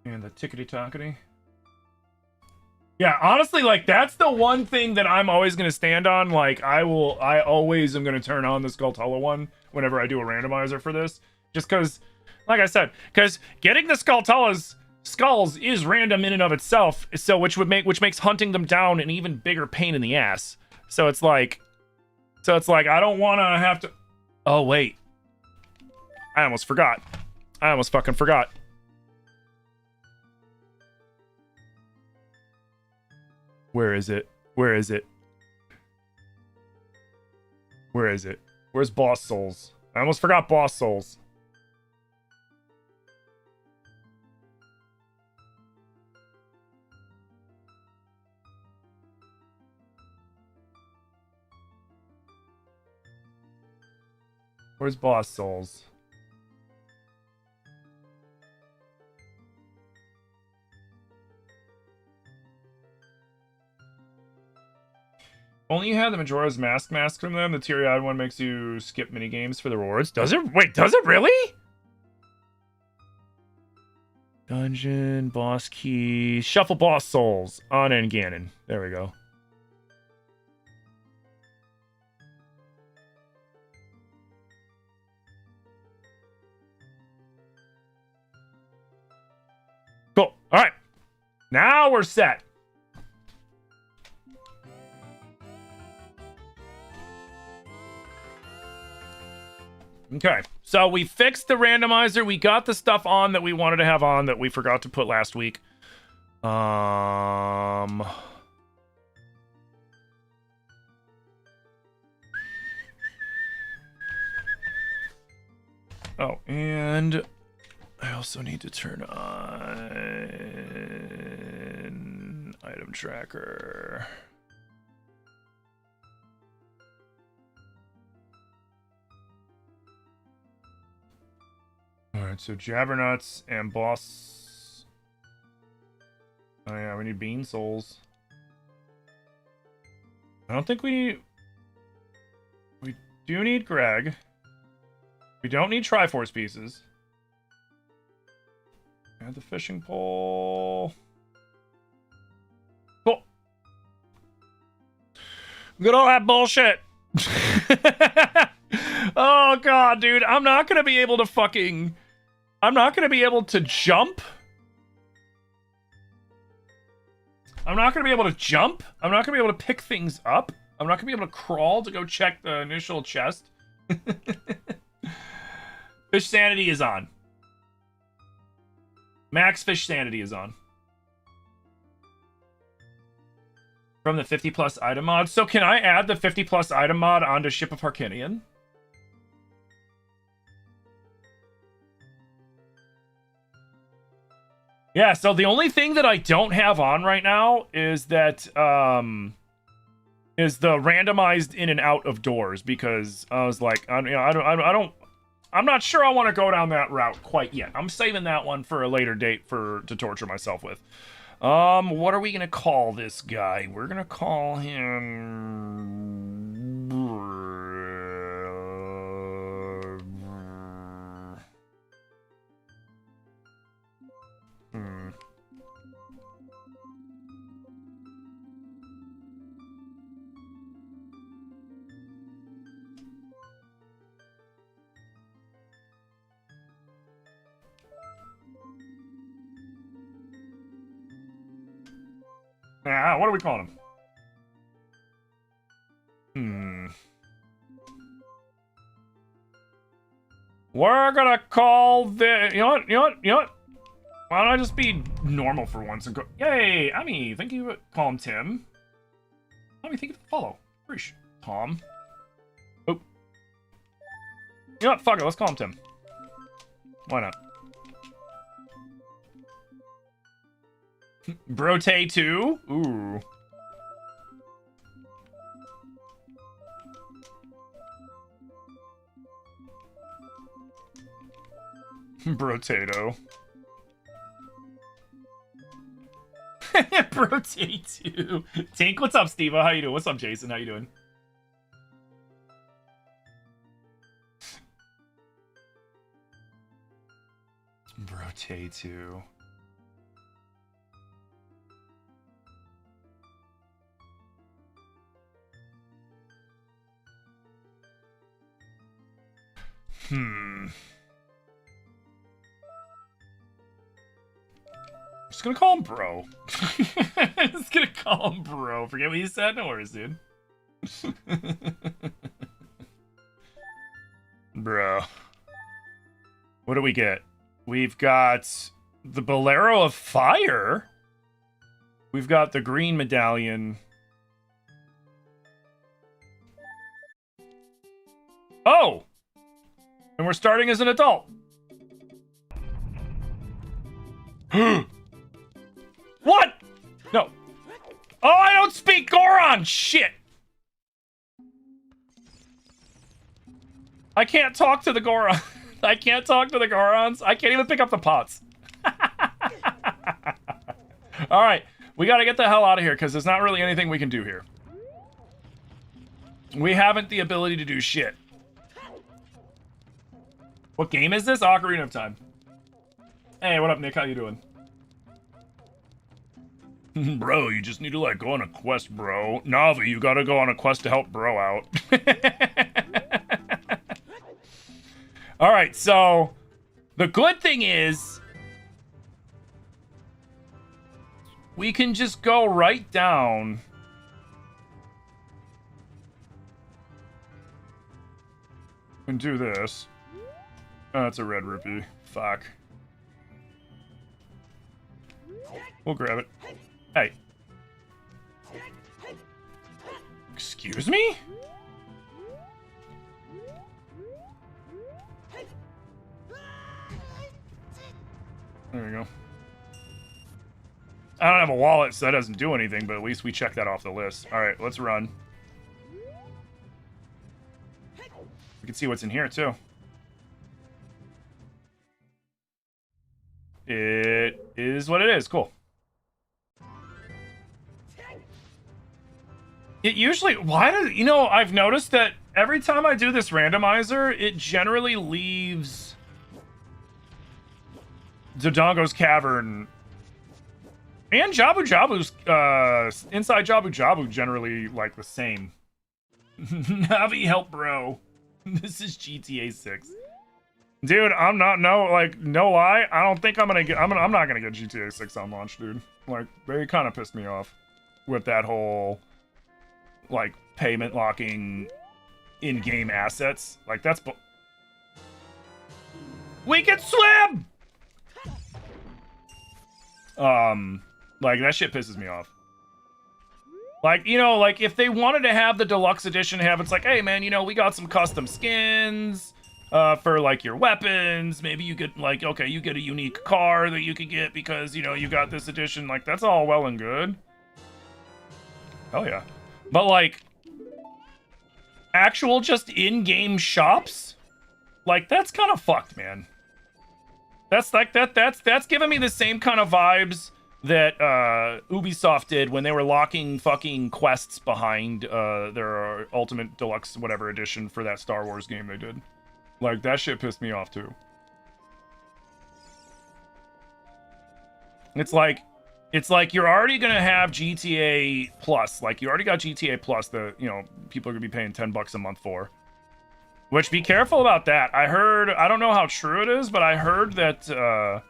And the tickety-tockety. Yeah, honestly, like, that's the one thing that I'm always going to stand on. Like, I always am going to turn on the Skulltula one whenever I do a randomizer for this. Just because, like I said, because getting the Skulltula's skulls is random in and of itself, so which makes hunting them down an even bigger pain in the ass. So it's like I don't want to have to... Oh, wait. I almost forgot. I almost fucking forgot. Where is it? Where is it? Where is it? Where's Boss Souls? I almost forgot Boss Souls. Where's Boss Souls? Only you have the Majora's Mask from them. The teary-eyed one makes you skip minigames for the rewards. Does it? Wait, does it really? Dungeon, boss key, shuffle boss souls on and Ganon. There we go. Cool. All right. Now we're set. Okay, so we fixed the randomizer. We got the stuff on that we wanted to have on that we forgot to put last week. Oh, and I also need to turn on item tracker. Alright, so Jabbernuts and Boss... Oh yeah, we need Bean Souls. I don't think we need... We do need Greg. We don't need Triforce pieces. Add the fishing pole. Cool. Look at all that bullshit! Oh god, dude, I'm not gonna be able to fucking... I'm not gonna be able to jump. I'm not gonna be able to jump. I'm not gonna be able to pick things up. I'm not gonna be able to crawl to go check the initial chest. Fish sanity is on. Max fish sanity is on. From the 50 plus item mod. So can I add the 50 plus item mod onto Ship of Harkinian? Yeah, so the only thing that I don't have on right now is that is the randomized in and out of doors, because I was like, I'm not sure I want to go down that route quite yet. I'm saving that one for a later date to torture myself with. What are we gonna call this guy? We're gonna call him... what are we calling him? We're gonna call the... You know what? Why don't I just be normal for once and go... Yay, Ami, thank you. Call him Tim. Ami, thank you for the follow. Appreciate Tom. Oh. You know what? Fuck it, let's call him Tim. Why not? Brote 2? Ooh. Brotato. Brote 2. Tink, what's up, Steve? How you doing? What's up, Jason? How you doing? Brote 2. I'm just gonna call him bro. I'm just gonna call him bro. Forget what you said. No worries, dude. Bro. What do we get? We've got the Bolero of Fire. We've got the green medallion. Oh! And we're starting as an adult. What? No. Oh, I don't speak Goron! Shit! I can't talk to the Goron. I can't talk to the Gorons. I can't even pick up the pots. Alright, we gotta get the hell out of here, because there's not really anything we can do here. We haven't the ability to do shit. What game is this? Ocarina of Time. Hey, what up, Nick? How you doing? Bro, you just need to, like, go on a quest, bro. Navi, you gotta go on a quest to help bro out. Alright, so... the good thing is... we can just go right down... and do this. Oh, that's a red rupee. Fuck. We'll grab it. Hey. Excuse me? There we go. I don't have a wallet, so that doesn't do anything, but at least we check that off the list. Alright, let's run. We can see what's in here, too. It is what it is. Cool. It usually... why does... you know, I've noticed that every time I do this randomizer, it generally leaves... Dodongo's Cavern... and Jabu Jabu's... inside Jabu Jabu generally, like, the same. Navi, help, bro. This is GTA 6. Dude, I'm not... no lie. I don't think I'm gonna get... I'm not gonna get GTA 6 on launch, dude. Like, they kind of pissed me off with that whole... like, payment locking in-game assets. Like, that's... we can swim! Like, that shit pisses me off. Like, you know, like, if they wanted to have the deluxe edition have, it's like, hey, man, you know, we got some custom skins, for, like, your weapons. Maybe you get, like, okay, you get a unique car that you could get because, you know, you got this edition. Like, that's all well and good. Hell yeah. But, like, actual just in-game shops? Like, that's kind of fucked, man. That's like, that's giving me the same kind of vibes that Ubisoft did when they were locking fucking quests behind their Ultimate Deluxe whatever edition for that Star Wars game they did. Like, that shit pissed me off too. It's like you're already gonna have GTA Plus. Like, you already got GTA Plus that, you know, people are gonna be paying $10 a month for. Which, be careful about that. I heard, I don't know how true it is, but I heard that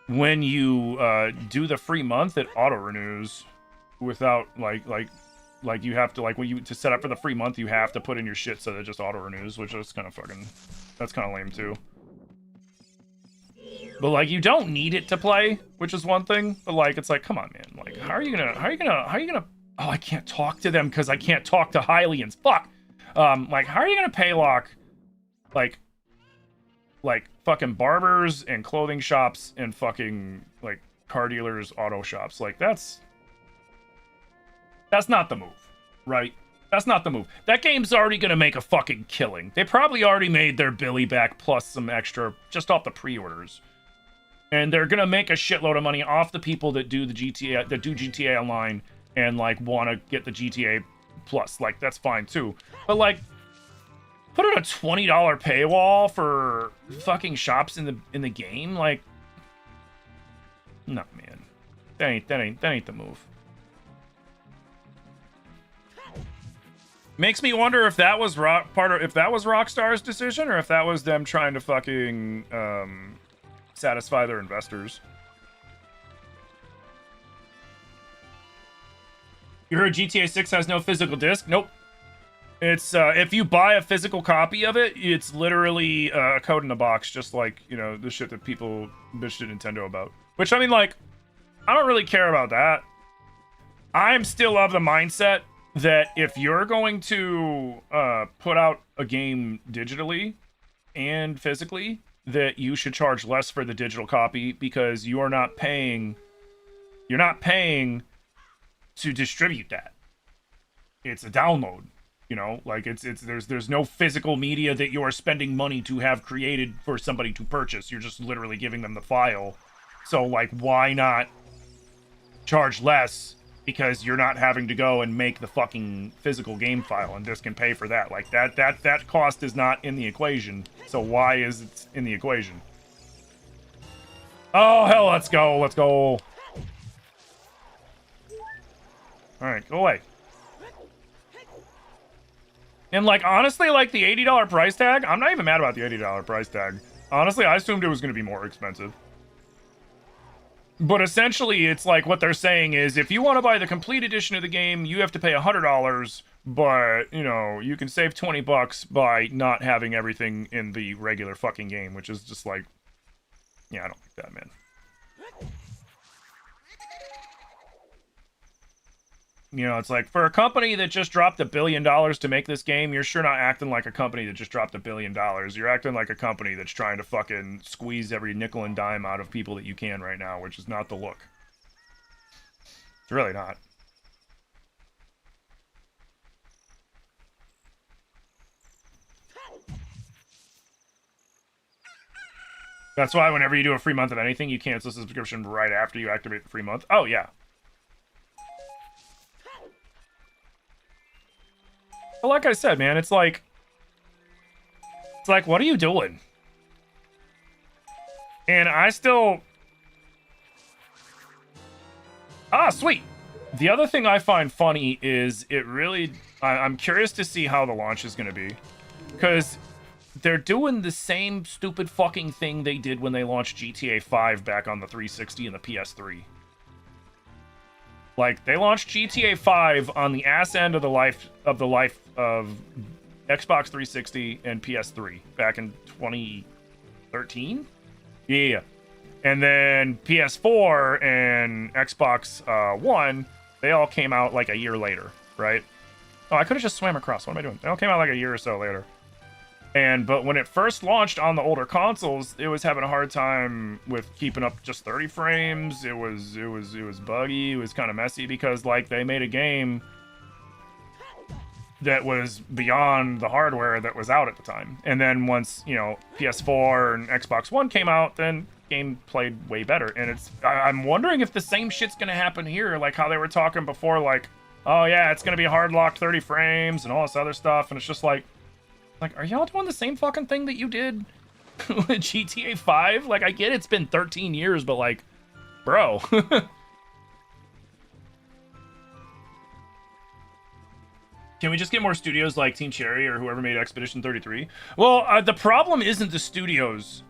when you do the free month, it auto-renews without, like you have to, like, when you, to set up for the free month, you have to put in your shit so that it just auto-renews, which is kind of fucking, that's kind of lame too. But, like, you don't need it to play, which is one thing, but, like, it's like, come on, man. Like, how are you gonna, oh, I can't talk to them because I can't talk to Hylians. Fuck! Like, how are you gonna pay lock, like fucking barbers and clothing shops and fucking, like, car dealers, auto shops? Like, that's not the move, right? That's not the move. That game's already gonna make a fucking killing. They probably already made their Billy back plus some extra just off the pre-orders. And they're gonna make a shitload of money off the people that do the GTA, that do GTA Online and, like, want to get the GTA Plus. Like, that's fine too. But, like, put in a $20 paywall for fucking shops in the game, like, no, man. That ain't the move. Makes me wonder if that was Rockstar's decision or if that was them trying to fucking satisfy their investors. You heard GTA 6 has no physical disc? Nope. It's if you buy a physical copy of it, it's literally a code in a box, just like, you know, the shit that people bitched at Nintendo about. Which, I mean, like, I don't really care about that. I'm still of the mindset that if you're going to put out a game digitally and physically, that you should charge less for the digital copy because you're not paying to distribute that. It's a download. You know, like there's no physical media that you are spending money to have created for somebody to purchase. You're just literally giving them the file. So like, why not charge less because you're not having to go and make the fucking physical game file and this can pay for that. Like that cost is not in the equation. So why is it in the equation? Oh hell, let's go. Let's go. All right, go away. And, like, honestly, like, the $80 price tag, I'm not even mad about the $80 price tag. Honestly, I assumed it was going to be more expensive. But essentially, it's like what they're saying is if you want to buy the complete edition of the game, you have to pay $100, but, you know, you can save $20 by not having everything in the regular fucking game, which is just like, yeah, I don't like that, man. You know, it's like, for a company that just dropped $1 billion to make this game, you're sure not acting like a company that just dropped $1 billion. You're acting like a company that's trying to fucking squeeze every nickel and dime out of people that you can right now, which is not the look. It's really not. That's why whenever you do a free month of anything, you cancel the subscription right after you activate the free month. Oh, yeah. But like I said, man, it's like, what are you doing? And I still... Ah, sweet. The other thing I find funny is it really... I'm curious to see how the launch is going to be. Because they're doing the same stupid fucking thing they did when they launched GTA 5 back on the 360 and the PS3. Like, they launched GTA 5 on the ass end of the life of Xbox 360 and PS3 back in 2013? Yeah. And then PS4 and Xbox One, they all came out like a year later, right? Oh, I could have just swam across. What am I doing? They all came out like a year or so later. But when it first launched on the older consoles, it was having a hard time with keeping up just 30 frames. It was buggy. It was kind of messy because like they made a game that was beyond the hardware that was out at the time. And then once, you know, PS4 and Xbox One came out, then game played way better. And I'm wondering if the same shit's gonna happen here, like how they were talking before, like, oh yeah, it's gonna be hard locked 30 frames and all this other stuff. And it's just like, are y'all doing the same fucking thing that you did with GTA 5? Like, I get it's been 13 years, but like, bro. Can we just get more studios like Team Cherry or whoever made Expedition 33? Well, the problem isn't the studios.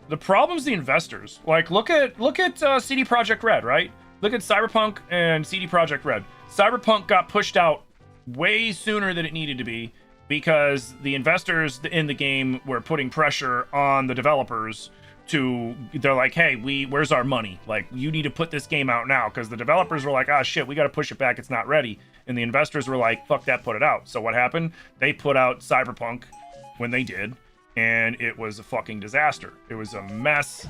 The problem's the investors. Like, look at CD Projekt Red, right? Look at Cyberpunk and CD Projekt Red. Cyberpunk got pushed out way sooner than it needed to be, because the investors in the game were putting pressure on the developers they're like, hey, where's our money? Like, you need to put this game out now, because the developers were like, ah, shit, we got to push it back, it's not ready. And the investors were like, fuck that, put it out. So what happened? They put out Cyberpunk when they did, and it was a fucking disaster. It was a mess.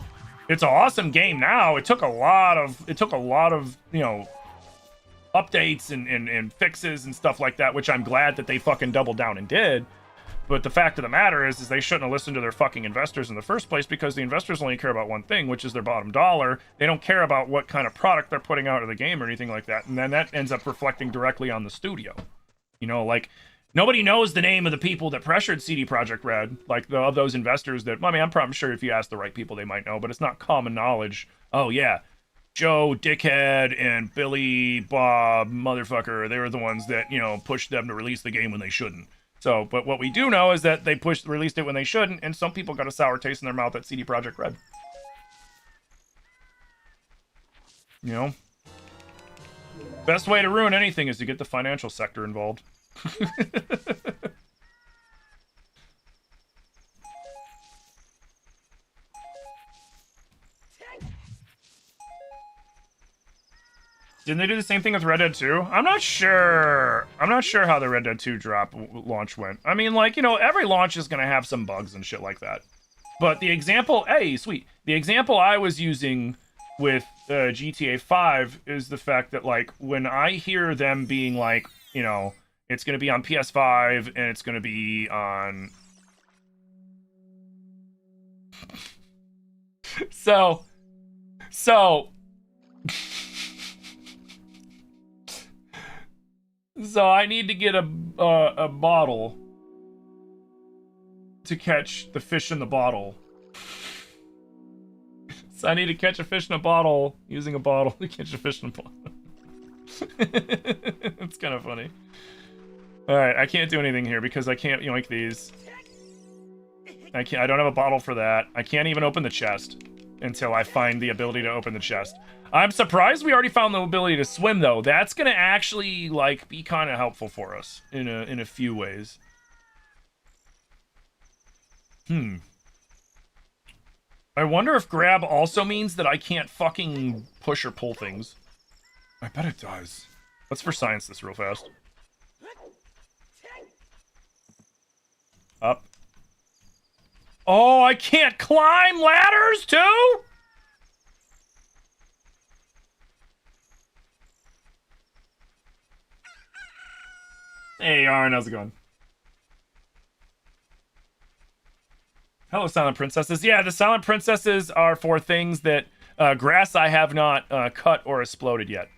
It's an awesome game now. It took a lot of, you know, updates and fixes and stuff like that, which I'm glad that they fucking doubled down and did. But the fact of the matter is they shouldn't have listened to their fucking investors in the first place, because the investors only care about one thing, which is their bottom dollar. They don't care about what kind of product they're putting out of the game or anything like that. And then that ends up reflecting directly on the studio. You know, like, nobody knows the name of the people that pressured CD Projekt Red, like of those investors that, I mean, I'm sure if you ask the right people, they might know, but it's not common knowledge. Oh, yeah, Joe Dickhead and Billy Bob Motherfucker, they were the ones that, you know, pushed them to release the game when they shouldn't. So, but what we do know is that they released it when they shouldn't, and some people got a sour taste in their mouth at CD Projekt Red. You know? Best way to ruin anything is to get the financial sector involved. Didn't they do the same thing with Red Dead 2? I'm not sure. I'm not sure how the Red Dead 2 drop launch went. I mean, like, you know, every launch is going to have some bugs and shit like that. But the example, hey, sweet. The example I was using with GTA 5 is the fact that, like, when I hear them being like, you know, it's going to be on PS5 and it's going to be on... So... So I need to get a bottle to catch the fish in the bottle. So I need to catch a fish in a bottle using a bottle to catch a fish in a bottle. It's kind of funny. All right, I can't do anything here because I can't yoink these. I don't have a bottle for that. I can't even open the chest until I find the ability to open the chest. I'm surprised we already found the ability to swim, though. That's gonna actually, like, be kind of helpful for us in a few ways. I wonder if grab also means that I can't fucking push or pull things. I bet it does. Let's for science this real fast. Up. Oh, I can't climb ladders, too? Hey, Arn, how's it going? Hello, Silent Princesses. Yeah, the Silent Princesses are for things that grass I have not cut or exploded yet.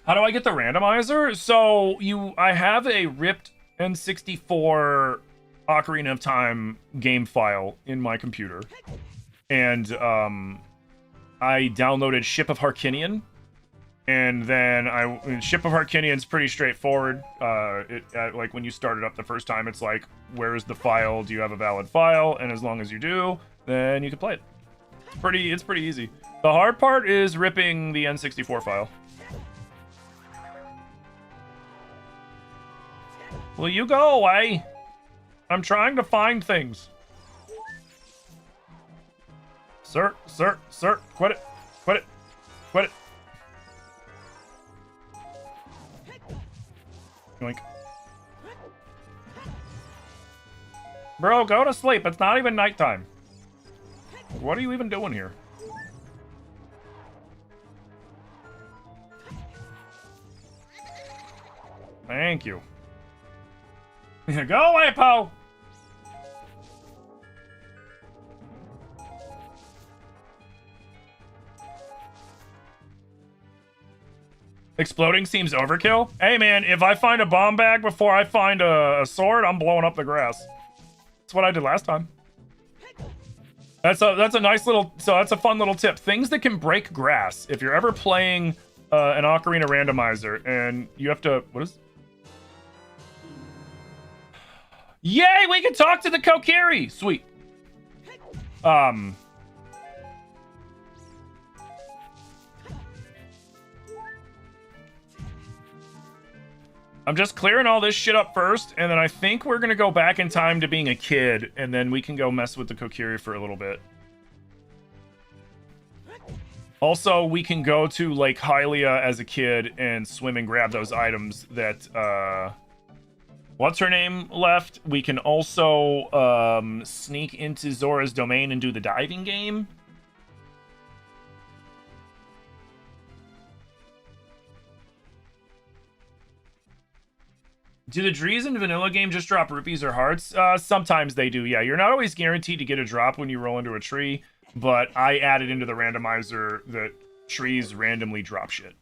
How do I get the randomizer? So I have a ripped N64 Ocarina of Time game file in my computer, and I downloaded Ship of Harkinian. And then Ship of Harkinian's pretty straightforward. Like when you start it up the first time, it's like, where's the file? Do you have a valid file? And as long as you do, then you can play it. It's pretty easy. The hard part is ripping the N64 file. Will you go away? I'm trying to find things. Sir, quit it. Yoink. Bro, go to sleep. It's not even nighttime. What are you even doing here? Thank you. Go away, Poe! Exploding seems overkill. Hey man, if I find a bomb bag before I find a sword, I'm blowing up the grass. That's what I did last time. That's a nice little, so that's a fun little tip. Things that can break grass. If you're ever playing an Ocarina randomizer and you have to, what is? Yay, we can talk to the Kokiri! Sweet. I'm just clearing all this shit up first, and then I think we're gonna go back in time to being a kid, and then we can go mess with the Kokiri for a little bit. Also, we can go to Lake Hylia as a kid and swim and grab those items that, what's her name left? We can also, sneak into Zora's domain and do the diving game. Do the Drees in vanilla game just drop rupees or hearts? Sometimes they do, yeah. You're not always guaranteed to get a drop when you roll into a tree, but I added into the randomizer that trees randomly drop shit.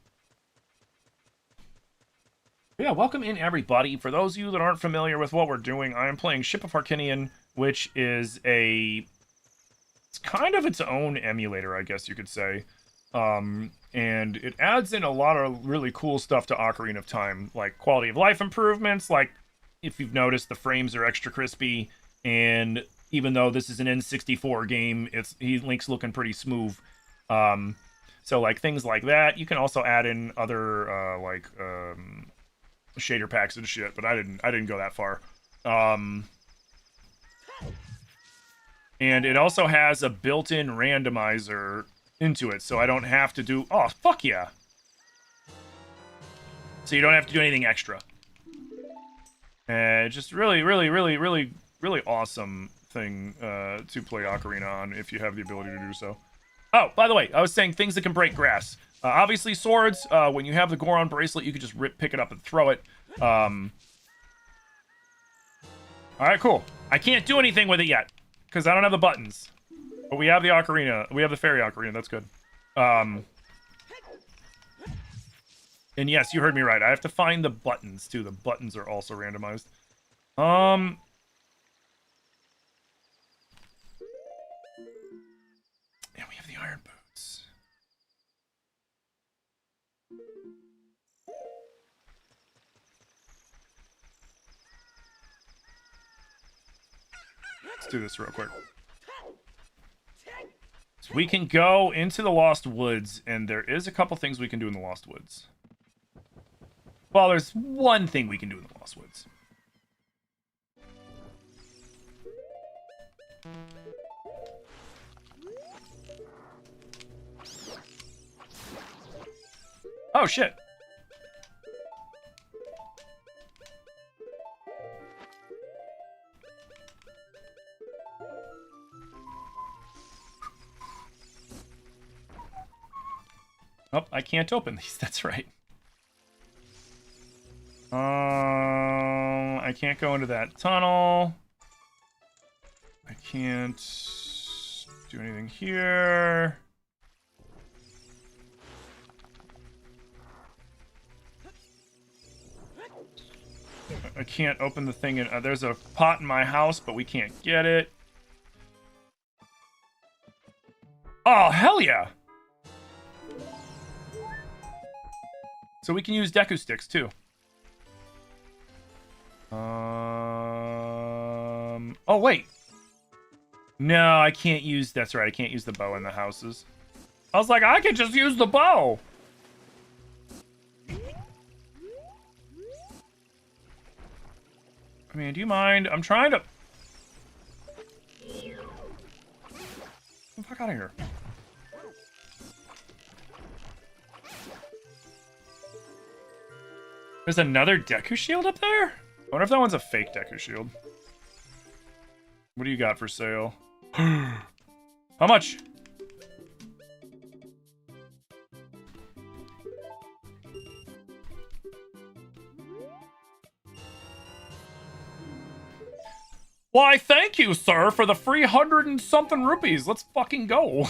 Yeah, welcome in, everybody. For those of you that aren't familiar with what we're doing, I am playing Ship of Harkinian, which is it's It's kind of its own emulator, I guess you could say. And it adds in a lot of really cool stuff to Ocarina of Time, like quality of life improvements. Like, if you've noticed, the frames are extra crispy, and even though this is an N64 game, Link's looking pretty smooth. So like things like that. You can also add in other shader packs and shit, but I didn't go that far. And it also has a built-in randomizer into it, so I don't have to do... Oh, fuck yeah! So you don't have to do anything extra. Just really, really, really, really, really awesome thing to play Ocarina on if you have the ability to do so. Oh, by the way, I was saying things that can break grass. Obviously, swords. When you have the Goron bracelet, you can just pick it up and throw it. Alright, cool. I can't do anything with it yet, because I don't have the buttons. But we have the ocarina. We have the fairy ocarina. That's good. And yes, you heard me right. I have to find the buttons, too. The buttons are also randomized. And we have the iron boots. Let's do this real quick. So we can go into the Lost Woods, and there is a couple things we can do in the Lost Woods. Well, there's one thing we can do in the Lost Woods. Oh, shit. Oh, I can't open these. That's right. I can't go into that tunnel. I can't do anything here. I can't open the thing in... there's a pot in my house, but we can't get it. Oh, hell yeah! So we can use Deku Sticks, too. Oh, wait. No, I can't use... That's right, I can't use the bow in the houses. I was like, I could just use the bow! I mean, do you mind? I'm trying to... Get the fuck out of here. There's another Deku Shield up there? I wonder if that one's a fake Deku Shield. What do you got for sale? How much? Why, thank you, sir, for the free 100 and something rupees. Let's fucking go.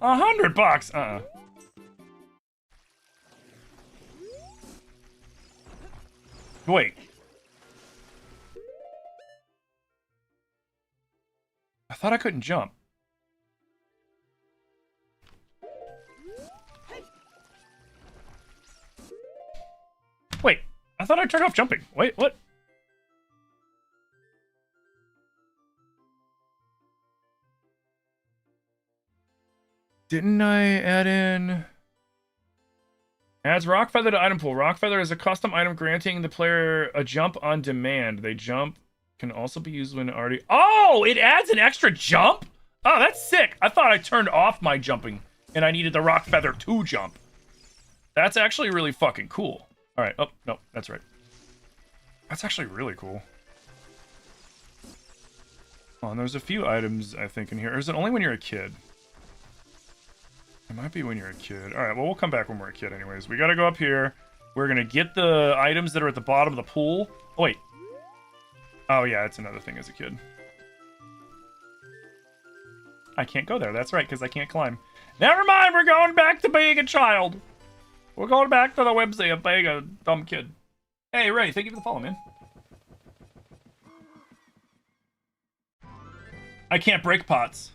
$100. Wait. I thought I couldn't jump. Wait, I thought I turned off jumping. Wait, what? Didn't I add in... Adds Rock Feather to item pool. Rock Feather is a custom item granting the player a jump on demand. They jump can also be used when already... Oh, it adds an extra jump? Oh, that's sick. I thought I turned off my jumping and I needed the Rock Feather to jump. That's actually really fucking cool. All right. Oh, no, that's right. That's actually really cool. Oh, and there's a few items, I think, in here. Or is it only when you're a kid? It might be when you're a kid. All right, well, we'll come back when we're a kid anyways. We got to go up here. We're going to get the items that are at the bottom of the pool. Oh, wait. Oh, yeah, it's another thing as a kid. I can't go there. That's right, because I can't climb. Never mind, we're going back to being a child. We're going back to the whimsy of being a dumb kid. Hey, Ray, thank you for the follow, man. I can't break pots.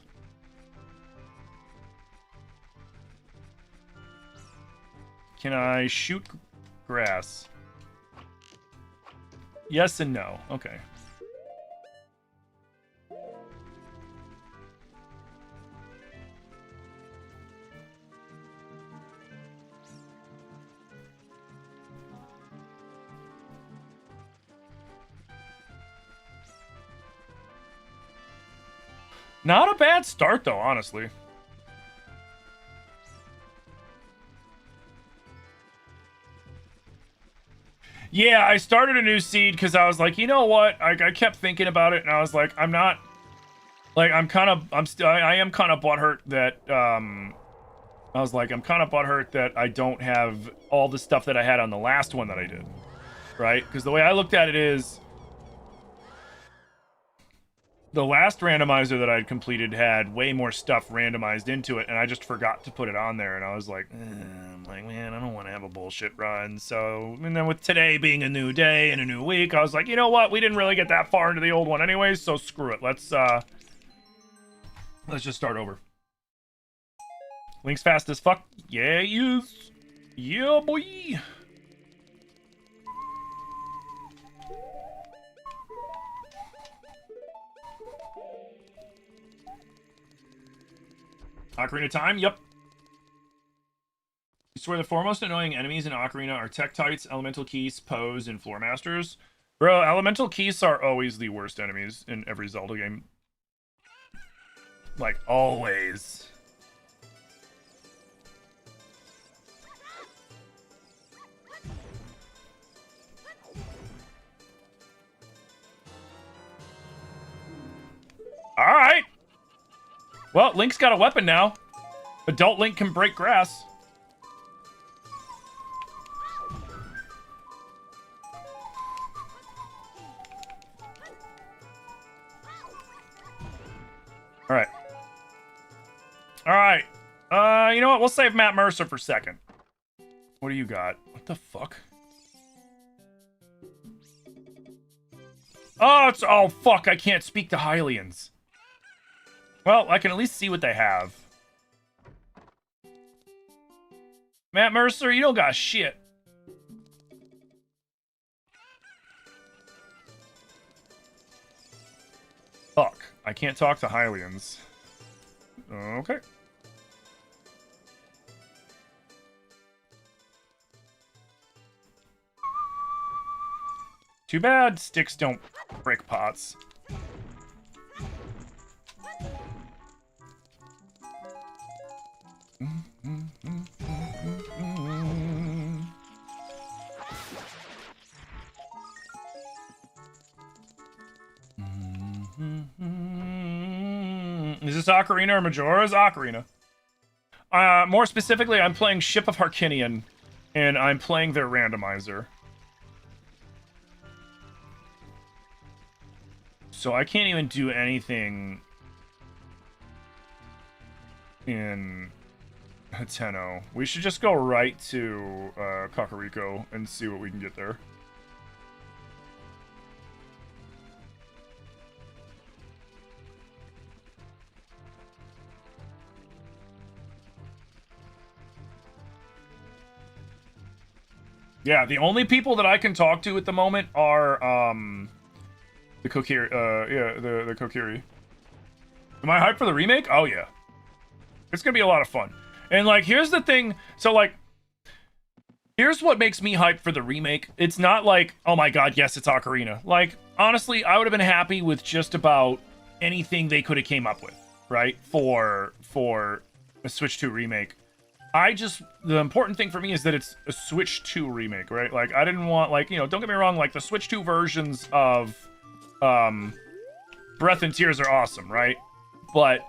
Can I shoot grass? Yes and no. Okay. Not a bad start, though, honestly. Yeah, I started a new seed because I was like, you know what? I kept thinking about it, and I was like, I'm not... Like, I am kind of butthurt that, I was like, I'm kind of butthurt that I don't have all the stuff that I had on the last one that I did. Right? Because the way I looked at it is... The last randomizer that I'd completed had way more stuff randomized into it, and I just forgot to put it on there, and I was like, man, I don't want to have a bullshit run. So, and then with today being a new day and a new week, I was like, you know what? We didn't really get that far into the old one anyways, so screw it. Let's just start over. Link's fast as fuck. Yeah, he is. Yeah, boy. Ocarina time? Yep. I swear the foremost annoying enemies in Ocarina are Tektites, Elemental Keys, Pose, and Floor Masters. Bro, Elemental Keys are always the worst enemies in every Zelda game. Like, always. Alright! Well, Link's got a weapon now. Adult Link can break grass. Alright. Alright. You know what? We'll save Matt Mercer for second. What do you got? What the fuck? Oh, it's... Oh, fuck. I can't speak to Hylians. Well, I can at least see what they have. Matt Mercer, you don't got shit. Fuck. I can't talk to Hylians. Okay. Too bad sticks don't break pots. Is this Ocarina or Majora's? Ocarina. More specifically, I'm playing Ship of Harkinian, and I'm playing their randomizer. So I can't even do anything in Hateno. We should just go right to Kakariko and see what we can get there. Yeah, the only people that I can talk to at the moment are the Kokiri. The Kokiri. Am I hyped for the remake? Oh yeah. It's gonna be a lot of fun. And like, here's the thing. So like, here's what makes me hyped for the remake. It's not like, oh my god, yes, it's Ocarina. Like, honestly, I would have been happy with just about anything they could have came up with, right? For a Switch 2 remake. The important thing for me is that it's a Switch 2 remake, right? Like, I didn't want, like, you know, don't get me wrong, like, the Switch 2 versions of, Breath and Tears are awesome, right? But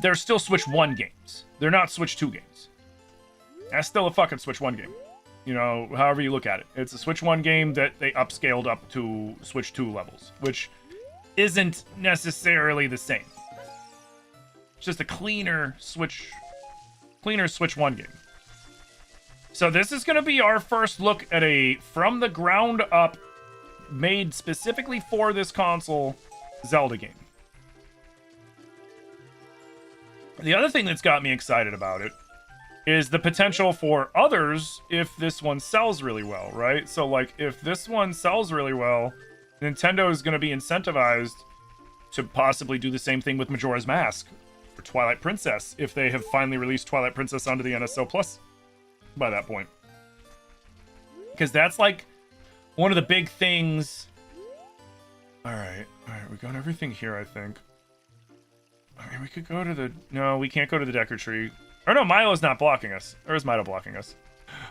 they're still Switch 1 games. They're not Switch 2 games. That's still a fucking Switch 1 game. You know, however you look at it. It's a Switch 1 game that they upscaled up to Switch 2 levels, which isn't necessarily the same. It's just a cleaner Switch 1 game. So this is going to be our first look at a from the ground up, made specifically for this console, Zelda game. The other thing that's got me excited about it is the potential for others if this one sells really well, right? So, like, if this one sells really well, Nintendo is going to be incentivized to possibly do the same thing with Majora's Mask or Twilight Princess if they have finally released Twilight Princess onto the NSO Plus by that point. Because that's, like, one of the big things... Alright, we got everything here, I think. Okay, we could go to the... No, we can't go to the Decker Tree. Or no, Milo's not blocking us. Or is Milo blocking us?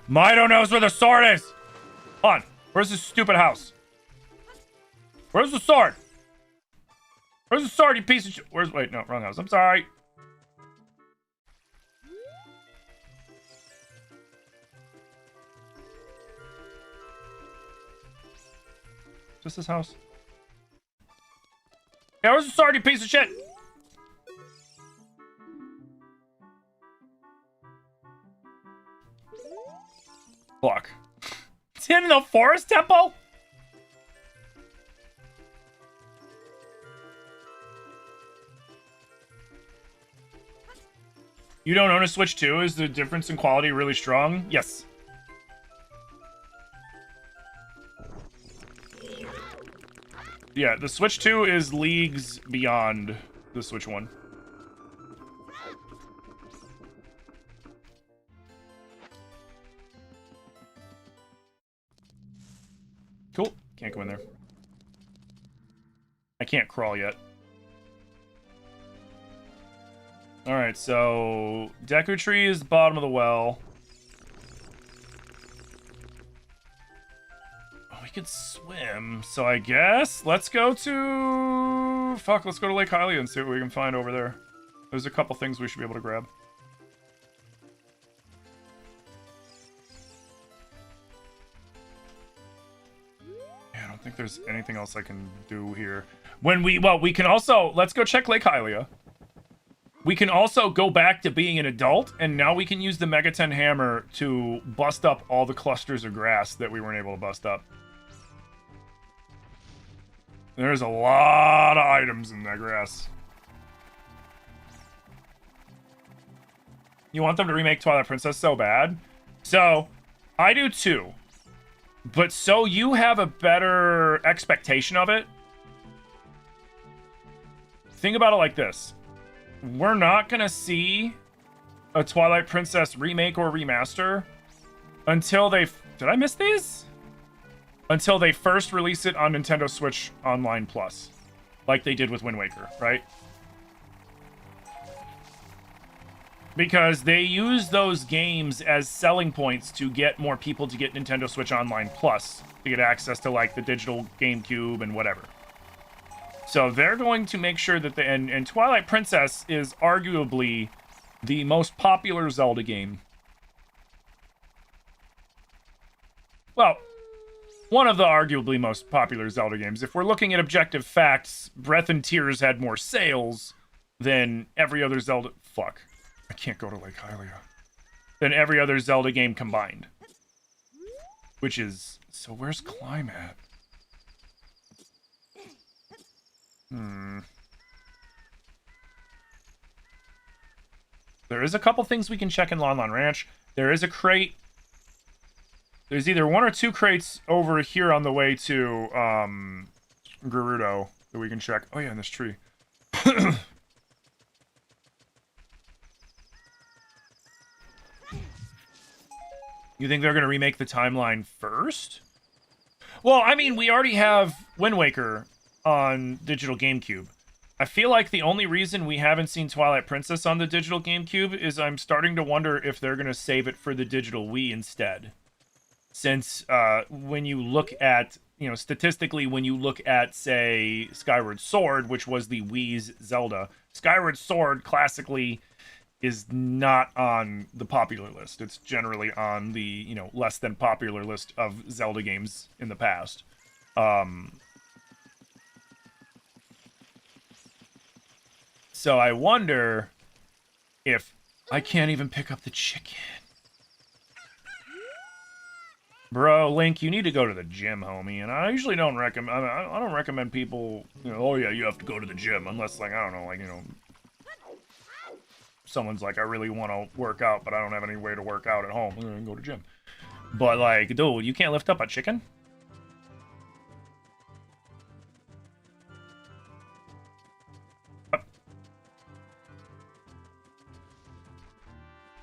Milo knows where the sword is! Hold on. Where's this stupid house? Where's the sword? Where's the sword, you piece of shit? Where's... Wait, no, wrong house. I'm sorry. Is this his house? Yeah, where's the sword, you piece of shit? Block. It's in the forest temple? You don't own a Switch 2? Is the difference in quality really strong? Yes. Yeah, the Switch 2 is leagues beyond the Switch 1. Cool. Can't go in there. I can't crawl yet. Alright, so... Deku Tree is the bottom of the well. Oh, we could swim, so I guess let's go to... Fuck, let's go to Lake Hylia and see what we can find over there. There's a couple things we should be able to grab. I don't think there's anything else I can do here. Well, we can also... Let's go check Lake Hylia. We can also go back to being an adult, and now we can use the Megaten Hammer to bust up all the clusters of grass that we weren't able to bust up. There's a lot of items in that grass. You want them to remake Twilight Princess so bad? So, I do too. But so you have a better expectation of it, think about it like this. We're not gonna see a Twilight Princess remake or remaster until they... Did I miss these? Until they first release it on Nintendo Switch Online Plus. Like they did with Wind Waker, right? Because they use those games as selling points to get more people to get Nintendo Switch Online Plus. To get access to, like, the digital GameCube and whatever. So they're going to make sure that and Twilight Princess is arguably the most popular Zelda game. Well, one of the arguably most popular Zelda games. If we're looking at objective facts, Breath and Tears had more sales than every other Zelda... Fuck. I can't go to Lake Hylia. Than every other Zelda game combined. Which is... So where's Climb at? There is a couple things we can check in Lon Lon Ranch. There is a crate. There's either one or two crates over here on the way to Gerudo that we can check. Oh yeah, in this tree. You think they're going to remake the timeline first? Well, I mean, we already have Wind Waker on digital GameCube. I feel like the only reason we haven't seen Twilight Princess on the digital GameCube is I'm starting to wonder if they're going to save it for the digital Wii instead. Since when you look at, you know, statistically, when you look at, say, Skyward Sword, which was the Wii's Zelda, Skyward Sword classically is not on the popular list. It's generally on the, you know, less than popular list of Zelda games in the past. So I wonder if I can't even pick up the chicken. Bro, Link, you need to go to the gym, homie. And I usually don't recommend... I don't recommend people... You know, oh, yeah, you have to go to the gym. Unless, like, I don't know, like, you know... someone's like, I really want to work out, but I don't have any way to work out at home. I'm gonna go to gym. But like, dude, you can't lift up a chicken?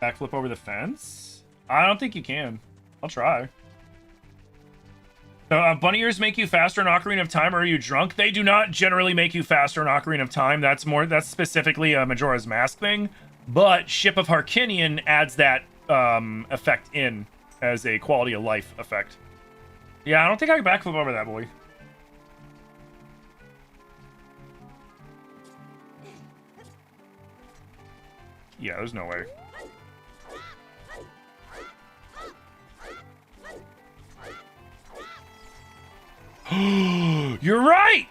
Backflip over the fence? I don't think you can. I'll try. Bunny ears make you faster in Ocarina of Time, or are you drunk? They do not generally make you faster in Ocarina of Time. That's specifically a Majora's Mask thing. But Ship of Harkinian adds that effect in as a quality of life effect. Yeah, I don't think I can backflip over that, boy. Yeah, there's no way. You're right!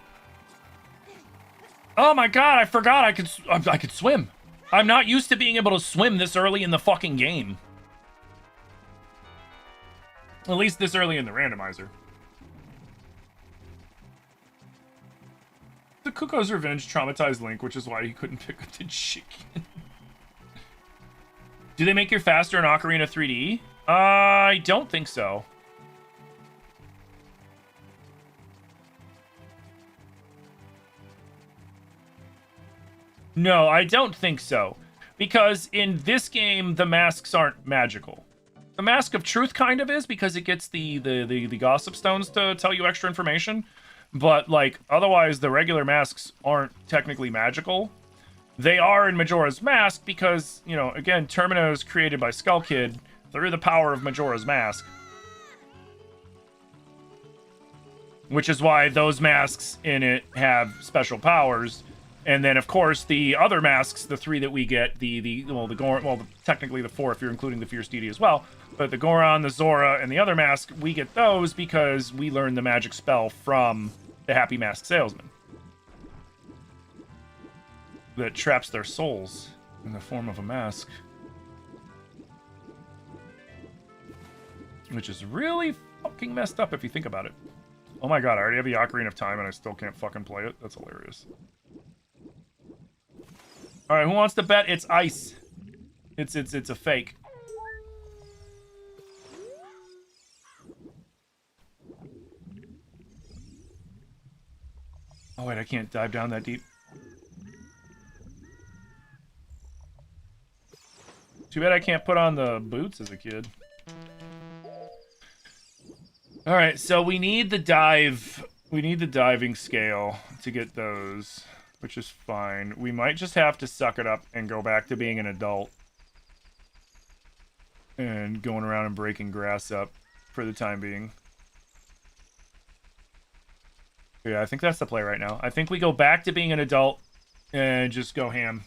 Oh my god, I forgot I could swim. I'm not used to being able to swim this early in the fucking game. At least this early in the randomizer. The Kuko's Revenge traumatized Link, which is why he couldn't pick up the chicken. Do they make you faster in Ocarina 3D? I don't think so. No, I don't think so. Because in this game, the masks aren't magical. The Mask of Truth kind of is, because it gets the gossip stones to tell you extra information. But, like, otherwise, the regular masks aren't technically magical. They are in Majora's Mask because, you know, again, Termina is created by Skull Kid through the power of Majora's Mask. Which is why those masks in it have special powers. And then, of course, the other masks, the three that we get, technically the four if you're including the Fierce Deity as well, but the Goron, the Zora, and the other mask, we get those because we learn the magic spell from the Happy Mask Salesman that traps their souls in the form of a mask. Which is really fucking messed up if you think about it. Oh my god, I already have the Ocarina of Time and I still can't fucking play it? That's hilarious. Alright, who wants to bet it's ice? It's a fake. Oh wait, I can't dive down that deep. Too bad I can't put on the boots as a kid. Alright, so we need the dive. We need the diving scale to get those, which is fine. We might just have to suck it up and go back to being an adult. And going around and breaking grass up for the time being. Yeah, I think that's the play right now. I think we go back to being an adult and just go ham.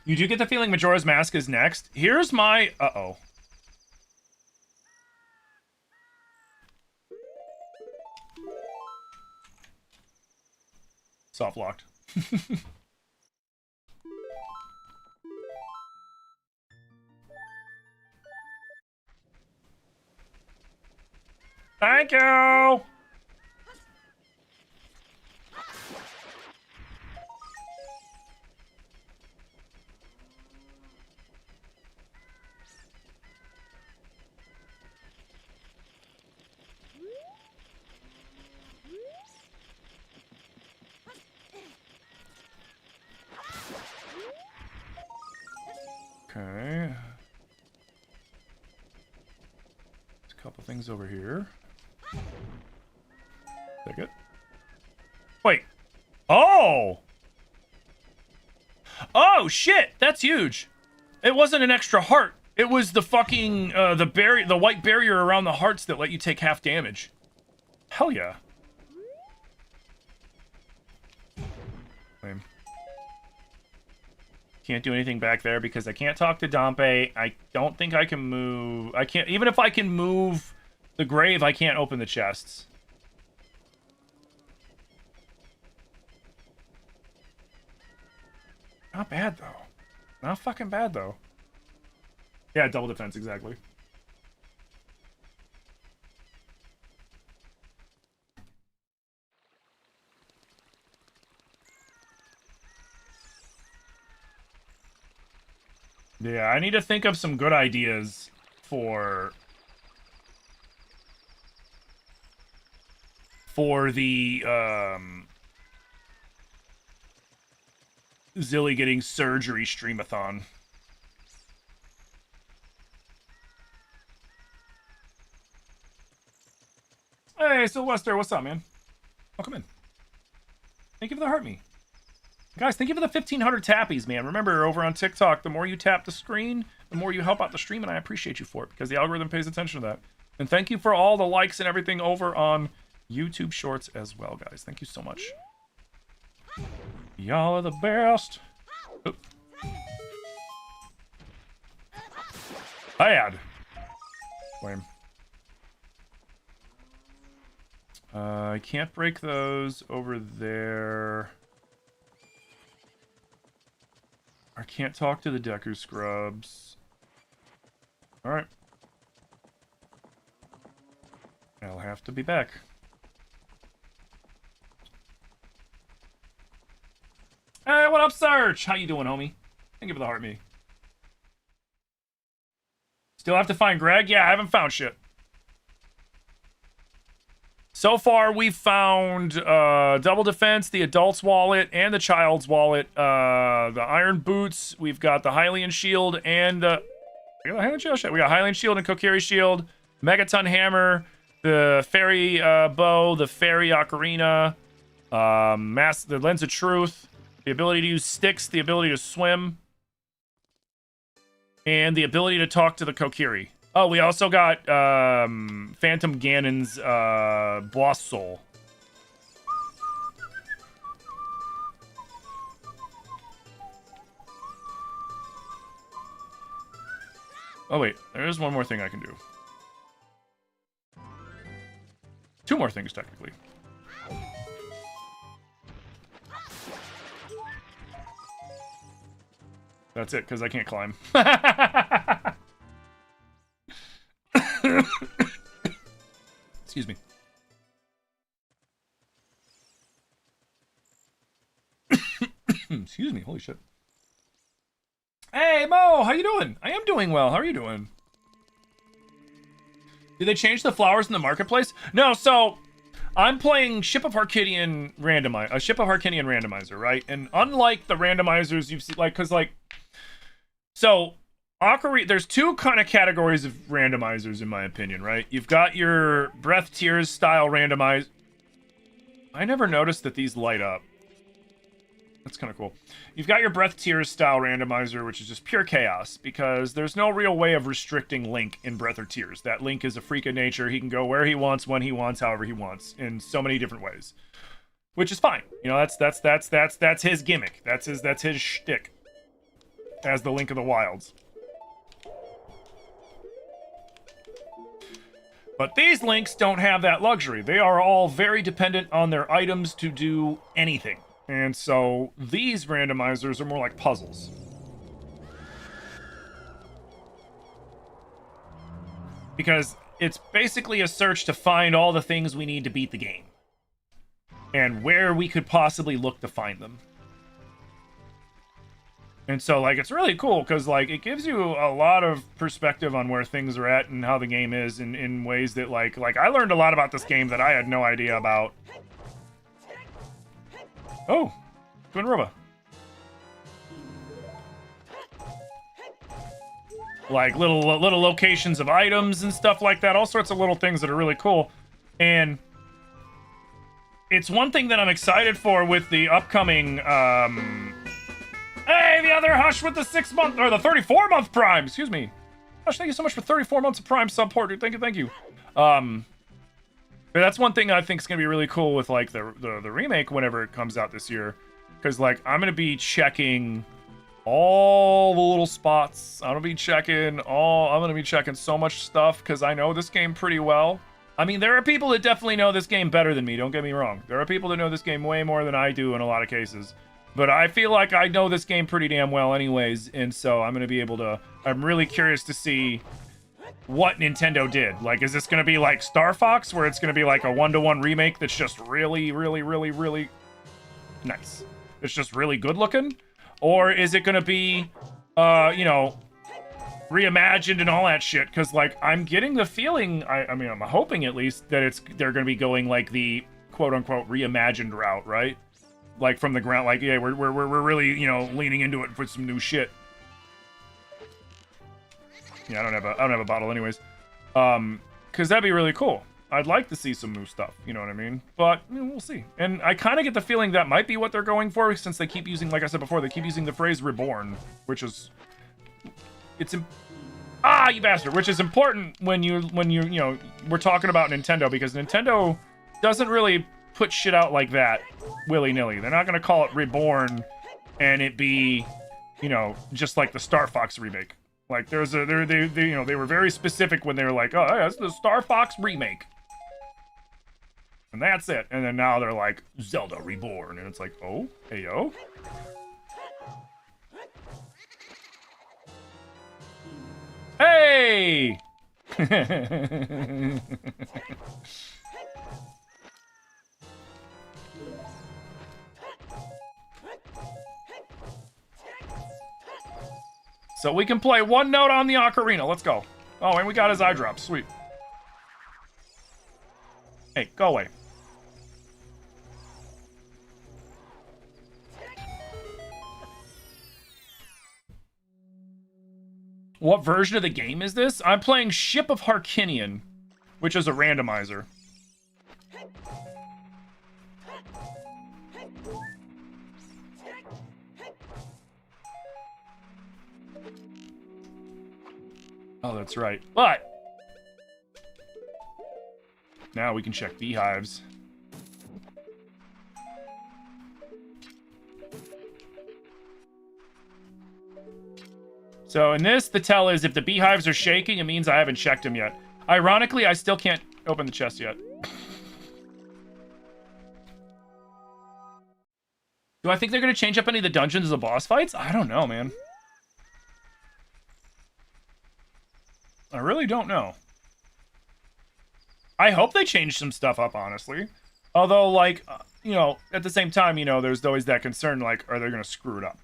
You do get the feeling Majora's Mask is next. Here's my... Uh-oh. Soft locked. Thank you! Okay. There's a couple things over here. Take it. Wait. Oh! Oh, shit! That's huge! It wasn't an extra heart. It was the fucking, the white barrier around the hearts that let you take half damage. Hell yeah. Lame. Can't do anything back there because I can't talk to Dompe. I don't think I can move. I can't, even if I can move the grave, I can't open the chests. Not bad, though. Not fucking bad, though. Yeah, double defense, exactly. Yeah, I need to think of some good ideas for the Zilly getting surgery streamathon. Hey, Sylvester, what's up, man? Welcome in. Thank you for the heart me. Guys, thank you for the 1,500 tappies, man. Remember, over on TikTok, the more you tap the screen, the more you help out the stream, and I appreciate you for it, because the algorithm pays attention to that. And thank you for all the likes and everything over on YouTube Shorts as well, guys. Thank you so much. Y'all are the best. Oop. Bad. Lame. I can't break those over there. I can't talk to the Deku Scrubs. Alright. I'll have to be back. Hey, what up, Serge? How you doing, homie? Thank you for the heart me. Still have to find Greg? Yeah, I haven't found shit. So far, we've found Double Defense, the Adult's Wallet, and the Child's Wallet. The Iron Boots. We've got the Hylian Shield and the... We got the Hylian Shield? We got Hylian Shield and Kokiri Shield. Megaton Hammer. The Fairy Bow. The Fairy Ocarina. The Lens of Truth. The ability to use sticks. The ability to swim. And the ability to talk to the Kokiri. Oh, we also got Phantom Ganon's Boss Soul. Oh, wait. There is one more thing I can do. Two more things, technically. That's it, because I can't climb. Excuse me. Excuse me. Holy shit. Hey, Mo, how you doing? I am doing well. How are you doing? Did they change the flowers in the marketplace? No, so I'm playing Ship of Harkinian randomizer, right? And unlike the randomizers you've seen, like, because, like, so there's two kind of categories of randomizers, in my opinion, right? You've got your Breath Tears style randomizer. I never noticed that these light up. That's kind of cool. You've got your Breath Tears style randomizer, which is just pure chaos, because there's no real way of restricting Link in Breath or Tears. That Link is a freak of nature. He can go where he wants, when he wants, however he wants, in so many different ways, which is fine. You know, that's his gimmick. That's his shtick as the Link of the Wilds. But these Links don't have that luxury. They are all very dependent on their items to do anything. And so these randomizers are more like puzzles. Because it's basically a search to find all the things we need to beat the game. And where we could possibly look to find them. And so, like, it's really cool because, like, it gives you a lot of perspective on where things are at and how the game is in ways that, like, I learned a lot about this game that I had no idea about. Oh, Twin Roba. Like, little locations of items and stuff like that. All sorts of little things that are really cool. And it's one thing that I'm excited for with the upcoming, Hey, the other Hush with the 6-month, or the 34-month Prime, excuse me. Hush, thank you so much for 34 months of Prime support, dude. Thank you. But that's one thing I think is going to be really cool with, like, the remake whenever it comes out this year. Because, like, I'm going to be checking all the little spots. I'm going to be checking so much stuff because I know this game pretty well. I mean, there are people that definitely know this game better than me, don't get me wrong. There are people that know this game way more than I do in a lot of cases. But I feel like I know this game pretty damn well anyways, and so I'm going to be able to... I'm really curious to see what Nintendo did. Like, is this going to be like Star Fox, where it's going to be like a one-to-one remake that's just really, really, really, really nice? It's just really good looking? Or is it going to be, you know, reimagined and all that shit, because like I'm getting the feeling, I mean I'm hoping at least that they're gonna be going like the quote unquote reimagined route, right? Like from the ground, like yeah, we're really, you know, leaning into it with some new shit. Yeah, I don't have a bottle anyways. Cause that'd be really cool. I'd like to see some new stuff, you know what I mean? But you know, we'll see. And I kind of get the feeling that might be what they're going for, since they keep using, like I said before, they keep using the phrase reborn, which is, you bastard, which is important when you know, we're talking about Nintendo, because Nintendo doesn't really put shit out like that willy-nilly. They're not going to call it reborn and it be, you know, just like the Star Fox remake. Like they you know, they were very specific when they were like, oh, that's the Star Fox remake. And that's it. And then now they're like, Zelda Reborn. And it's like, oh, hey, yo. Hey! So we can play one note on the ocarina. Let's go. Oh, and we got his eye drop. Sweet. Hey, go away. What version of the game is this? I'm playing Ship of Harkinian, which is a randomizer. Oh, that's right. But now we can check beehives. So in this, the tell is if the beehives are shaking, it means I haven't checked them yet. Ironically, I still can't open the chest yet. Do I think they're going to change up any of the dungeons as the boss fights? I don't know, man. I really don't know. I hope they change some stuff up, honestly. Although, like, you know, at the same time, you know, there's always that concern, like, are they going to screw it up?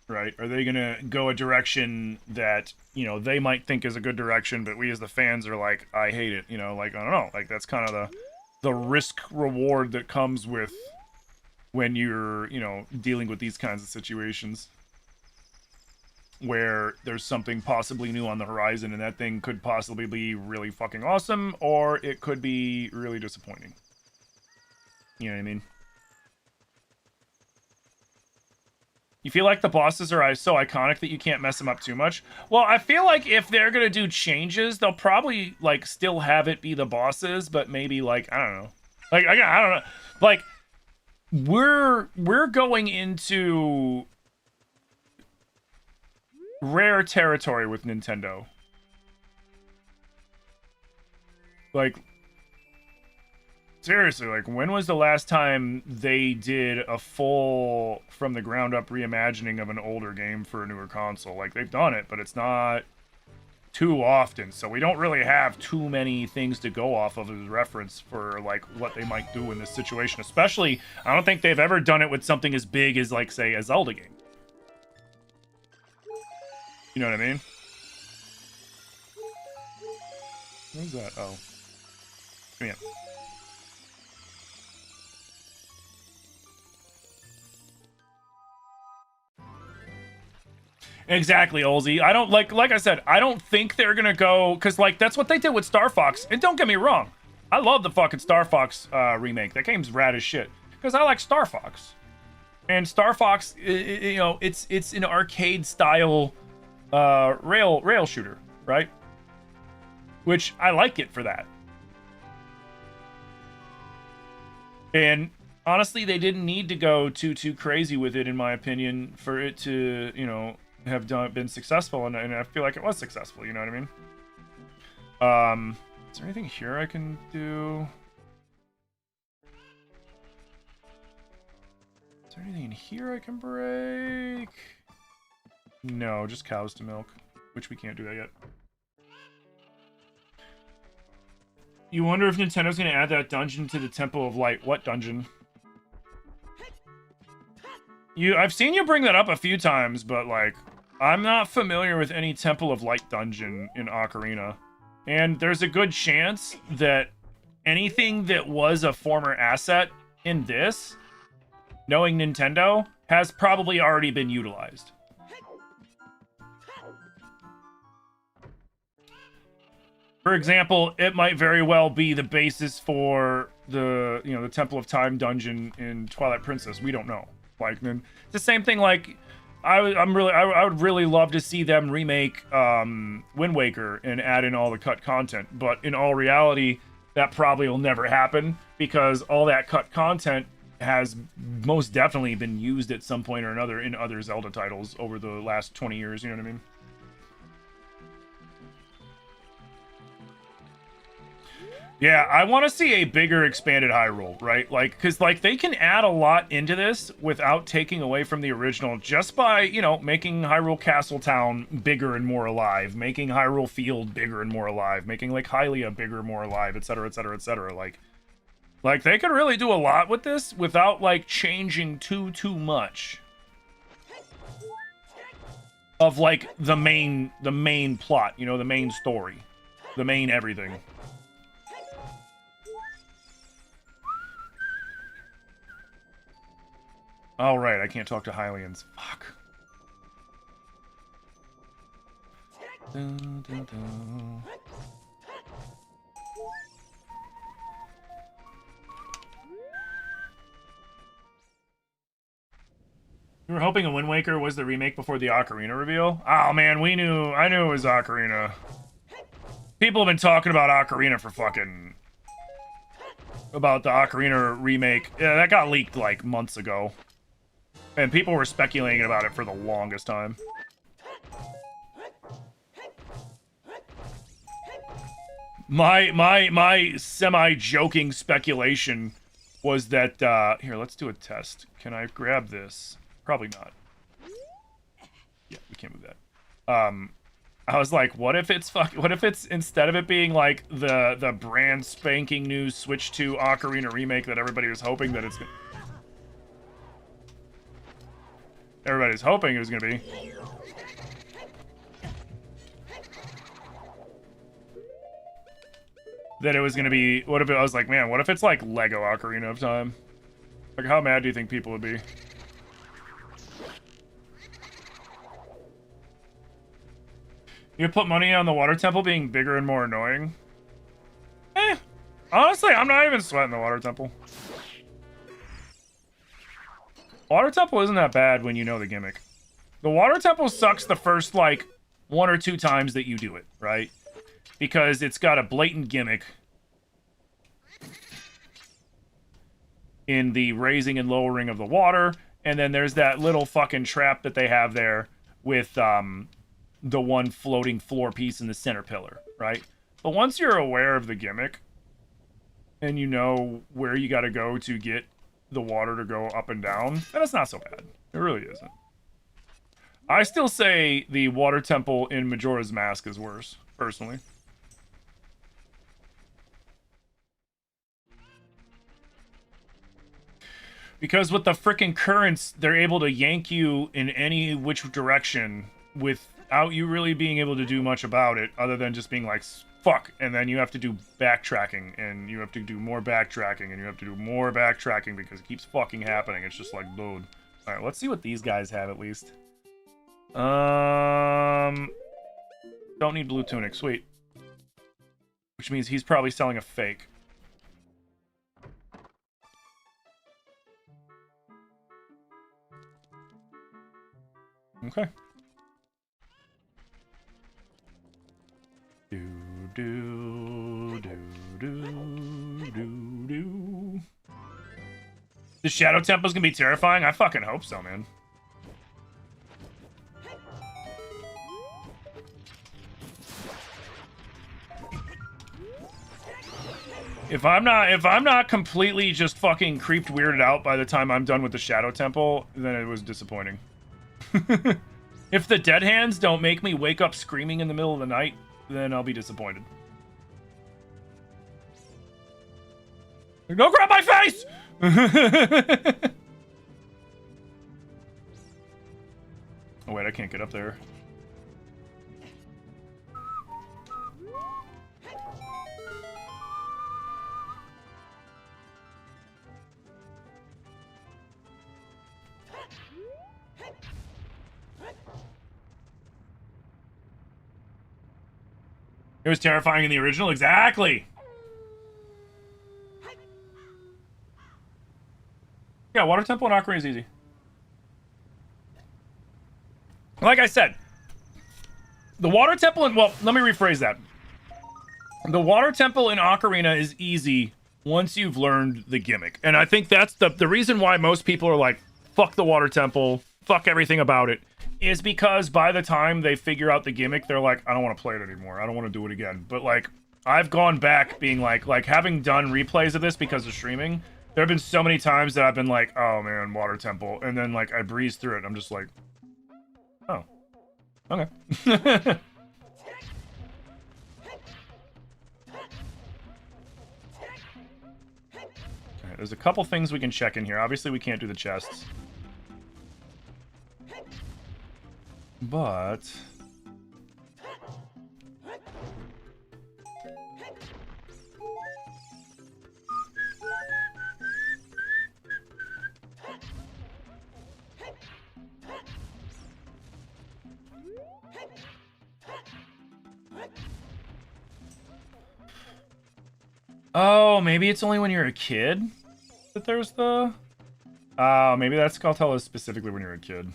Right? Are they going to go a direction that, you know, they might think is a good direction, but we as the fans are like, I hate it, you know, like, I don't know. Like, that's kind of the risk-reward that comes with when you're, you know, dealing with these kinds of situations. Where there's something possibly new on the horizon, and that thing could possibly be really fucking awesome, or it could be really disappointing. You know what I mean? You feel like the bosses are so iconic that you can't mess them up too much? Well, I feel like if they're gonna do changes, they'll probably, like, still have it be the bosses, but maybe, like, I don't know. Like, I don't know. Like, we're going into rare territory with Nintendo. Like, seriously, like, when was the last time they did a full, from the ground up reimagining of an older game for a newer console? Like, they've done it, but it's not too often, so we don't really have too many things to go off of as reference for, like, what they might do in this situation. Especially, I don't think they've ever done it with something as big as, like, say, a Zelda game. You know what I mean? What is that? Oh. Come here. Exactly, Olsey. I don't, like I said, I don't think they're gonna go, because, like, that's what they did with Star Fox. And don't get me wrong, I love the fucking Star Fox remake. That game's rad as shit. Because I like Star Fox. And Star Fox, you know, it's an arcade-style rail shooter, right? Which I like it for that. And honestly, they didn't need to go too crazy with it, in my opinion, for it to, you know, have been successful, and I feel like it was successful, you know what I mean? Is there anything here I can do? Is there anything in here I can break? No, just cows to milk, which we can't do that yet. You wonder if Nintendo's gonna add that dungeon to the Temple of Light. What dungeon? I've seen you bring that up a few times, but, like, I'm not familiar with any Temple of Light dungeon in Ocarina. And there's a good chance that anything that was a former asset in this, knowing Nintendo, has probably already been utilized. For example, it might very well be the basis for the, you know, the Temple of Time dungeon in Twilight Princess. We don't know. Like, it's the same thing. Like, I would really love to see them remake Wind Waker and add in all the cut content. But in all reality, that probably will never happen because all that cut content has most definitely been used at some point or another in other Zelda titles over the last 20 years. You know what I mean? Yeah, I want to see a bigger expanded Hyrule, right? Like, because, like, they can add a lot into this without taking away from the original just by, you know, making Hyrule Castle Town bigger and more alive, making Hyrule Field bigger and more alive, making, like, Hylia bigger, more alive, etc., etc., etc. Like, they could really do a lot with this without, like, changing too much of, like, the main plot, you know, the main story, the main everything. Oh, right, I can't talk to Hylians. Fuck. Dun, dun, dun. You were hoping a Wind Waker was the remake before the Ocarina reveal? Oh, man, I knew it was Ocarina. People have been talking about Ocarina for fucking... About the Ocarina remake. Yeah, that got leaked, like, months ago. And people were speculating about it for the longest time. My semi-joking speculation was that, here, let's do a test. Can I grab this? Probably not. Yeah, we can't move that. I was like, what if it's instead of it being like the brand spanking new Switch 2 Ocarina remake that everybody was hoping that it's gonna... Everybody's hoping it was gonna be. That it was gonna be. What if I was like, man, what if it's like Lego Ocarina of Time? Like, how mad do you think people would be? You put money on the water temple being bigger and more annoying? Honestly, I'm not even sweating the water temple. Water temple isn't that bad when you know the gimmick. The water temple sucks the first, like, 1 or 2 times that you do it, right? Because it's got a blatant gimmick in the raising and lowering of the water, and then there's that little fucking trap that they have there with, the one floating floor piece in the center pillar, right? But once you're aware of the gimmick, and you know where you gotta go to get the water to go up and down, then it's not so bad. It really isn't. I still say the water temple in Majora's Mask is worse, personally. Because with the frickin' currents, they're able to yank you in any which direction without you really being able to do much about it, other than just being like, fuck, and then you have to do backtracking, and you have to do more backtracking, and you have to do more backtracking because it keeps fucking happening. It's just like, dude. Alright, let's see what these guys have at least. Don't need blue tunic, sweet. Which means he's probably selling a fake. Okay. Do do do do do do. The Shadow Temple's gonna be terrifying? I fucking hope so, man. If I'm not completely just fucking creeped weirded out by the time I'm done with the Shadow Temple, then it was disappointing. If the dead hands don't make me wake up screaming in the middle of the night, then I'll be disappointed. Don't grab my face! Oh wait, I can't get up there. It was terrifying in the original, exactly. Yeah, Water Temple and Ocarina is easy. Like I said, the Water Temple and, well, let me rephrase that. The Water Temple in Ocarina is easy once you've learned the gimmick. And I think that's the reason why most people are like, fuck the Water Temple, fuck everything about it, is because by the time they figure out the gimmick, they're like, I don't want to play it anymore. I don't want to do it again. But, like, I've gone back being like having done replays of this because of streaming, there have been so many times that I've been like, oh, man, Water Temple. And then, like, I breeze through it, and I'm just like, oh, okay. Okay, there's a couple things we can check in here. Obviously, we can't do the chests. But... oh, maybe it's only when you're a kid that there's the... oh, maybe that's Skulltula specifically when you're a kid.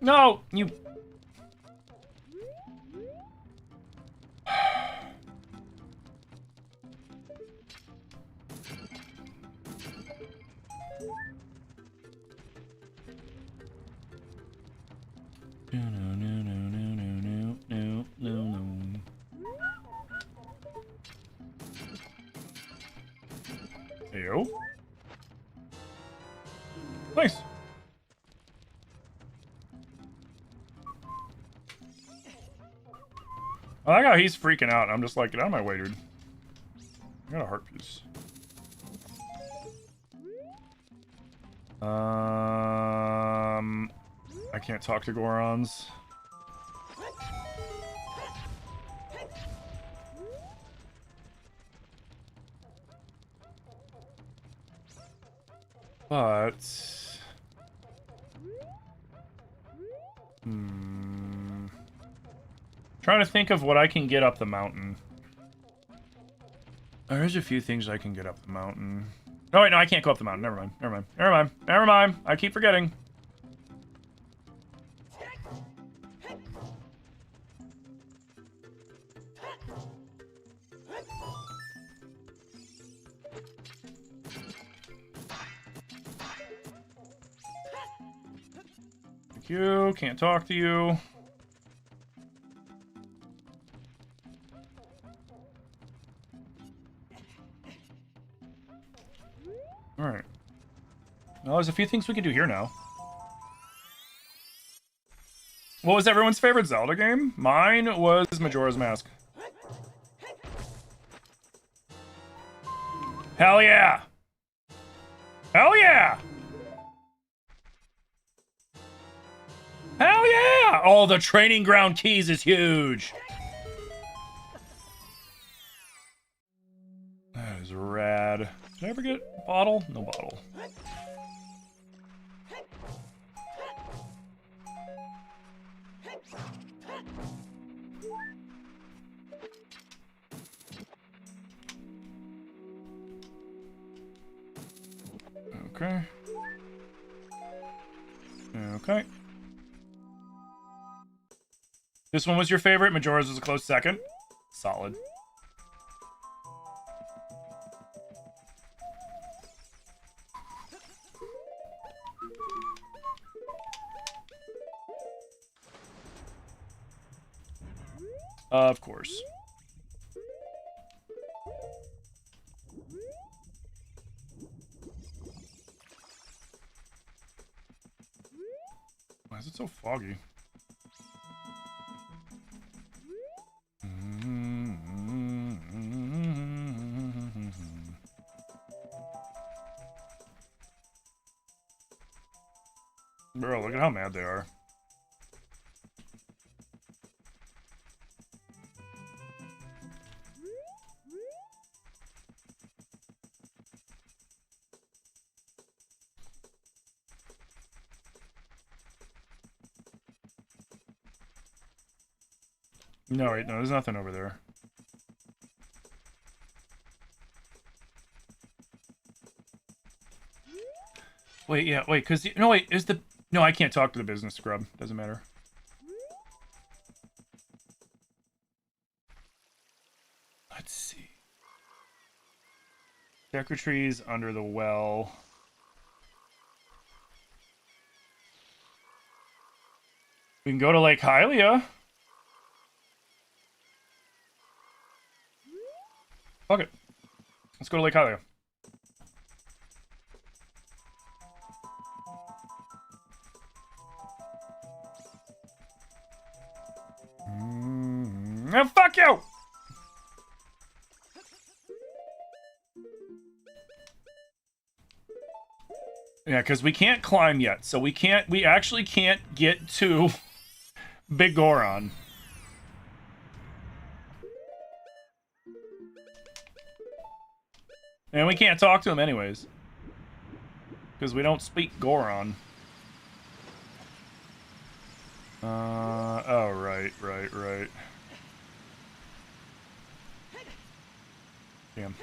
No, you... Ew. Nice. I like how he's freaking out. I'm just like, get out of my way, dude. I got a heart piece. I can't talk to Gorons. But... trying to think of what I can get up the mountain. There's a few things I can get up the mountain. Oh, wait, no, I can't go up the mountain. Never mind. Never mind. Never mind. Never mind. I keep forgetting. Thank you. Can't talk to you. Alright. Well, there's a few things we can do here now. What was everyone's favorite Zelda game? Mine was Majora's Mask. Hell yeah! Hell yeah! Hell yeah! Oh, the training ground keys is huge! That is rad. Did I ever get a bottle? No bottle. Okay. Okay. This one was your favorite? Majora's was a close second. Solid. Of course. Why is it so foggy? Bro, look at how mad they are. No, wait, no, there's nothing over there. Wait, yeah, wait, because... No, wait, is the... No, I can't talk to the business scrub. Doesn't matter. Let's see. Secretaries under the well. We can go to Lake Hylia. Fuck it. Let's go to Lake Hylia. Fuck you! Yeah, because we can't climb yet, so we actually can't get to Big Goron. And we can't talk to him anyways. Because we don't speak Goron. Oh, right. Damn.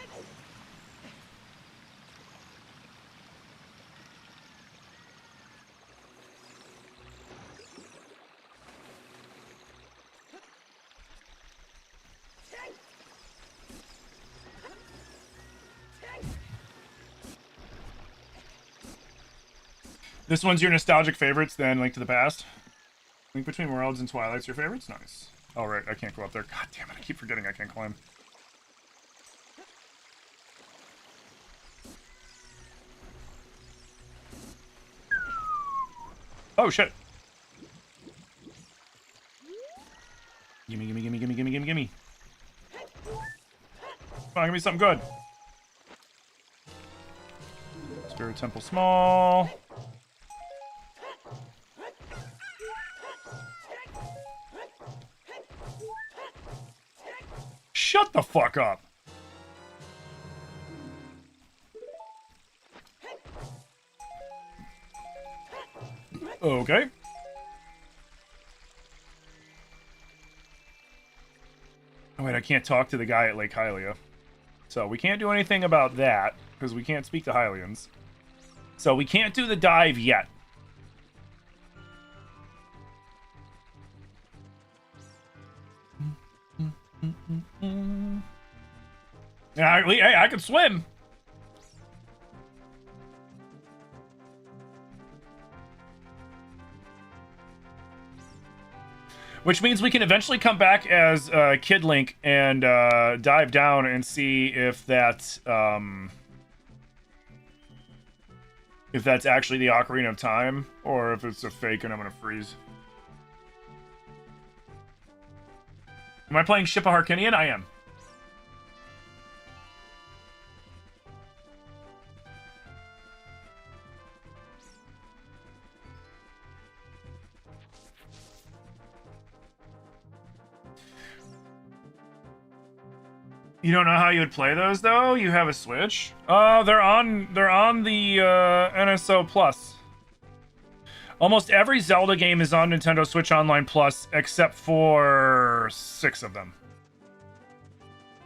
This one's your nostalgic favorites, then Link to the Past. Link Between Worlds and Twilight's your favorites? Nice. Oh, right, I can't go up there. God damn it, I keep forgetting I can't climb. Oh, shit. Gimme. Come on, give me something good. Spirit Temple Small. Shut the fuck up. Okay. Oh, wait, I can't talk to the guy at Lake Hylia. So we can't do anything about that, because we can't speak to Hylians. So we can't do the dive yet. Yeah, hey, I can swim. Which means we can eventually come back as Kid Link and dive down and see if that's actually the Ocarina of Time, or if it's a fake and I'm gonna freeze. Am I playing Ship of Harkinian? I am. You don't know how you would play those though? You have a Switch? They're on the NSO Plus. Almost every Zelda game is on Nintendo Switch Online Plus, except for 6 of them.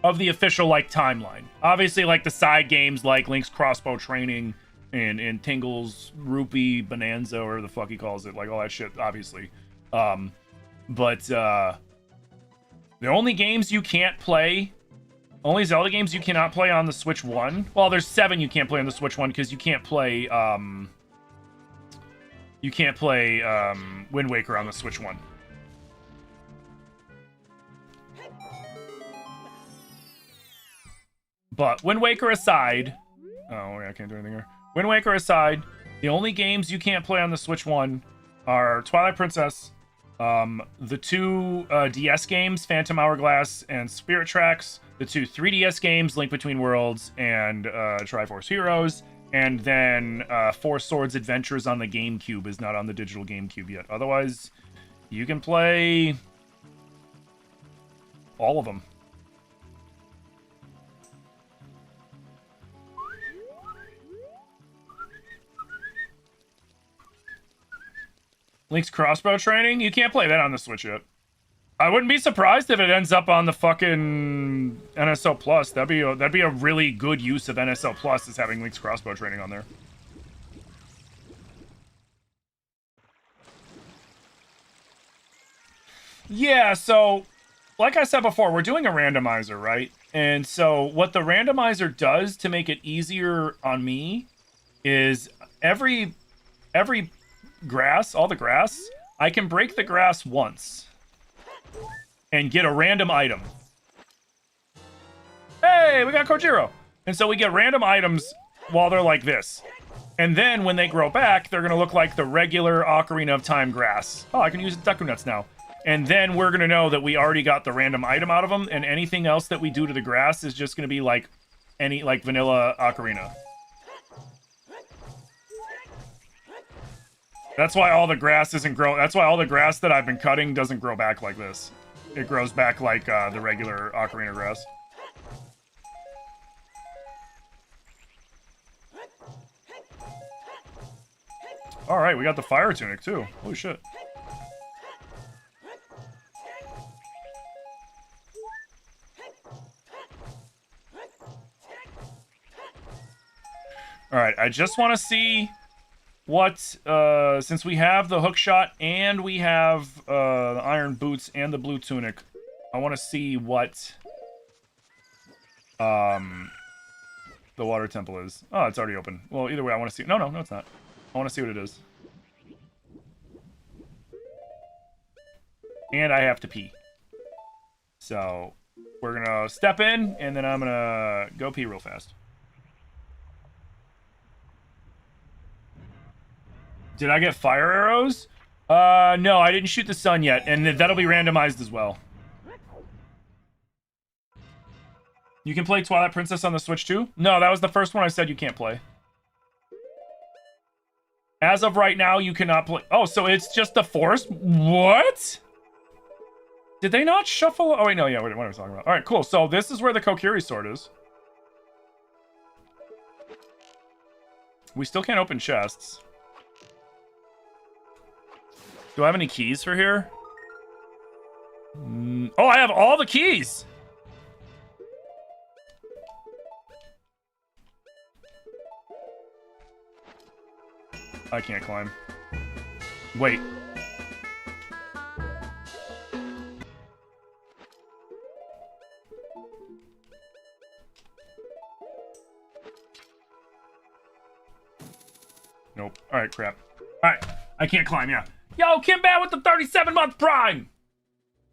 Of the official, like, timeline. Obviously, like, the side games, like Link's Crossbow Training and Tingle's Rupee Bonanza, or the fuck he calls it, like, all that shit, obviously. But the only games you can't play... Only Zelda games you cannot play on the Switch 1. Well, there's 7 you can't play on the Switch 1, because you can't play, Wind Waker on the Switch 1. But Wind Waker aside, oh yeah, I can't do anything here. Wind Waker aside, the only games you can't play on the Switch 1 are Twilight Princess, the two DS games, Phantom Hourglass and Spirit Tracks, the two 3DS games, Link Between Worlds and Triforce Heroes, and then Four Swords Adventures on the GameCube is not on the digital GameCube yet. Otherwise, you can play all of them. Link's crossbow training? You can't play that on the Switch yet. I wouldn't be surprised if it ends up on the fucking NSO Plus. That'd be a really good use of NSO Plus, is having Link's crossbow training on there. Yeah, so like I said before, we're doing a randomizer, right? And so what the randomizer does to make it easier on me is every grass, all the grass, I can break the grass once and get a random item. Hey, we got Kojiro. And so we get random items while they're like this. And then when they grow back, they're going to look like the regular Ocarina of Time grass. Oh, I can use Deku Nuts now. And then we're going to know that we already got the random item out of them, and anything else that we do to the grass is just going to be like any vanilla Ocarina. That's why all the grass isn't grow. That's why all the grass that I've been cutting doesn't grow back like this. It grows back like the regular Ocarina grass. All right, we got the fire tunic too. Holy shit. All right, I just want to see what, since we have the hook shot and we have the iron boots and the blue tunic, I want to see what the water temple is. Oh, it's already open. Well, either way, I want to see. No, it's not. I want to see what it is. And I have to pee. So we're gonna step in, and then I'm gonna go pee real fast. Did I get fire arrows? No, I didn't shoot the sun yet, and that'll be randomized as well. You can play Twilight Princess on the Switch too? No, that was the first one I said you can't play. As of right now, you cannot play. Oh, so it's just the forest? What? Did they not shuffle? Oh, wait, no, yeah, what are we talking about? All right, cool. So this is where the Kokiri sword is. We still can't open chests. Do I have any keys for here? Oh, I have all the keys! I can't climb. Wait. Nope. Alright, crap. Alright, I can't climb, yeah. Yo, Kimbat with the 37-month Prime!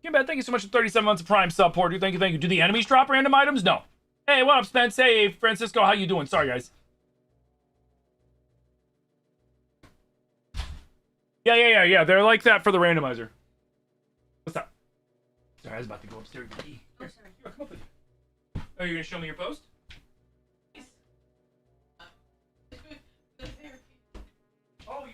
Kimbat, thank you so much for 37 months of Prime support. Thank you, thank you. Do the enemies drop random items? No. Hey, what up, Spence? Hey, Francisco, how you doing? Sorry, guys. Yeah. They're like that for the randomizer. What's up? Sorry, I was about to go upstairs to eat. Here, come up with you. Oh, you're gonna show me your post? Oh, you.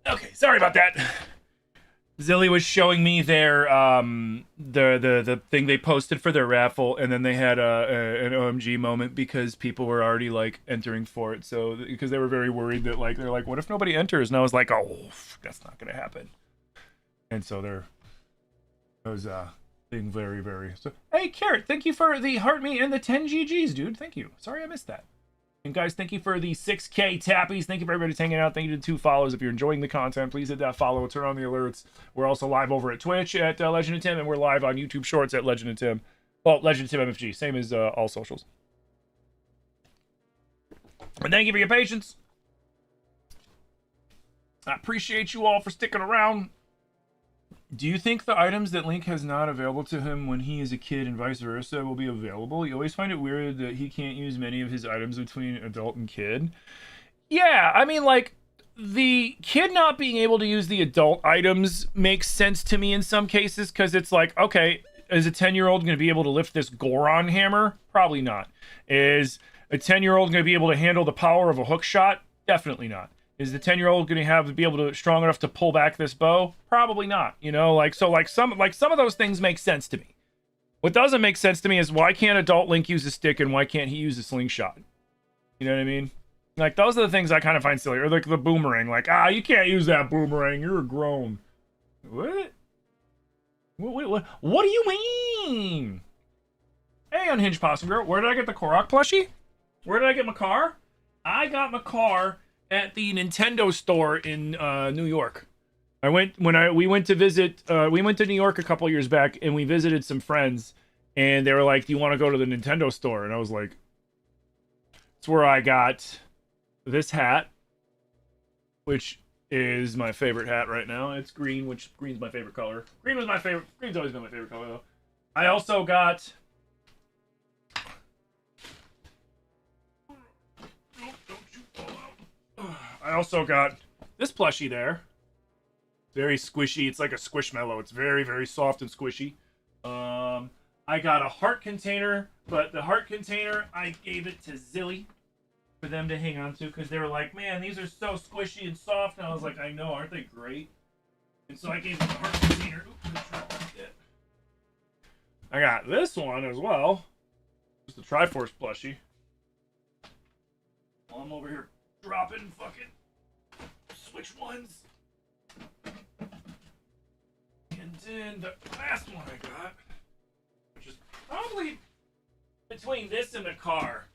Okay, sorry about that. Zilly was showing me their the thing they posted for their raffle, and then they had an OMG moment because people were already like entering for it. So because they were very worried that like they're like, what if nobody enters? And I was like, oh, that's not gonna happen. And so they're being very so. Hey, Carrot, thank you for the heart me and the 10 GGs, dude. Thank you. Sorry I missed that. And guys, thank you for the 6K tappies. Thank you for everybody hanging out. Thank you to the 2 follows. If you're enjoying the content, please hit that follow. Turn on the alerts. We're also live over at Twitch at Legend of Tim, and we're live on YouTube Shorts at Legend of Tim. Well, Legend of Tim MFG, same as all socials. And thank you for your patience. I appreciate you all for sticking around. Do you think the items that Link has not available to him when he is a kid and vice versa will be available? You always find it weird that he can't use many of his items between adult and kid. Yeah, I mean, like, the kid not being able to use the adult items makes sense to me in some cases, because it's like, okay, is a 10-year-old going to be able to lift this Goron hammer? Probably not. Is a 10-year-old going to be able to handle the power of a hook shot? Definitely not. Is the 10-year-old going to be able to strong enough to pull back this bow? Probably not. You know, like, so like some of those things make sense to me. What doesn't make sense to me is why can't adult Link use a stick and why can't he use a slingshot? You know what I mean? Like, those are the things I kind of find silly. Or like the boomerang. Like, you can't use that boomerang. You're grown. What? What do you mean? Hey, Unhinged Possum Girl. Where did I get the Korok plushie? Where did I get my car? I got my car at the Nintendo store in New York. We went to visit. We went to New York a couple years back, and we visited some friends, and they were like, "Do you want to go to the Nintendo store?" And I was like, "It's where I got this hat, which is my favorite hat right now. It's green, which green's my favorite color. Green's always been my favorite color, though. I also got." I also got this plushie there. Very squishy. It's like a squishmallow. It's very, very soft and squishy. I got a heart container, but the heart container, I gave it to Zilly for them to hang on to because they were like, man, these are so squishy and soft. And I was like, I know, aren't they great? And so I gave them the heart container. I got this one as well. Just a Triforce plushie. While I'm over here dropping fucking Switch ones. And then the last one I got, which is probably between this and the car.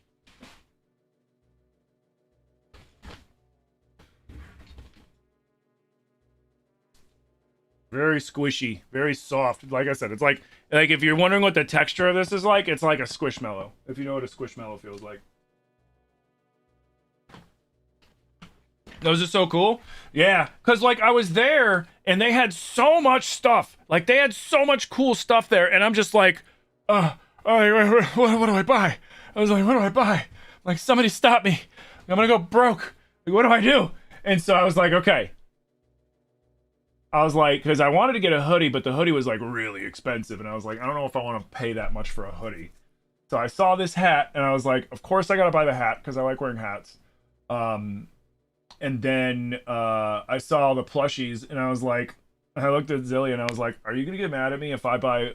Very squishy, very soft. Like I said, it's like if you're wondering what the texture of this is like, it's like a squishmallow. If you know what a squishmallow feels like. Those are so cool. Yeah, because, like, I was there, and they had so much stuff. Like, they had so much cool stuff there, and I'm just like, what do I buy? I was like, what do I buy? Like, somebody stop me. I'm gonna go broke. Like, what do I do? And so I was like, okay. I was like, because I wanted to get a hoodie, but the hoodie was, like, really expensive, and I was like, I don't know if I want to pay that much for a hoodie. So I saw this hat, and I was like, of course I gotta buy the hat, because I like wearing hats. And then I saw all the plushies, and I was like, I looked at Zilly, and I was like, are you going to get mad at me if I buy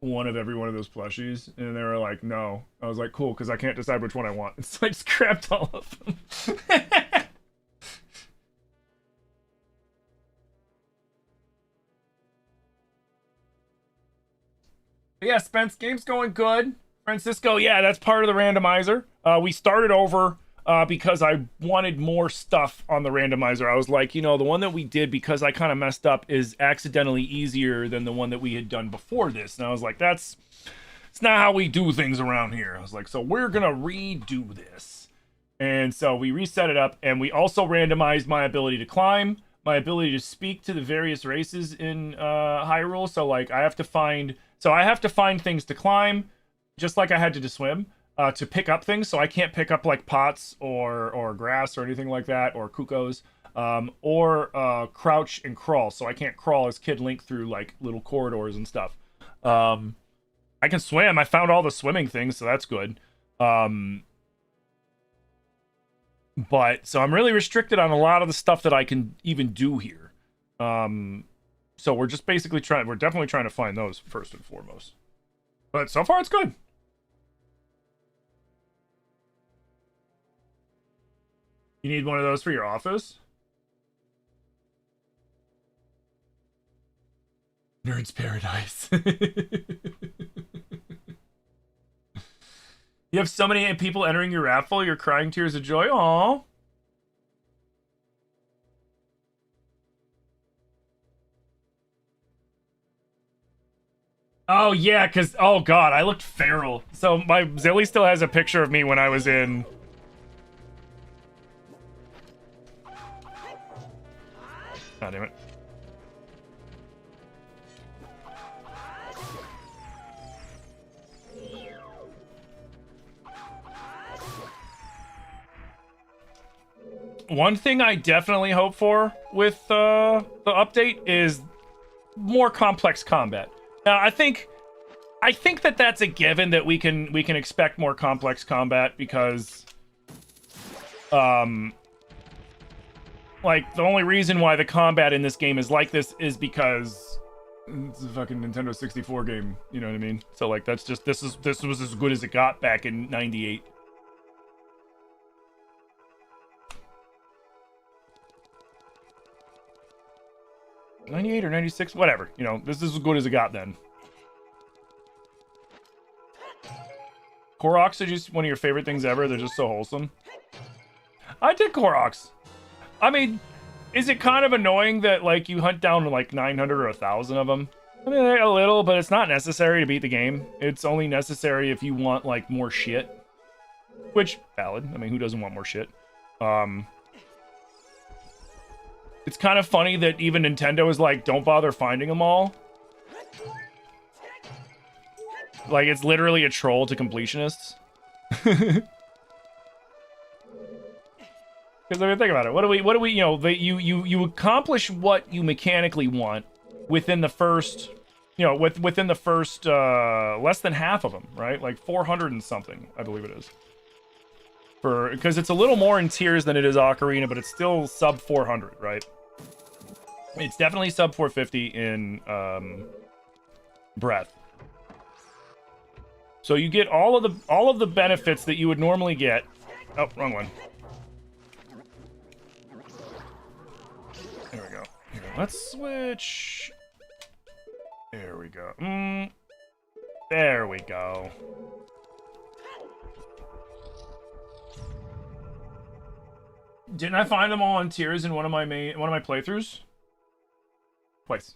one of every one of those plushies? And they were like, no. I was like, cool, because I can't decide which one I want. So I just grabbed all of them. Yeah, Spence, game's going good. Francisco, yeah, that's part of the randomizer. We started over because I wanted more stuff on the randomizer. I was like, you know, the one that we did because I kind of messed up is accidentally easier than the one that we had done before this. And I was like, it's not how we do things around here. I was like, so we're going to redo this. And so we reset it up, and we also randomized my ability to climb, my ability to speak to the various races in Hyrule. So, like, I have to find things to climb, just like I had to swim. To pick up things, so I can't pick up like pots or grass or anything like that, or cuckoos, or crouch and crawl, so I can't crawl as Kid Link through like little corridors and stuff. I can swim. I found all the swimming things, so that's good. But so I'm really restricted on a lot of the stuff that I can even do here. So we're just basically we're definitely trying to find those first and foremost. But so far it's good. You need one of those for your office? Nerd's Paradise. You have so many people entering your raffle, you're crying tears of joy. Aww. Oh, yeah, because, oh, God, I looked feral. So my Zilly still has a picture of me when I was in... God damn it. One thing I definitely hope for with the update is more complex combat. Now, I think that that's a given that we can expect more complex combat because, like the only reason why the combat in this game is like this is because it's a fucking Nintendo 64 game. You know what I mean? So like that's just this was as good as it got back in '98. '98 or '96, whatever. You know, this is as good as it got then. Koroks are just one of your favorite things ever. They're just so wholesome. I did Koroks. I mean, is it kind of annoying that like you hunt down like 900 or 1,000 of them? I mean, a little, but it's not necessary to beat the game. It's only necessary if you want like more shit. Which, valid. I mean, who doesn't want more shit? It's kind of funny that even Nintendo is like, don't bother finding them all. Like, it's literally a troll to completionists. Because I mean, think about it. What do we, you know, you accomplish what you mechanically want within the first, you know, within the first less than half of them, right? Like 400 and something, I believe it is. Because it's a little more in tiers than it is Ocarina, but it's still sub 400, right? It's definitely sub 450 in breadth. So you get all of the benefits that you would normally get. Oh, wrong one. There we go. Here, let's switch. There we go. There we go. Didn't I find them all on tiers in one of my playthroughs? Twice.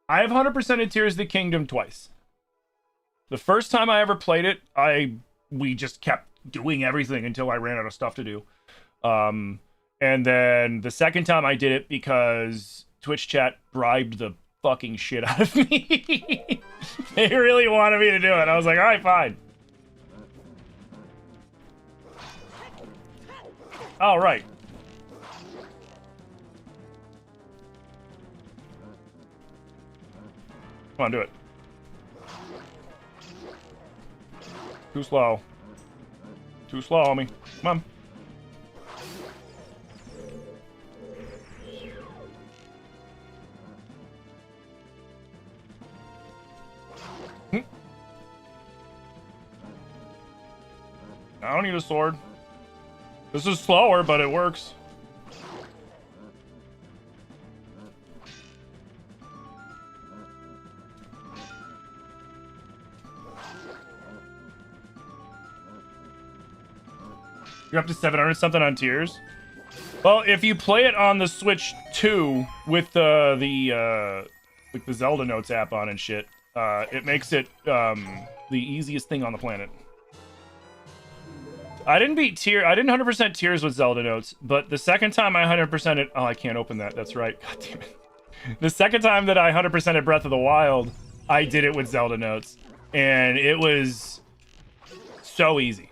I have 100%ed Tears of the Kingdom twice. The first time I ever played it, we just kept doing everything until I ran out of stuff to do. And then the second time I did it because Twitch chat bribed the fucking shit out of me. They really wanted me to do it. I was like, all right, fine. All right. Come on, do it. Too slow. Too slow, homie. Come on. I don't need a sword. This is slower, but it works. You're up to 700 something on tiers. Well, if you play it on the Switch 2 with like the Zelda Notes app on and shit, it makes it the easiest thing on the planet. I didn't 100% Tears with Zelda Notes, but the second time I 100%ed... Oh, I can't open that. That's right. God damn it. The second time that I 100%ed Breath of the Wild, I did it with Zelda Notes. And it was so easy.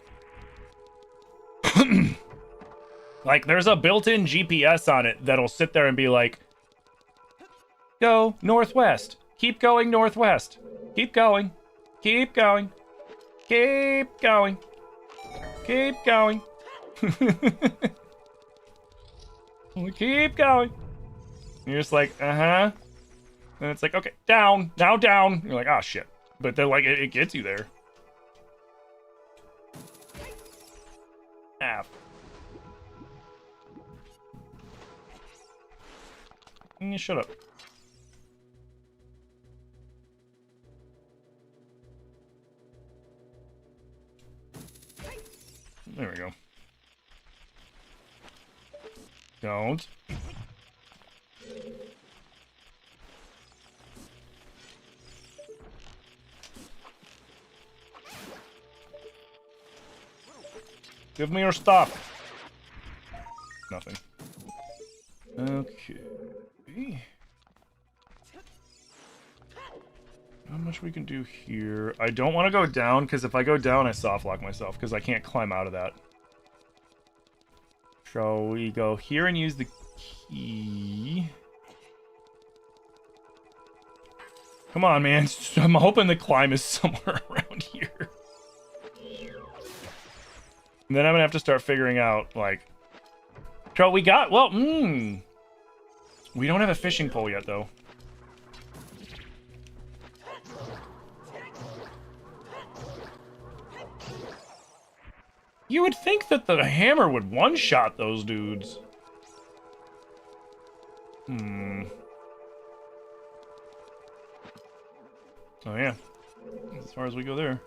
Like, there's a built-in GPS on it that'll sit there and be like, go northwest. Keep going northwest. Keep going. Keep going. Keep going. Keep going. We keep going. And you're just like, uh-huh. And it's like, okay, down, now down. You're like, oh shit. But then like it gets you there. Ah. Shut up. There we go. Don't. Give me your stuff. Nothing. Okay. How much we can do here? I don't want to go down, because if I go down, I soft lock myself, because I can't climb out of that. So we go here and use the key. Come on, man. I'm hoping the climb is somewhere around here. And then I'm gonna have to start figuring out, like... So we got... Well, we don't have a fishing pole yet, though. You would think that the hammer would one-shot those dudes. Oh, yeah. As far as we go there.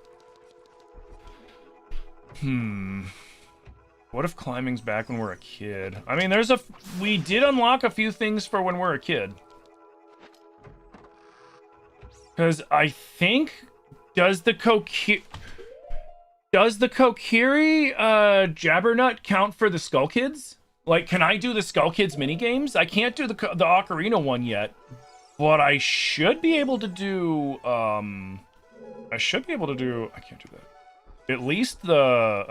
What if climbing's back when we're a kid? I mean, we did unlock a few things for when we're a kid. Because I think... Does the Kokiri Jabbernut count for the Skull Kids? Like, can I do the Skull Kids minigames? I can't do the Ocarina one yet. But I should be able to do, I can't do that. At least the,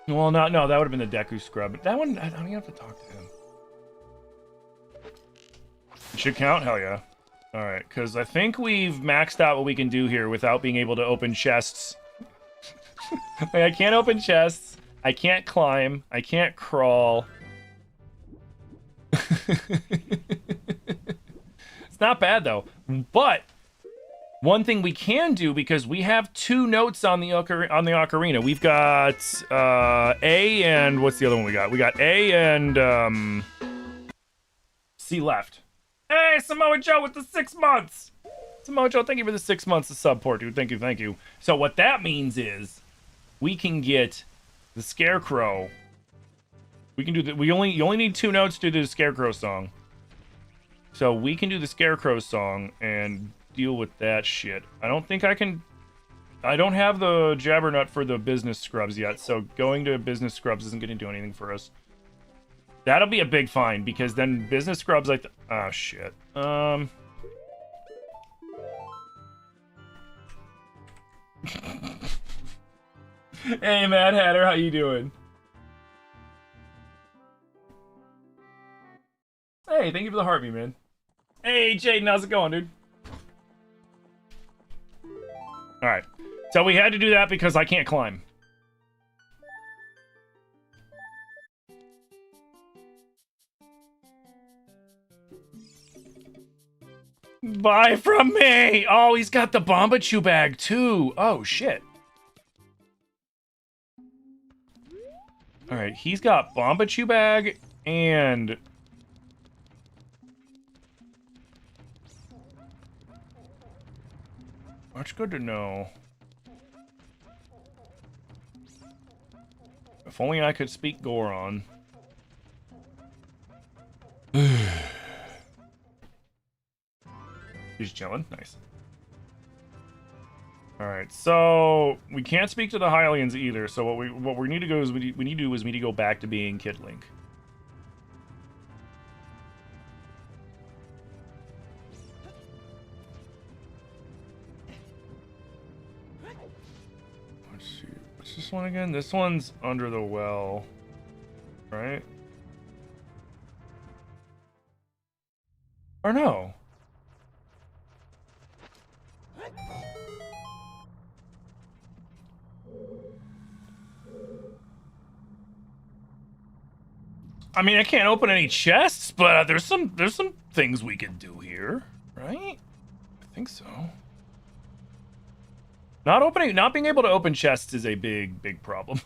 well, no, that would have been the Deku Scrub. But that one, I don't even have to talk to him. It should count? Hell yeah. Alright, because I think we've maxed out what we can do here without being able to open chests. Like, I can't open chests. I can't climb. I can't crawl. It's not bad, though. But one thing we can do, because we have 2 notes on the ocarina. We've got A and... What's the other one we got? We got A and C left. Hey, Samoa Joe with the 6 months! Samoa Joe, thank you for the 6 months of support, dude. Thank you, thank you. So what that means is we can get the Scarecrow. We can do you only need 2 notes to do the Scarecrow song. So we can do the Scarecrow song and deal with that shit. I don't think I can... I don't have the Jabbernut for the business scrubs yet, so going to business scrubs isn't going to do anything for us. That'll be a big find, because then business scrubs like... Oh, shit. Hey, Mad Hatter, how you doing? Hey, thank you for the heartbeat, man. Hey, Jaden, how's it going, dude? Alright. So we had to do that because I can't climb. Buy from me! Oh, he's got the Bombachu bag, too. Oh, shit. Alright, he's got Bombachu bag and... That's good to know. If only I could speak Goron. He's chilling. Nice. Alright, so we can't speak to the Hylians either, so what we need to go is we need to go back to being Kid Link. Let's see. What's this one again? This one's under the well. Right? Or no? I mean, I can't open any chests, but there's some things we can do here, right? I think so. Not being able to open chests is a big problem.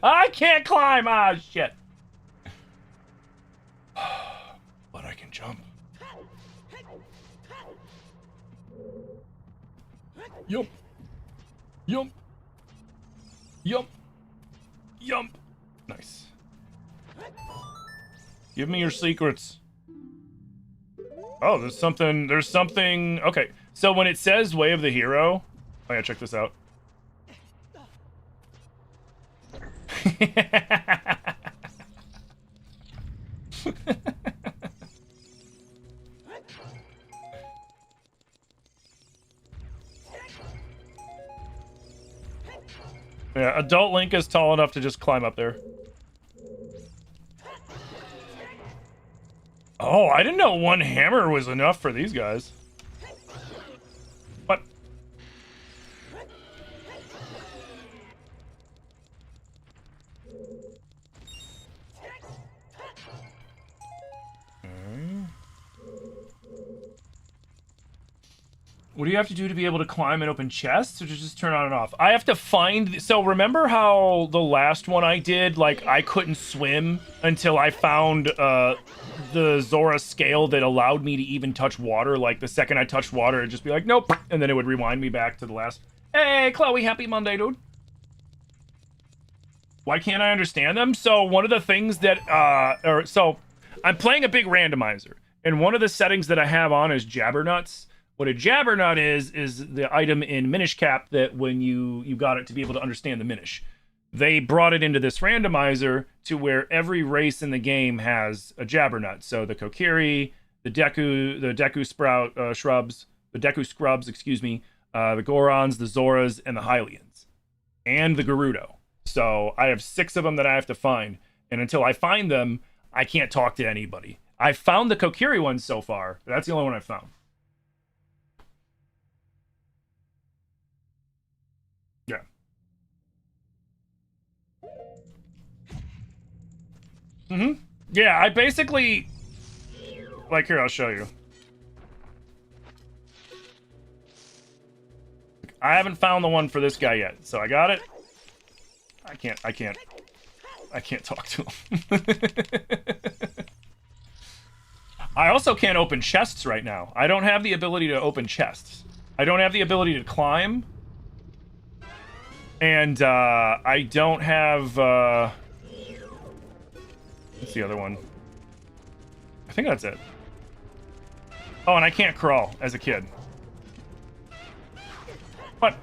I can't climb. Ah, shit. But I can jump. Yup. Yup. Yup. Yup. Nice. Give me your secrets. Oh, there's something. Okay, so when it says Way of the Hero, oh yeah, check this out. Yeah, adult Link is tall enough to just climb up there. Oh, I didn't know one hammer was enough for these guys. What? What do you have to do to be able to climb and open chests, or just turn on and off? I have to find... So remember how the last one I did, like, I couldn't swim until I found the Zora scale that allowed me to even touch water? Like, the second I touched water, it'd just be like, nope, and then it would rewind me back to the last... Hey, Chloe, happy Monday, dude. Why can't I understand them? So one of the things that... So I'm playing a big randomizer, and one of the settings that I have on is Jabbernuts. What a Jabbernut is the item in Minish Cap that when you got it to be able to understand the Minish. They brought it into this randomizer to where every race in the game has a Jabbernut. So the Kokiri, the Deku Sprout Shrubs, the Deku Scrubs, excuse me, the Gorons, the Zoras, and the Hylians. And the Gerudo. So I have 6 of them that I have to find. And until I find them, I can't talk to anybody. I found the Kokiri ones so far, but that's the only one I've found. Yeah. Mm-hmm. Yeah, I basically... Like, here, I'll show you. I haven't found the one for this guy yet, so I got it. I can't talk to him. I also can't open chests right now. I don't have the ability to open chests. I don't have the ability to climb. And, I don't have, what's the other one? I think that's it. Oh, and I can't crawl as a kid. What?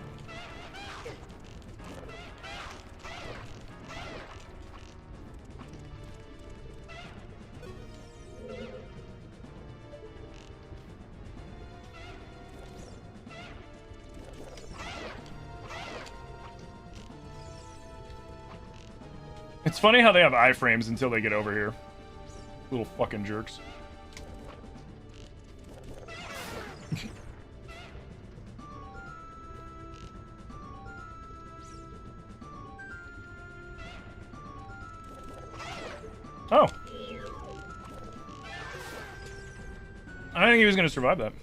It's funny how they have iframes until they get over here. Little fucking jerks. Oh. I didn't think he was going to survive that.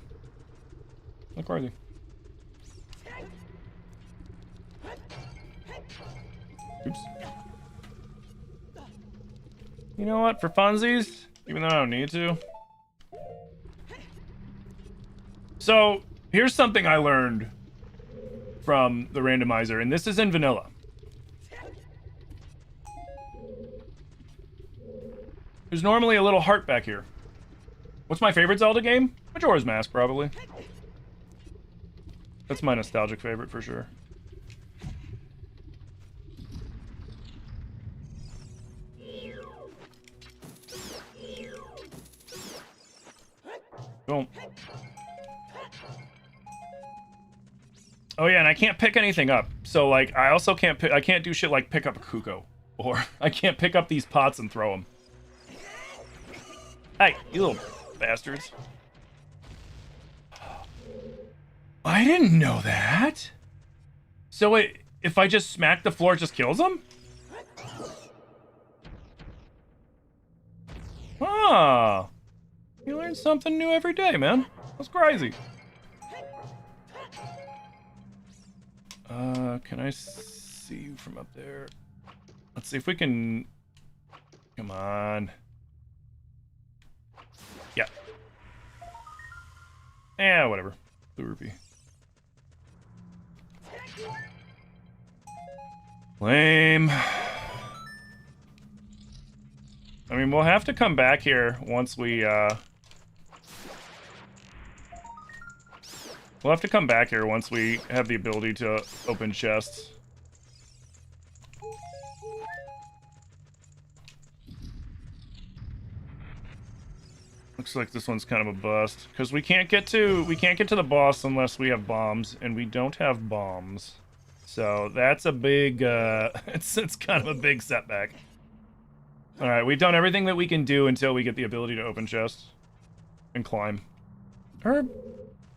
Look crazy. Oops. You know what? For funsies, even though I don't need to. So, here's something I learned from the randomizer, and this is in vanilla. There's normally a little heart back here. What's my favorite Zelda game? Majora's Mask, probably. That's my nostalgic favorite for sure. Boom. Oh yeah, and I can't pick anything up. So like, I also can't pick. I can't do shit like pick up a Kuko, or I can't pick up these pots and throw them. Hey, you little bastards! I didn't know that. So wait, if I just smack the floor, it just kills them? Ah, you learn something new every day, man. That's crazy. Can I see you from up there? Let's see if we can... Come on. Yeah. Yeah, whatever. Blue rupee. Lame. I mean, we'll have to come back here once we, We'll have to come back here once we have the ability to open chests. Looks like this one's kind of a bust because we can't get to the boss unless we have bombs, and we don't have bombs. So that's a big it's kind of a big setback. All right, we've done everything that we can do until we get the ability to open chests and climb. Or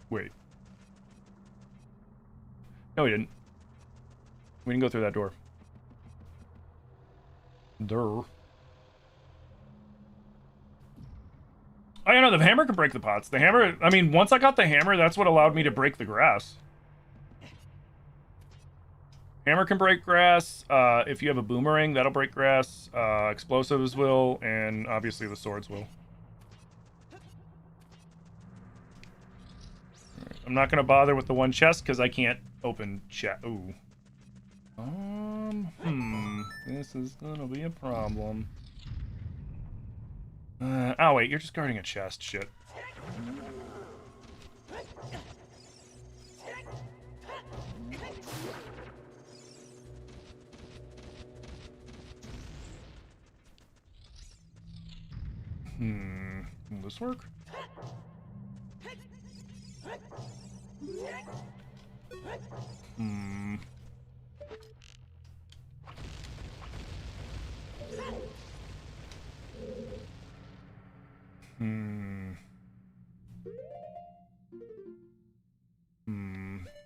wait. No, we didn't. We didn't go through that door. Durr. Oh, yeah, no, the hammer can break the pots. The hammer, I mean, once I got the hammer, that's what allowed me to break the grass. Hammer can break grass. If you have a boomerang, that'll break grass. Explosives will, and obviously the swords will. I'm not going to bother with the one chest because I can't open chest. Ooh. This is going to be a problem. Oh, wait, you're just guarding a chest. Shit. Will this work?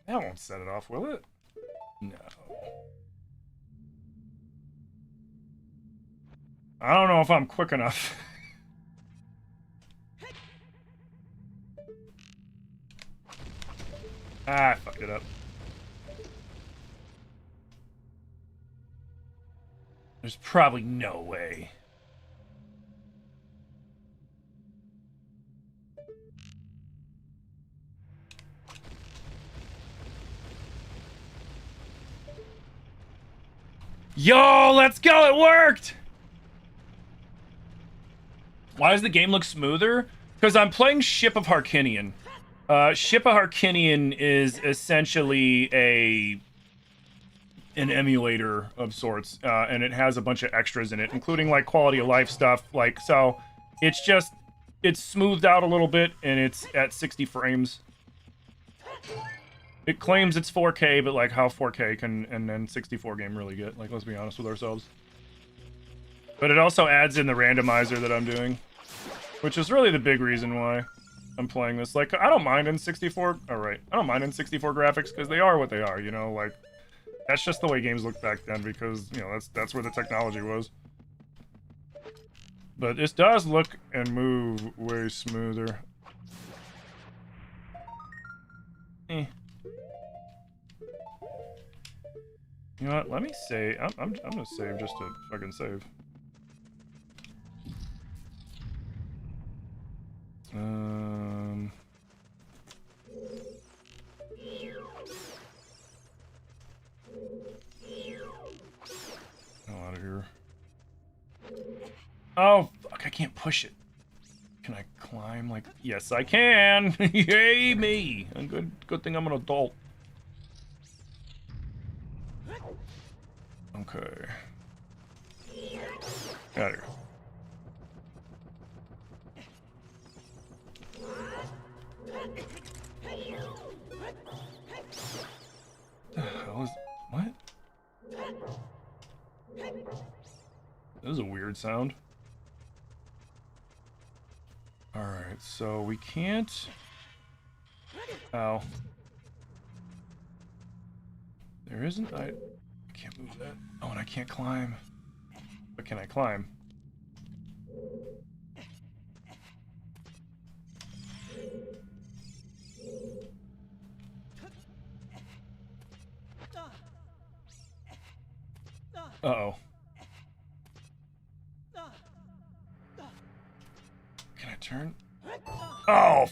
That won't set it off, will it? No. I don't know if I'm quick enough. I fucked it up. There's probably no way. Yo, let's go! It worked! Why does the game look smoother? Because I'm playing Ship of Harkinian. Ship of Harkinian is essentially an emulator of sorts, and it has a bunch of extras in it, including like quality of life stuff. Like, so it's smoothed out a little bit, and it's at 60 frames. It claims it's 4K, but like how 4K can and then 64 game really get? Like, let's be honest with ourselves. But it also adds in the randomizer that I'm doing, which is really the big reason why I'm playing this. Like, I don't mind in 64. All right, I don't mind in 64 graphics because they are what they are. You know, like that's just the way games looked back then because you know that's where the technology was. But this does look and move way smoother. You know what? Let me save. I'm gonna save just to fucking save. Out of here. Oh fuck! I can't push it. Can I climb? Like, yes, I can. Yay me! A good thing I'm an adult. Okay. Out of here. The hell is... What? This is a weird sound. Alright, so we can't... Ow. There isn't... I can't move that. Oh, and I can't climb. But can I climb? Uh-oh. Can I turn? Oh!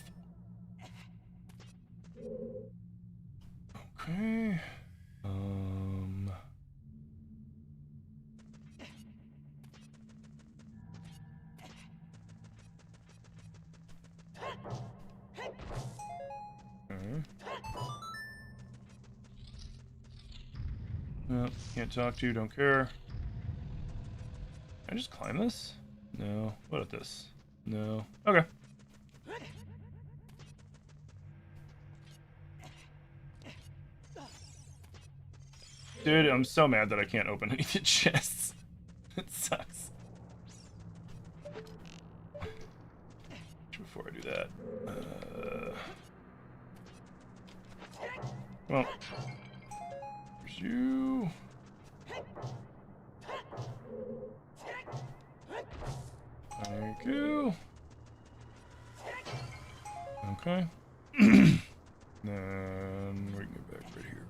Okay. No, can't talk to you, don't care. Can I just climb this? No. What about this? No. Okay. Dude, I'm so mad that I can't open any of the chests. It sucks. Before I do that. Well. Here's you. Thank you. Okay. Then we can get back right here.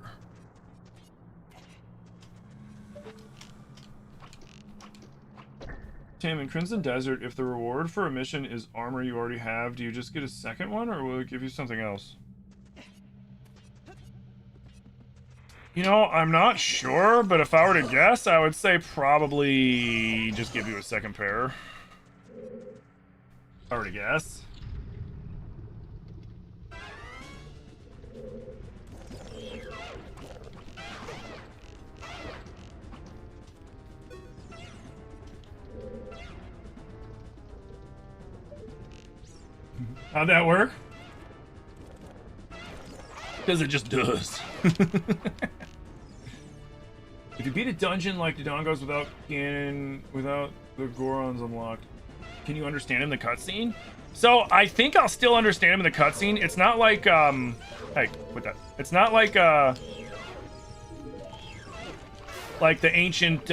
Tim, in Crimson Desert, if the reward for a mission is armor you already have, do you just get a second one, or will it give you something else? You know, I'm not sure, but if I were to guess, I would say probably just give you a second pair. If I were to guess. How'd that work? Because it just does. If you beat a dungeon like the Dongos without the Gorons unlocked, can you understand him in the cutscene? So I think I'll still understand him in the cutscene. It's not like hey, quit that. It's not like the ancient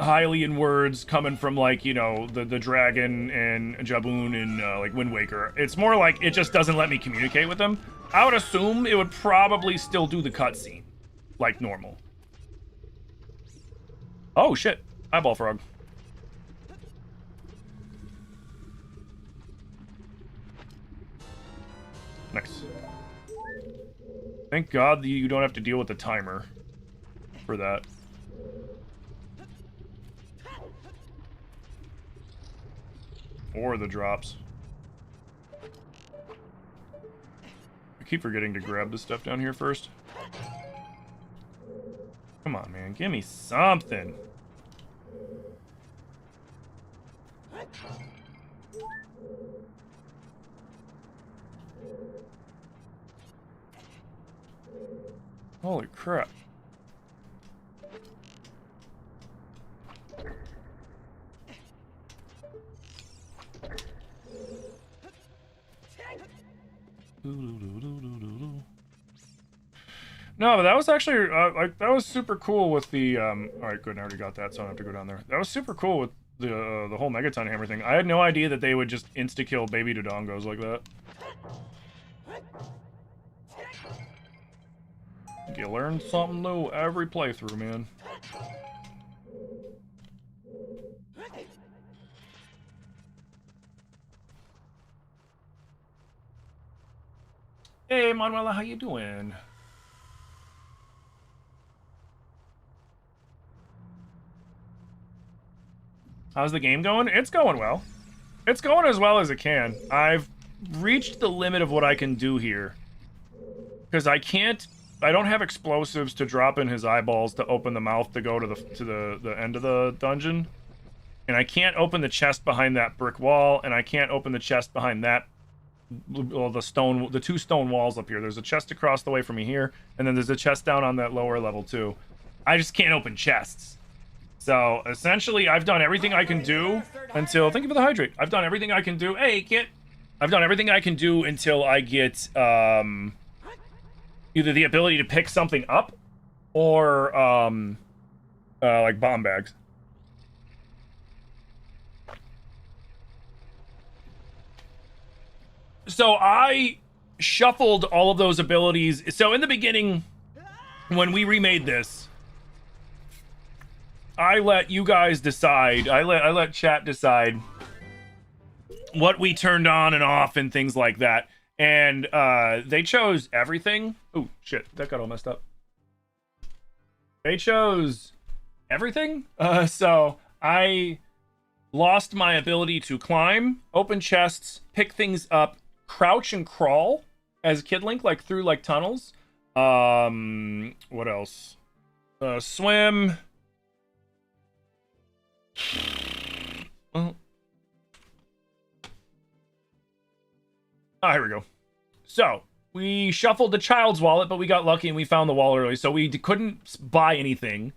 Hylian words coming from, like, you know, the dragon and Jabun and like Wind Waker. It's more like it just doesn't let me communicate with them. I would assume it would probably still do the cutscene like normal. Oh shit, eyeball frog. Nice. Thank God that you don't have to deal with the timer for that. Or the drops. I keep forgetting to grab the stuff down here first. Come on, man. Give me something. Holy crap. No, but that was actually like that was super cool with the all right, good. I already got that, so I don't have to go down there. That was super cool with the whole Megaton Hammer thing. I had no idea that they would just insta kill baby Dodongos like that. You learn something new every playthrough, man. Hey, Manuela, how you doing? How's the game going? It's going well. It's going as well as it can. I've reached the limit of what I can do here. Because I don't have explosives to drop in his eyeballs to open the mouth to go to the end of the dungeon. And I can't open the chest behind that brick wall, and I can't open the chest behind that, well, the two stone walls up here. There's a chest across the way from me here, and then there's a chest down on that lower level too. I just can't open chests. So essentially, I've done everything I can do until, thank you for the hydrate. I've done everything I can do. Hey, Kit. I've done everything I can do until I get either the ability to pick something up or like bomb bags. So I shuffled all of those abilities. So in the beginning, when we remade this, I let you guys decide. I let chat decide what we turned on and off and things like that. And they chose everything. Oh shit, that got all messed up. They chose everything. So I lost my ability to climb, open chests, pick things up, crouch and crawl as Kid Link, like through like tunnels. What else? Swim. Well, here we go. So we shuffled the child's wallet, but we got lucky and we found the wallet early, so we couldn't buy anything.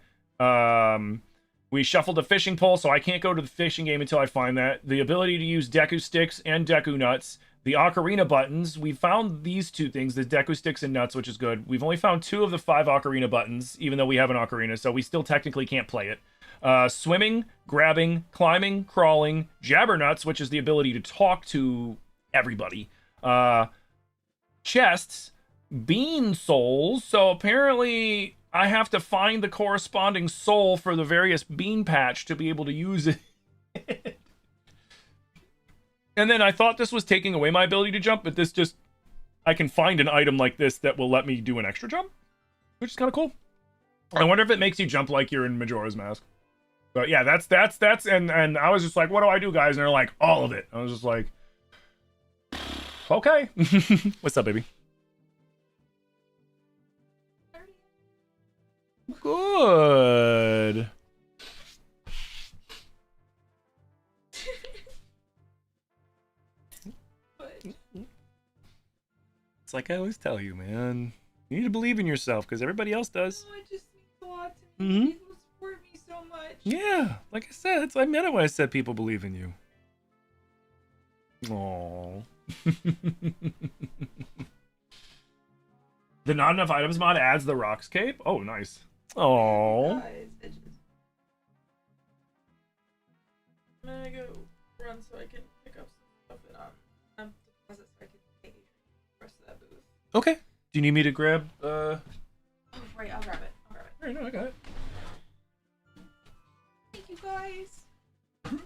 We shuffled a fishing pole, so I can't go to the fishing game until I find that. The ability to use Deku sticks and Deku nuts. The ocarina buttons. We found these two things, the Deku sticks and nuts, which is good. We've only found 2 of the 5 ocarina buttons, even though we have an ocarina, so we still technically can't play it. Swimming, grabbing, climbing, crawling, jabbernuts, which is the ability to talk to everybody. Chests, bean souls, so apparently I have to find the corresponding soul for the various bean patch to be able to use it. And then I thought this was taking away my ability to jump, but this just, I can find an item like this that will let me do an extra jump, which is kind of cool. I wonder if it makes you jump like you're in Majora's Mask. But yeah, that's, and I was just like, what do I do, guys? And they're like, all of it. I was just like, okay. What's up, baby? Good. It's like I always tell you, man. You need to believe in yourself because everybody else does. Oh, it just means a lot to me. People support me so much. Yeah, like I said, I meant it when I said people believe in you. Aww. The not enough items mod adds the rocks cape. Oh, nice. Aww. I'm gonna go run so I can pick up some stuff and deposit so I can pay the rest of that booth. Okay. Do you need me to grab? Oh, right. I'll grab it. All right, no, I got it. Thank you, guys. I'm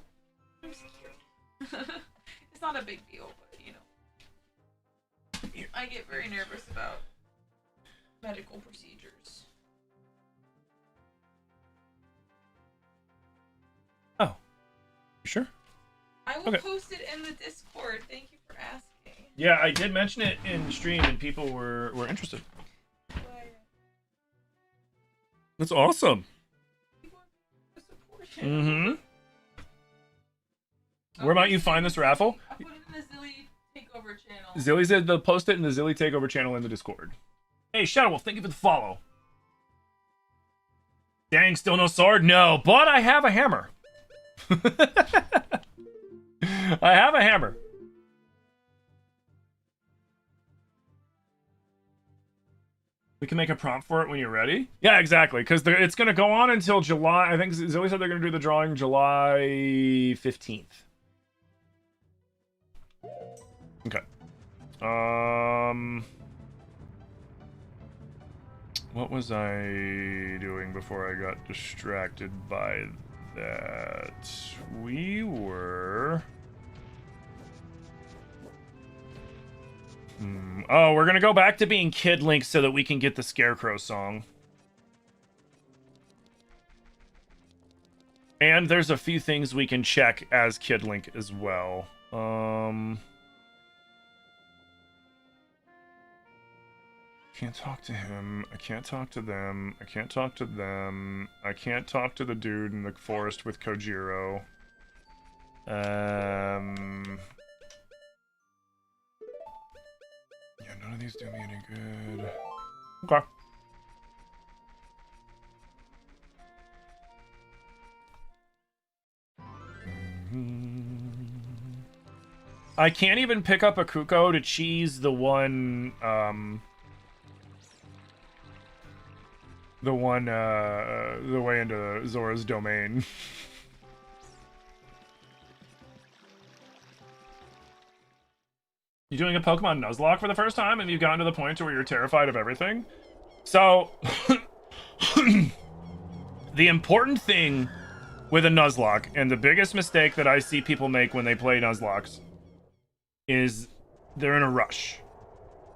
scared. It's not a big deal, but you know, I get very nervous about medical procedures. Oh, you sure? I will post it in the Discord. Thank you for asking. Yeah, I did mention it in stream, and people were interested. That's awesome. Mm-hmm. Where might you find this raffle? I put it in the Zilly Takeover channel. Zilly said they'll post it in the Zilly Takeover channel in the Discord. Hey, Shadow Wolf, thank you for the follow. Dang, still no sword? No, but I have a hammer. I have a hammer. We can make a prompt for it when you're ready. Yeah, exactly, because it's going to go on until July. I think Zoe said they're going to do the drawing July 15th. Okay. What was I doing before I got distracted by that? We were... Oh, we're gonna go back to being Kid Link so that we can get the Scarecrow song. And there's a few things we can check as Kid Link as well. Can't talk to him. I can't talk to them. I can't talk to them. I can't talk to the dude in the forest with Kojiro. Yeah, none of these do me any good. Okay. I can't even pick up a Kuko to cheese the one, the way into Zora's domain. You doing a Pokemon Nuzlocke for the first time and you've gotten to the point where you're terrified of everything? So, the important thing with a Nuzlocke, and the biggest mistake that I see people make when they play Nuzlocks, is they're in a rush.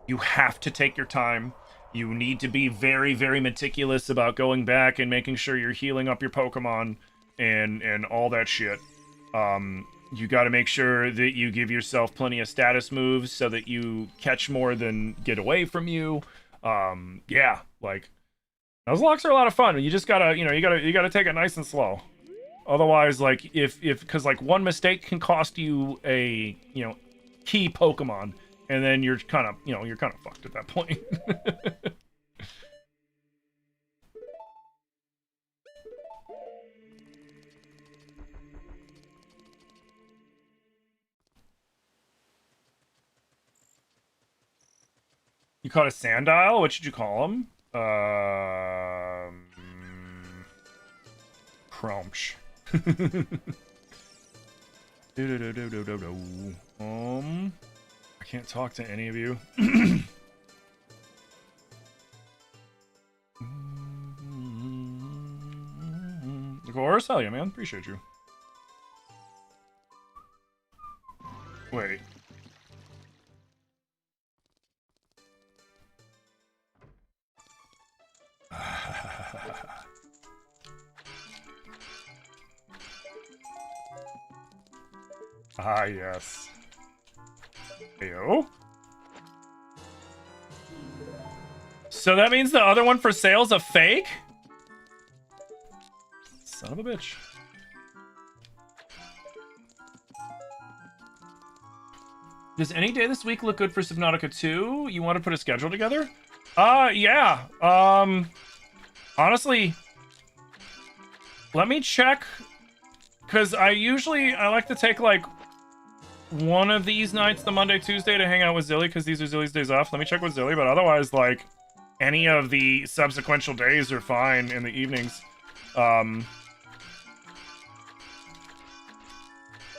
You have to take your time. You need to be very, very meticulous about going back and making sure you're healing up your Pokemon and all that shit. You got to make sure that you give yourself plenty of status moves so that you catch more than get away from you. Yeah, like Nuzlocks are a lot of fun. You just gotta, you gotta take it nice and slow. Otherwise, like because like one mistake can cost you a, key Pokemon, and then you're kind of, you're kind of fucked at that point. You caught a Sandile? What should you call him? Crumch. I can't talk to any of you. Of course, hell yeah, man. Appreciate you. Wait. Ah, yes. Heyo. So that means the other one for sale's a fake? Son of a bitch. Does any day this week look good for Subnautica 2? You want to put a schedule together? Yeah. Honestly, let me check, because I like to take like one of these nights, the Monday, Tuesday, to hang out with Zilly, because these are Zilly's days off. Let me check with Zilly, but otherwise, like, any of the subsequential days are fine in the evenings.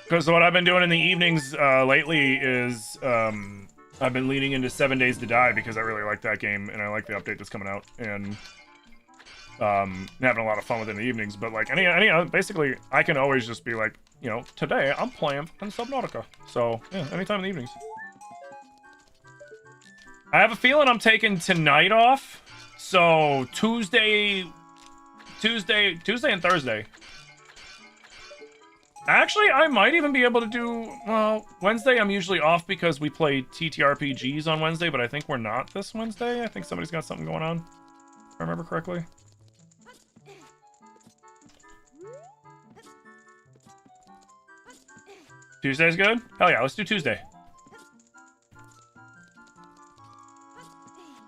Because what I've been doing in the evenings lately is I've been leaning into 7 Days to Die, because I really like that game, and I like the update that's coming out, and having a lot of fun with it in the evenings. But like basically, I can always just be like, today I'm playing in Subnautica. So yeah, anytime in the evenings. I have a feeling I'm taking tonight off. So Tuesday and Thursday. Actually, I might even be able to do, well, Wednesday I'm usually off because we play TTRPGs on Wednesday, but I think we're not this Wednesday. I think somebody's got something going on, if I remember correctly. Tuesday's good? Hell yeah, let's do Tuesday.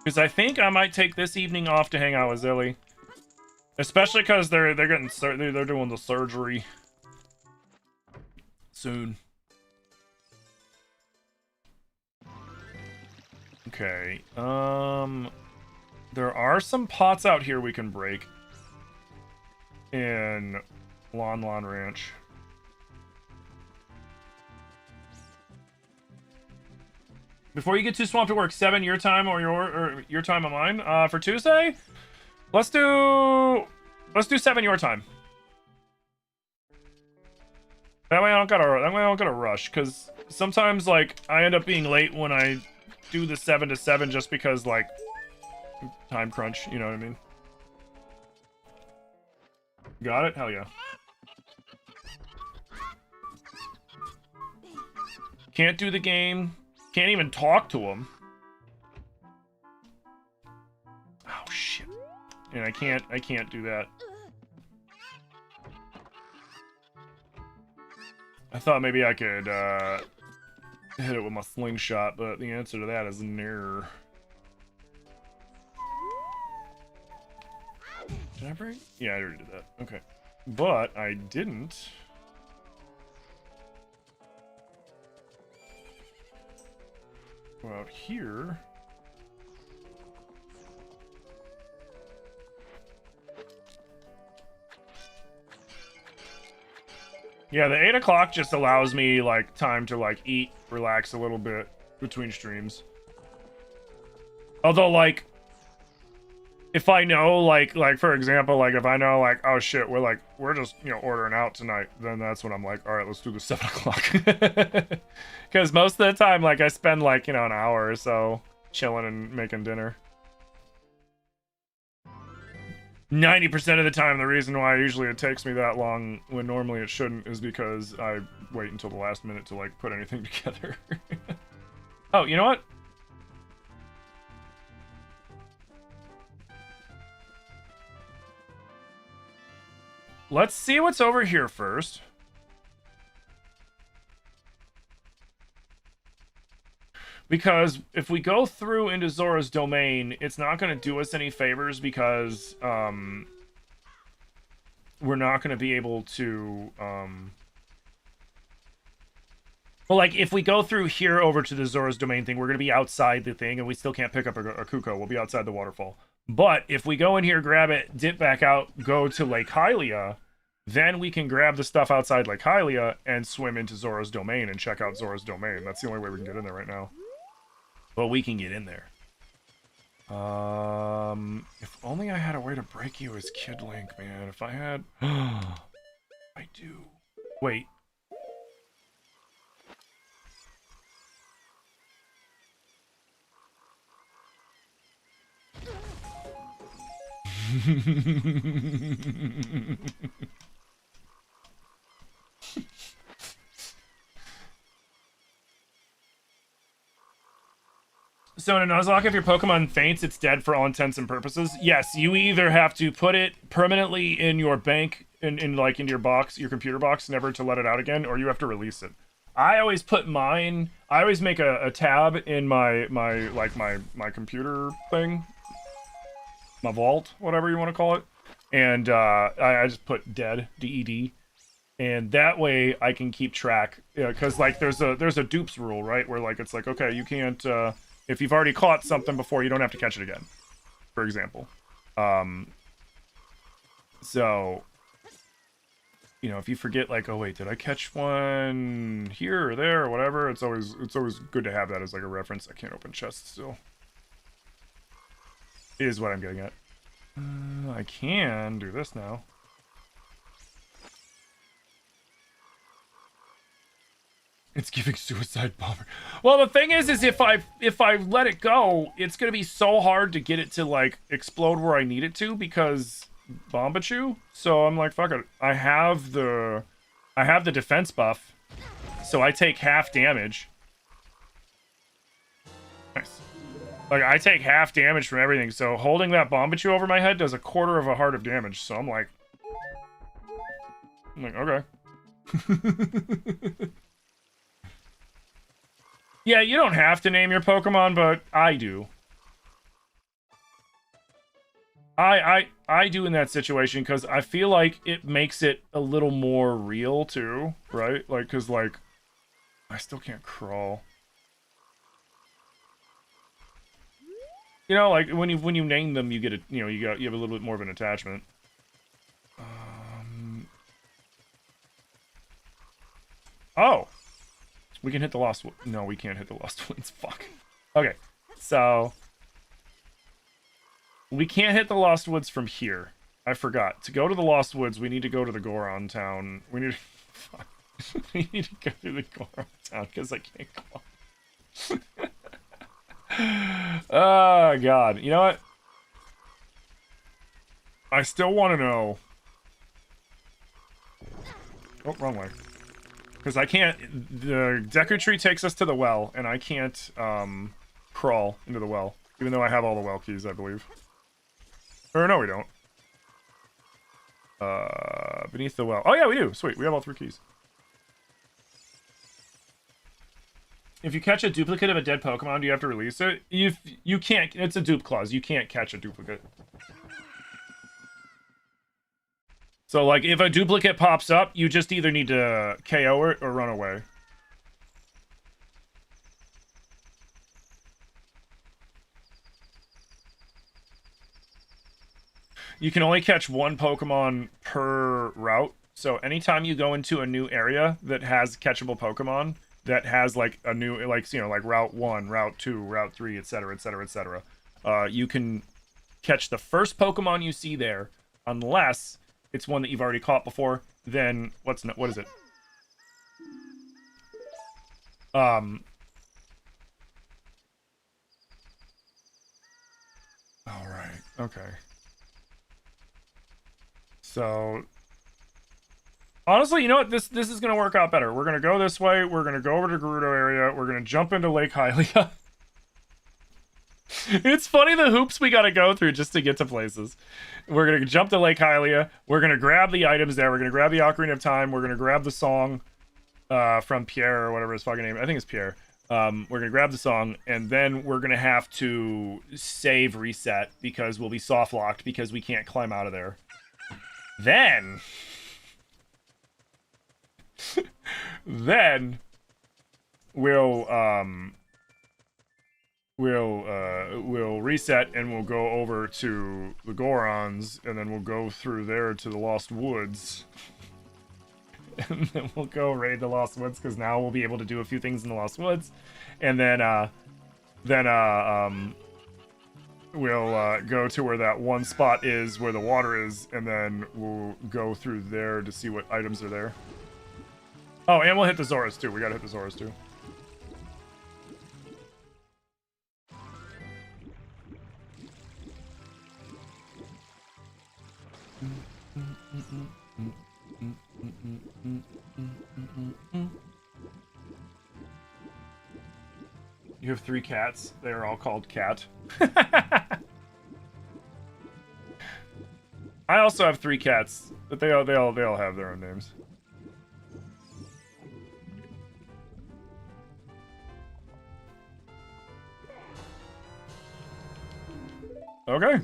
Because I think I might take this evening off to hang out with Zilly. Especially because they're doing the surgery soon. Okay. There are some pots out here we can break in Lon Ranch. Before you get too swamped at work, 7 your time or your time on mine. For Tuesday, let's do 7 your time. That way I don't gotta rush, because sometimes like I end up being late when I do the 7 to 7 just because like time crunch, you know what I mean? Got it? Hell yeah. Can't do the game. Can't even talk to him. Oh shit. And I can't do that. I thought maybe I could hit it with my slingshot, but the answer to that is no. Did I bring? Yeah, I already did that. Okay. But I didn't. Go out here. Yeah, the 8 o'clock just allows me like time to like eat, relax a little bit between streams. Although like if I know, like for example, like if I know, like, oh shit, we're just, you know, ordering out tonight, then that's when I'm like, all right, let's do the 7 o'clock. Because most of the time, like, I spend like, you know, an hour or so chilling and making dinner. 90% of the time, the reason why usually it takes me that long when normally it shouldn't is because I wait until the last minute to like put anything together. Oh, you know what? Let's see what's over here first. Because if we go through into Zora's domain, it's not going to do us any favors because we're not going to be able to... Well, like, if we go through here over to the Zora's domain thing, we're going to be outside the thing, and we still can't pick up a Kuko. We'll be outside the waterfall. But if we go in here, grab it, dip back out, go to Lake Hylia, then we can grab the stuff outside Lake Hylia and swim into Zora's domain and check out Zora's domain. That's the only way we can get in there right now. But we can get in there. If only I had a way to break you as Kid Link, man. If I had... I do. Wait. So in a Nuzlocke, if your Pokemon faints, it's dead for all intents and purposes. Yes, you either have to put it permanently in your bank, in like into your box, your computer box, never to let it out again, or you have to release it. I always put mine. I always make a tab in my computer thing, my vault, whatever you want to call it, and I just put dead, DED, and that way I can keep track. Because like there's a dupes rule, right, where like it's like, okay, you can't. If you've already caught something before, you don't have to catch it again, for example. So, you know, if you forget, like, oh wait, did I catch one here or there or whatever, it's always good to have that as like a reference. I can't open chests still. Is what I'm getting at. I can do this now. It's giving suicide bomber. Well, the thing is if I let it go, it's gonna be so hard to get it to like explode where I need it to because Bombachu. So I'm like, fuck it. I have the defense buff, so I take half damage. Nice. Like I take half damage from everything. So holding that Bombachu over my head does a quarter of a heart of damage. So I'm like okay. Yeah, you don't have to name your Pokemon, but I do. I do in that situation because I feel like it makes it a little more real too, right? Like, because like, I still can't crawl. You know, like when you name them, you get a you have a little bit more of an attachment. Oh. We can hit the Lost Woods. No, we can't hit the Lost Woods. Fuck. Okay, so... we can't hit the Lost Woods from here. I forgot. To go to the Lost Woods, we need to go to the Goron town. We need to... Fuck. We need to go through the Goron town, because I can't go. Oh, God. You know what? I still want to know... Oh, wrong way. Because I can't... The Deku Tree takes us to the well, and I can't, crawl into the well. Even though I have all the well keys, I believe. Or no, we don't. Beneath the well. Oh, yeah, we do. Sweet, we have all 3 keys. If you catch a duplicate of a dead Pokemon, do you have to release it? You can't... It's a dupe clause. You can't catch a duplicate. So, like, if a duplicate pops up, you just either need to KO it or run away. You can only catch 1 Pokemon per route. So, anytime you go into a new area that has catchable Pokemon, that has, like, a new, like, you know, like, Route 1, Route 2, Route 3, etc., etc., etc., you can catch the first Pokemon you see there, unless it's one that you've already caught before. Then what is it? All right. Okay. So honestly, you know what? This is gonna work out better. We're gonna go this way. We're gonna go over to Gerudo area. We're gonna jump into Lake Hylia. It's funny the hoops we gotta go through just to get to places. We're gonna jump to Lake Hylia. We're gonna grab the items there. We're gonna grab the Ocarina of Time. We're gonna grab the song from Pierre or whatever his fucking name. I think it's Pierre. We're gonna grab the song, and then we're gonna have to save reset because we'll be soft locked because we can't climb out of there. Then we'll reset and we'll go over to the Gorons, and then we'll go through there to the Lost Woods. And then we'll go raid the Lost Woods, because now we'll be able to do a few things in the Lost Woods. And then we'll go to where that one spot is, where the water is, and then we'll go through there to see what items are there. Oh, and we'll hit the Zoras too. We gotta hit the Zoras too. You have 3 cats. They are all called Cat. I also have 3 cats, but they all have their own names. Okay.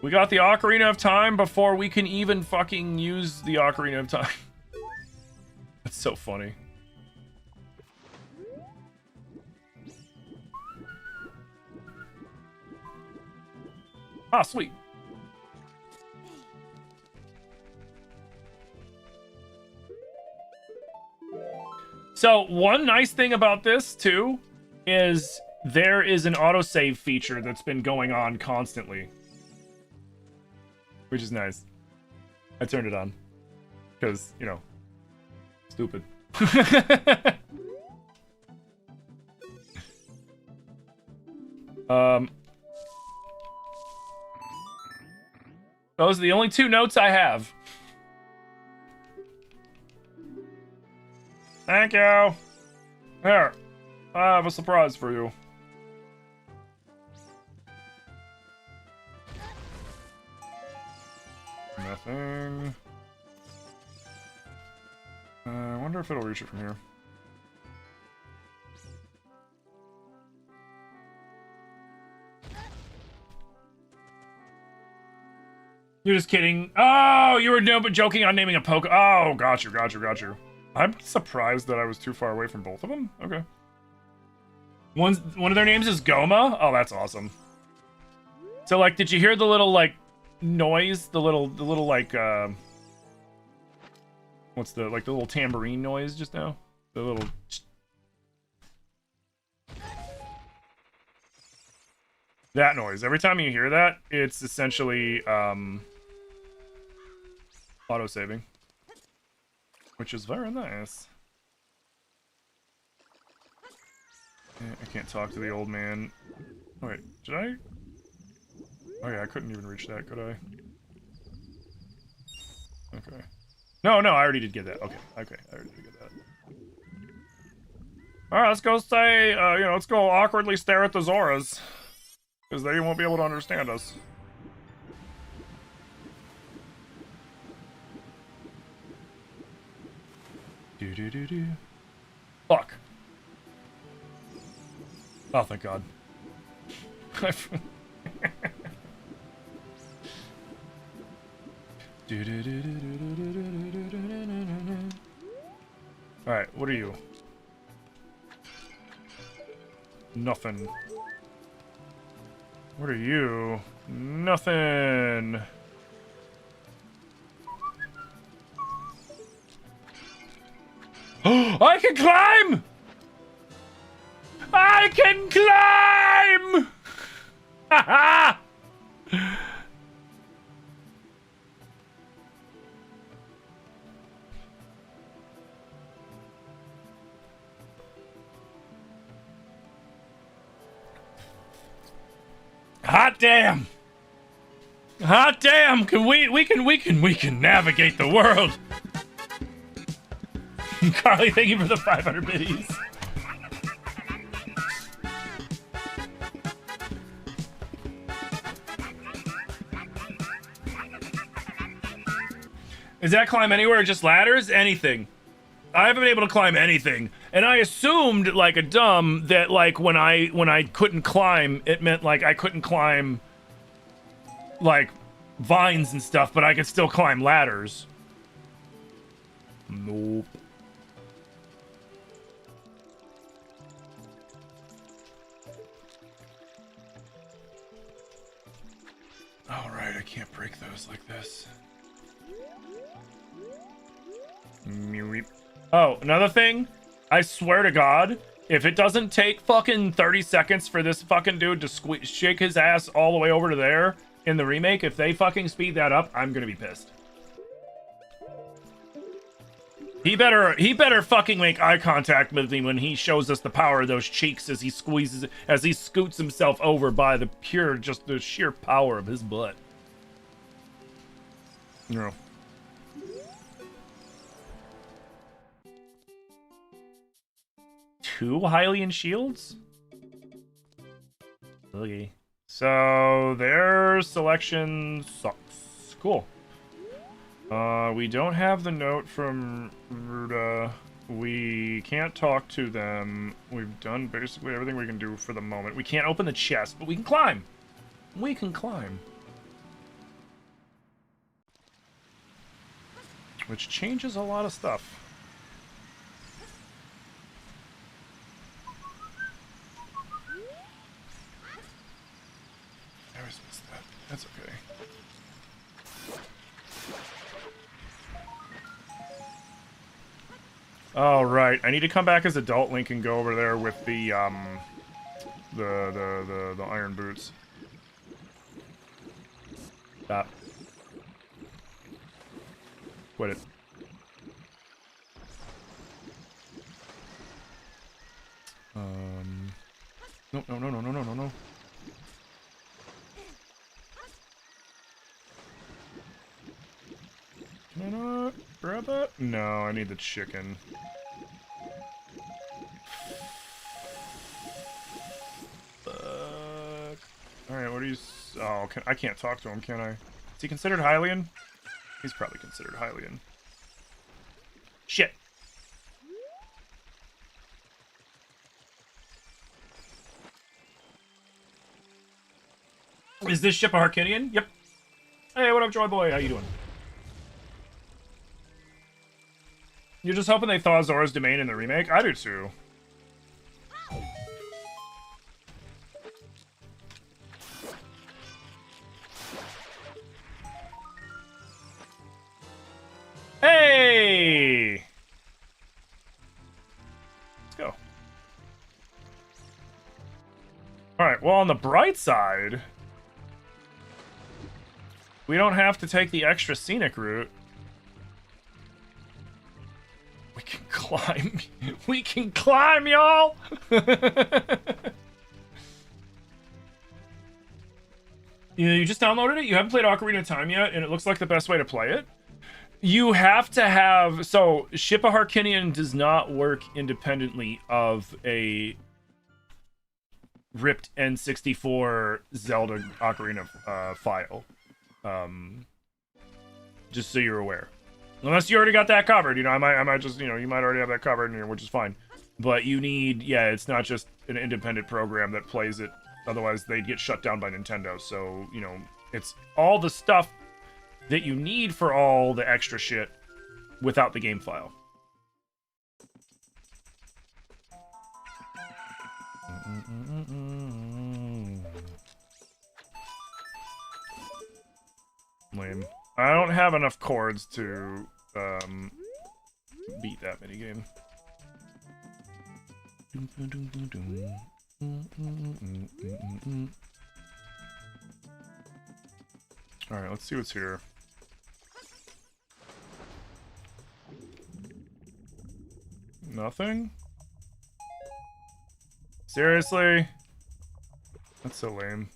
We got the Ocarina of Time before we can even fucking use the Ocarina of Time. That's so funny. Ah, sweet. So, one nice thing about this, too, is there is an autosave feature that's been going on constantly. Which is nice. I turned it on. Because, you know, stupid. Those are the only 2 notes I have. Thank you. Here, I have a surprise for you. Nothing. I wonder if it'll reach it from here. You're just kidding. Oh, you were joking on naming a poke. Oh, got you. I'm surprised that I was too far away from both of them. Okay. One of their names is Goma. Oh, that's awesome. So, like, did you hear the little, like, noise? The little, like, what's the, like, the little tambourine noise just now? The little... That noise. Every time you hear that, it's essentially, auto-saving. Which is very nice. Yeah, I can't talk to the old man. Oh, wait, did I? Oh yeah, I couldn't even reach that, could I? Okay. No, I already did get that. Okay, I already did get that. Alright, let's go say, let's go awkwardly stare at the Zoras. Because they won't be able to understand us. Do. Fuck. Oh, thank God. Alright, what are you? Nothing. What are you? Nothing. I can climb! I can climb! Haha! Hot damn! Hot damn! We can navigate the world. Carly, thank you for the 500 biddies. Is that climb anywhere or just ladders? Anything. I haven't been able to climb anything. And I assumed, like a dumb, that like when I couldn't climb, it meant like I couldn't climb like vines and stuff, but I could still climb ladders. Nope. All right, I can't break those like this. Oh, another thing, I swear to God, if it doesn't take fucking 30 seconds for this fucking dude to shake his ass all the way over to there in the remake, if they fucking speed that up, I'm gonna be pissed. He better fucking make eye contact with me when he shows us the power of those cheeks as he scoots himself over by the sheer power of his butt. No. Two Hylian shields? Okay. So their selection sucks. Cool. We don't have the note from Ruda. We can't talk to them. We've done basically everything we can do for the moment. We can't open the chest, but we can climb. We can climb. Which changes a lot of stuff. I always miss that. That's okay. All right, I need to come back as adult Link and go over there with the iron boots. Stop. Quit it. No, no, no, no, no, no, no, no. Can I not grab that? No, I need the chicken. Fuck. Alright, what are you... Oh, I can't talk to him, can I? Is he considered Hylian? He's probably considered Hylian. Shit. Is this ship a Harkinian? Yep. Hey, what up, Joy Boy? How you doing? You're just hoping they thaw Zora's domain in the remake? I do too. Hey! Let's go. Alright, well, on the bright side, we don't have to take the extra scenic route. We can climb. We can climb, y'all! You just downloaded it? You haven't played Ocarina of Time yet, and it looks like the best way to play it? You have to have... So, Ship of Harkinian does not work independently of a ripped N64 Zelda Ocarina file. Just so you're aware. Unless you already got that covered, you know, I might just, you know, you might already have that covered, which is fine. But you need, yeah, it's not just an independent program that plays it. Otherwise, they'd get shut down by Nintendo. So, you know, it's all the stuff that you need for all the extra shit without the game file. Lame. I don't have enough chords to beat that minigame. Alright, let's see what's here. Nothing? Seriously? That's so lame.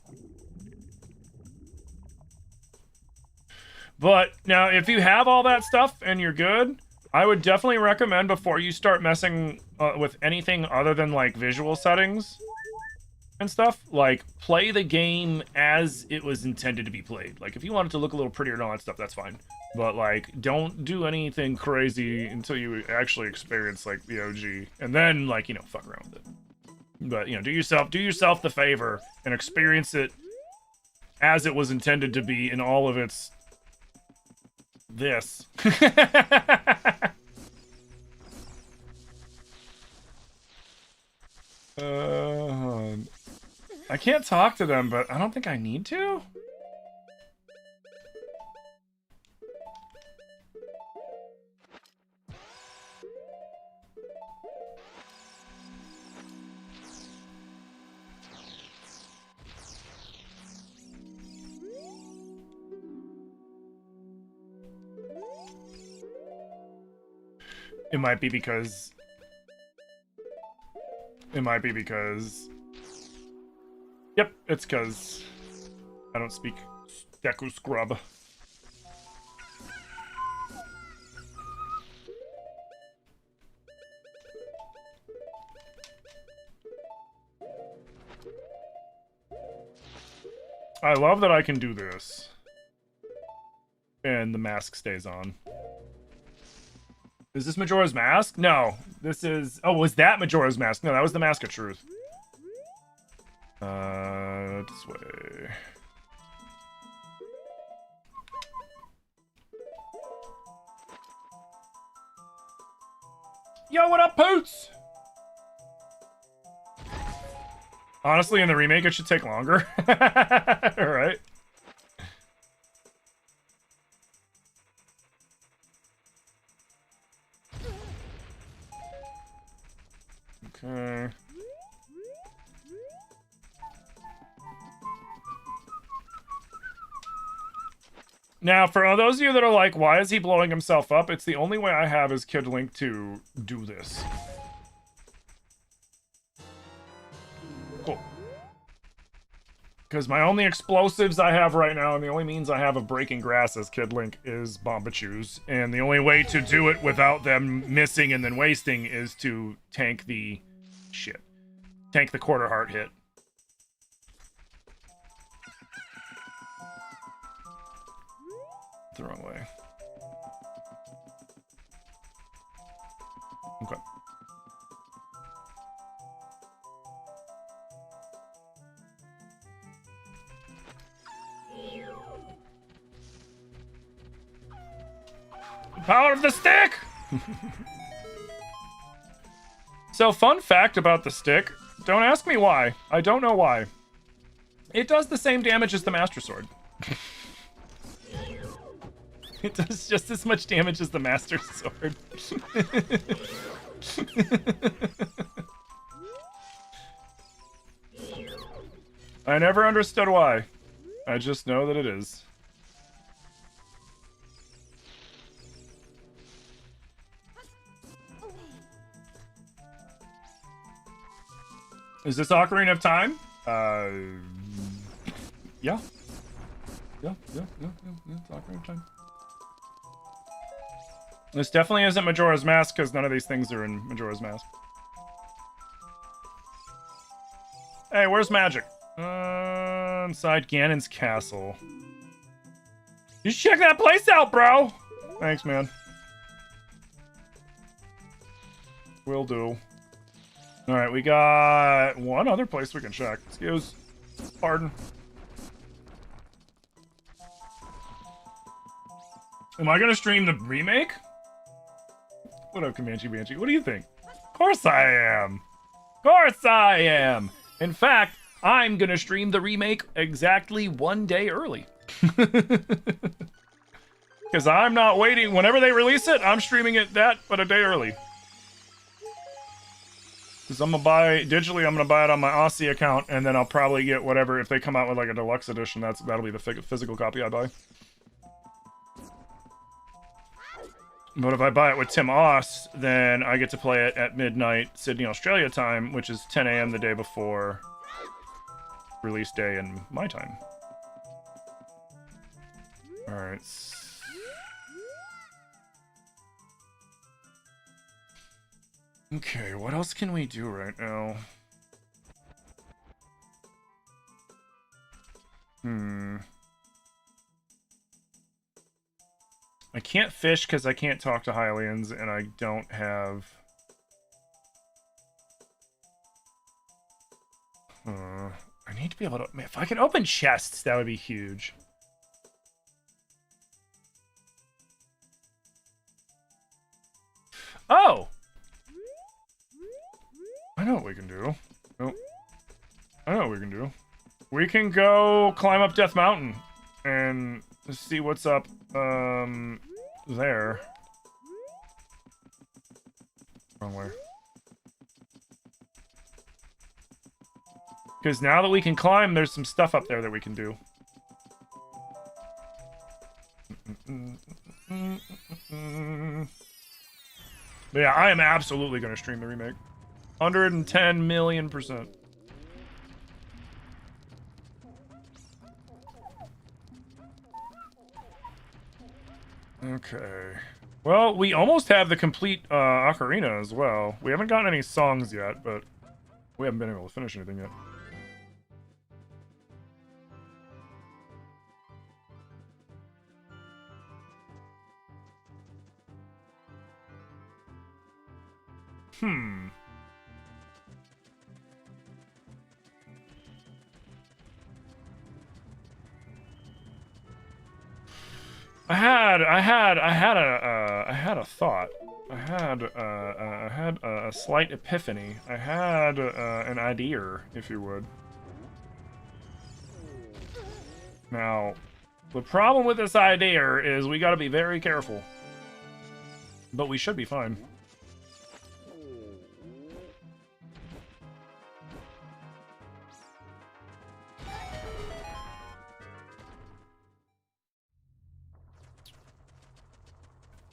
But now, if you have all that stuff and you're good, I would definitely recommend before you start messing with anything other than like visual settings and stuff, like play the game as it was intended to be played. Like if you want it to look a little prettier and all that stuff, that's fine. But like, don't do anything crazy until you actually experience like the OG, and then like, you know, fuck around with it. But you know, do yourself the favor and experience it as it was intended to be in all of its this. I can't talk to them, but I don't think I need to. It might be because... Yep, it's because I don't speak Deku Scrub. I love that I can do this. And the mask stays on. Is this Majora's Mask? No. This is... Oh, was that Majora's Mask? No, that was the Mask of Truth. This way. Yo, what up, Poots? Honestly, in the remake, it should take longer. Alright. Okay. Now, for those of you that are like, why is he blowing himself up? It's the only way I have as Kid Link to do this. Cool. Because my only explosives I have right now, and the only means I have of breaking grass as Kid Link, is Bomba Chews. And the only way to do it without them missing and then wasting is to tank the... shit. Tank the quarter heart hit. The wrong way. Okay. The power of the stick! So, fun fact about the stick. Don't ask me why. I don't know why. It does the same damage as the Master Sword. It does just as much damage as the Master Sword. I never understood why. I just know that it is. Is this Ocarina of Time? Yeah. Yeah, it's Ocarina of Time. This definitely isn't Majora's Mask, because none of these things are in Majora's Mask. Hey, where's magic? Inside Ganon's castle. You should check that place out, bro! Thanks, man. Will do. Alright, we got one other place we can check. Excuse. Pardon. Am I gonna stream the remake? What up, Comanche Banshee? What do you think? Of course I am! Of course I am! In fact, I'm gonna stream the remake exactly 1 day early. Because I'm not waiting. Whenever they release it, I'm streaming it but a day early. Because I'm gonna buy, digitally, I'm gonna buy it on my Aussie account, and then I'll probably get whatever, if they come out with like a deluxe edition, that'll be the physical copy I buy. But if I buy it with Tim Oss, then I get to play it at midnight Sydney, Australia time, which is 10 a.m. the day before release day in my time. Alright, Okay, what else can we do right now? I can't fish because I can't talk to Hylians, and I don't have... I need to be able to... Man, if I could open chests, that would be huge. Oh! I know what we can do. Nope. I know what we can do. We can go climb up Death Mountain and see what's up, there. Wrong way. Because now that we can climb, there's some stuff up there that we can do. But yeah, I am absolutely going to stream the remake. 110 million%. Okay. Well, we almost have the complete ocarina as well. We haven't gotten any songs yet, but we haven't been able to finish anything yet. I had a thought. I had a slight epiphany. I had an idea, if you would. Now, the problem with this idea is we gotta be very careful. But we should be fine.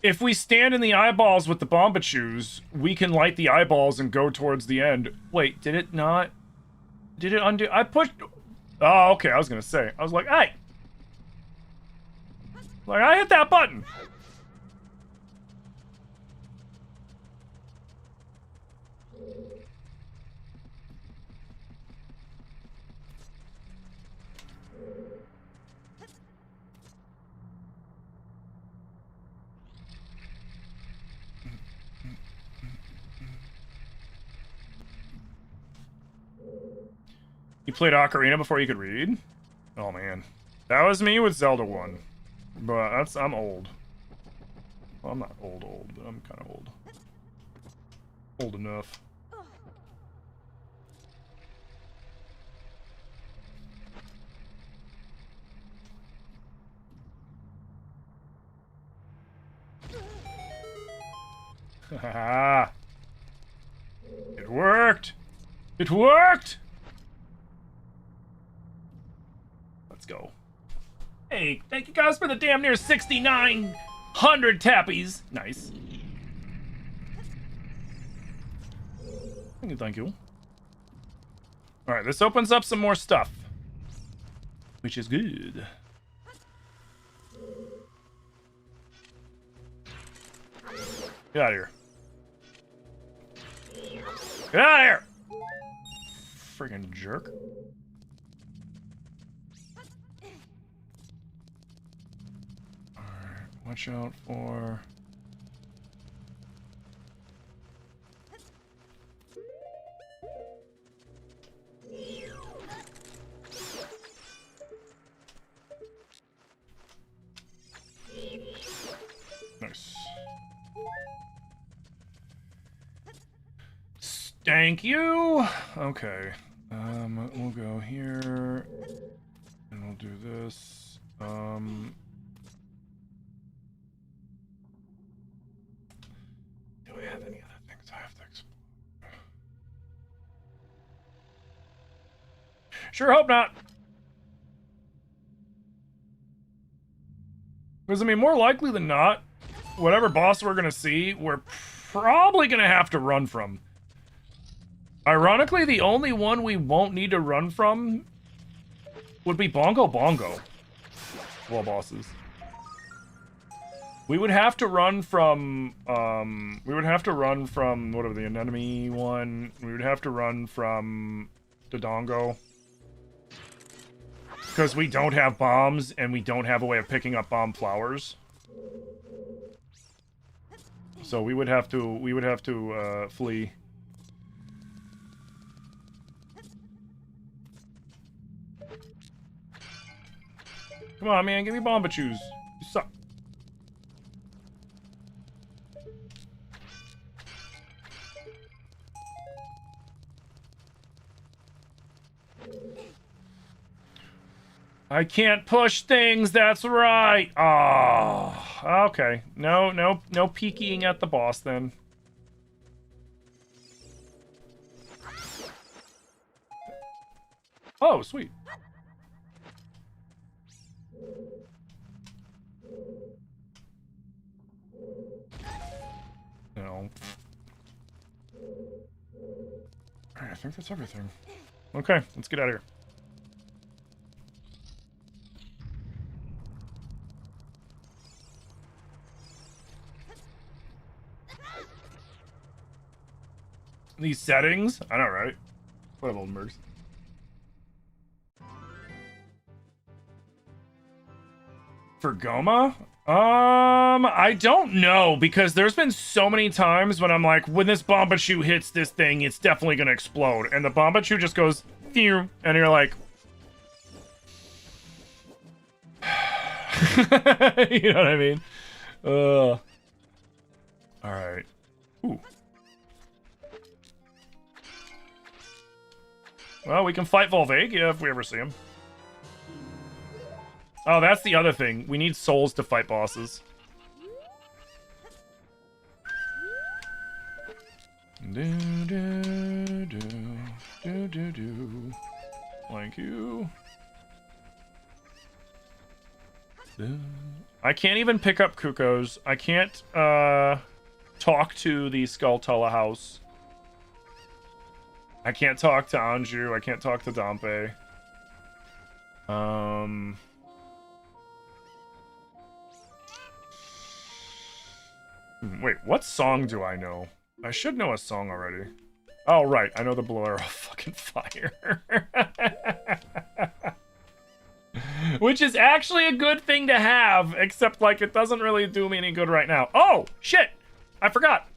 If we stand in the eyeballs with the Bombachus, we can light the eyeballs and go towards the end. Wait, did it not? Did it undo? I pushed... Oh, okay, I was gonna say. I was like, hey! Like, I hit that button! You played Ocarina before you could read? Oh man. That was me with Zelda 1. But I'm old. Well, I'm not old, but I'm kind of old. Old enough. Haha. It worked! It worked! Let's go. Hey, thank you guys for the damn near 6,900 tappies. Nice. Thank you, thank you. Alright, this opens up some more stuff. Which is good. Get out of here. Get out of here! Friggin' jerk. Alright, watch out for... Nice. Thank you. Okay. We'll go here. And we'll do this. Do we have any other things I have to explore? Sure hope not. Because, I mean, more likely than not, whatever boss we're going to see, we're probably going to have to run from. Ironically, the only one we won't need to run from would be Bongo Bongo. Well, bosses. We would have to run from, we would have to run from, whatever, the anemone one. We would have to run from Dodongo. Because we don't have bombs, and we don't have a way of picking up bomb flowers. So we would have to, flee. Come on, man, give me Bombachus. You suck. I can't push things, that's right. Oh, okay. No peeking at the boss then. Oh, sweet. No. Alright, I think that's everything. Okay, let's get out of here. These settings? I know, right? What up, old mercs? For Goma? I don't know, because there's been so many times when I'm like, when this Bombachu hits this thing, it's definitely gonna explode. And the Bombachu just goes, phew, and you're like... you know what I mean? Alright. Ooh. Well, we can fight Volvagia if we ever see him. Oh, that's the other thing. We need souls to fight bosses. Thank you. I can't even pick up Kukos. I can't talk to the Skulltula house. I can't talk to Anju. I can't talk to Dampe. Wait, what song do I know? I should know a song already. Oh, right. I know the Bolero of fucking fire. Which is actually a good thing to have, except, like, it doesn't really do me any good right now. Oh, shit! I forgot.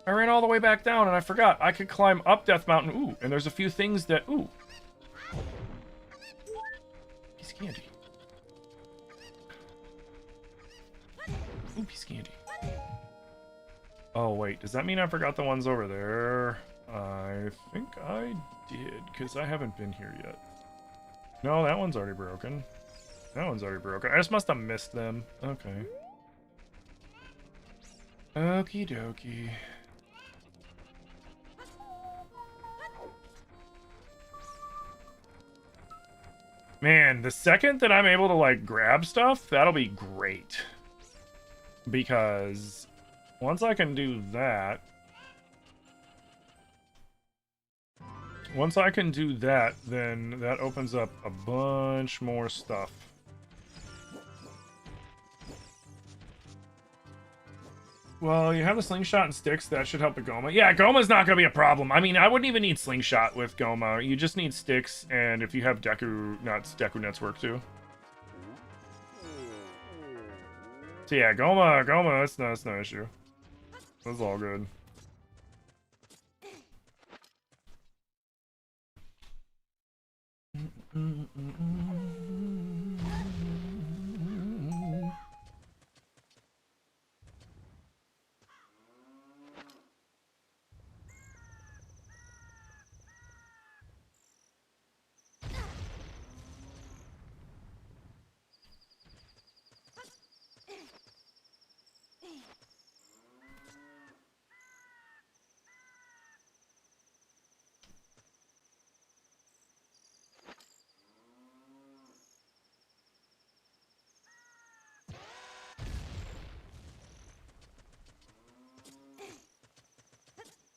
I ran all the way back down, and I forgot. I could climb up Death Mountain. Ooh, and there's a few things that... Ooh. Piece of candy. Ooh, piece of candy. Oh, wait. Does that mean I forgot the ones over there? I think I did, because I haven't been here yet. No, that one's already broken. That one's already broken. I just must have missed them. Okay. Okie dokie. Man, the second that I'm able to, like, grab stuff, that'll be great. Because once I can do that... Once I can do that, then that opens up a bunch more stuff. Well, you have the slingshot and sticks. That should help the Goma. Yeah, Goma's not going to be a problem. I mean, I wouldn't even need slingshot with Goma. You just need sticks, and if you have Deku Nuts work too. So yeah, Goma, that's no issue. That's all good.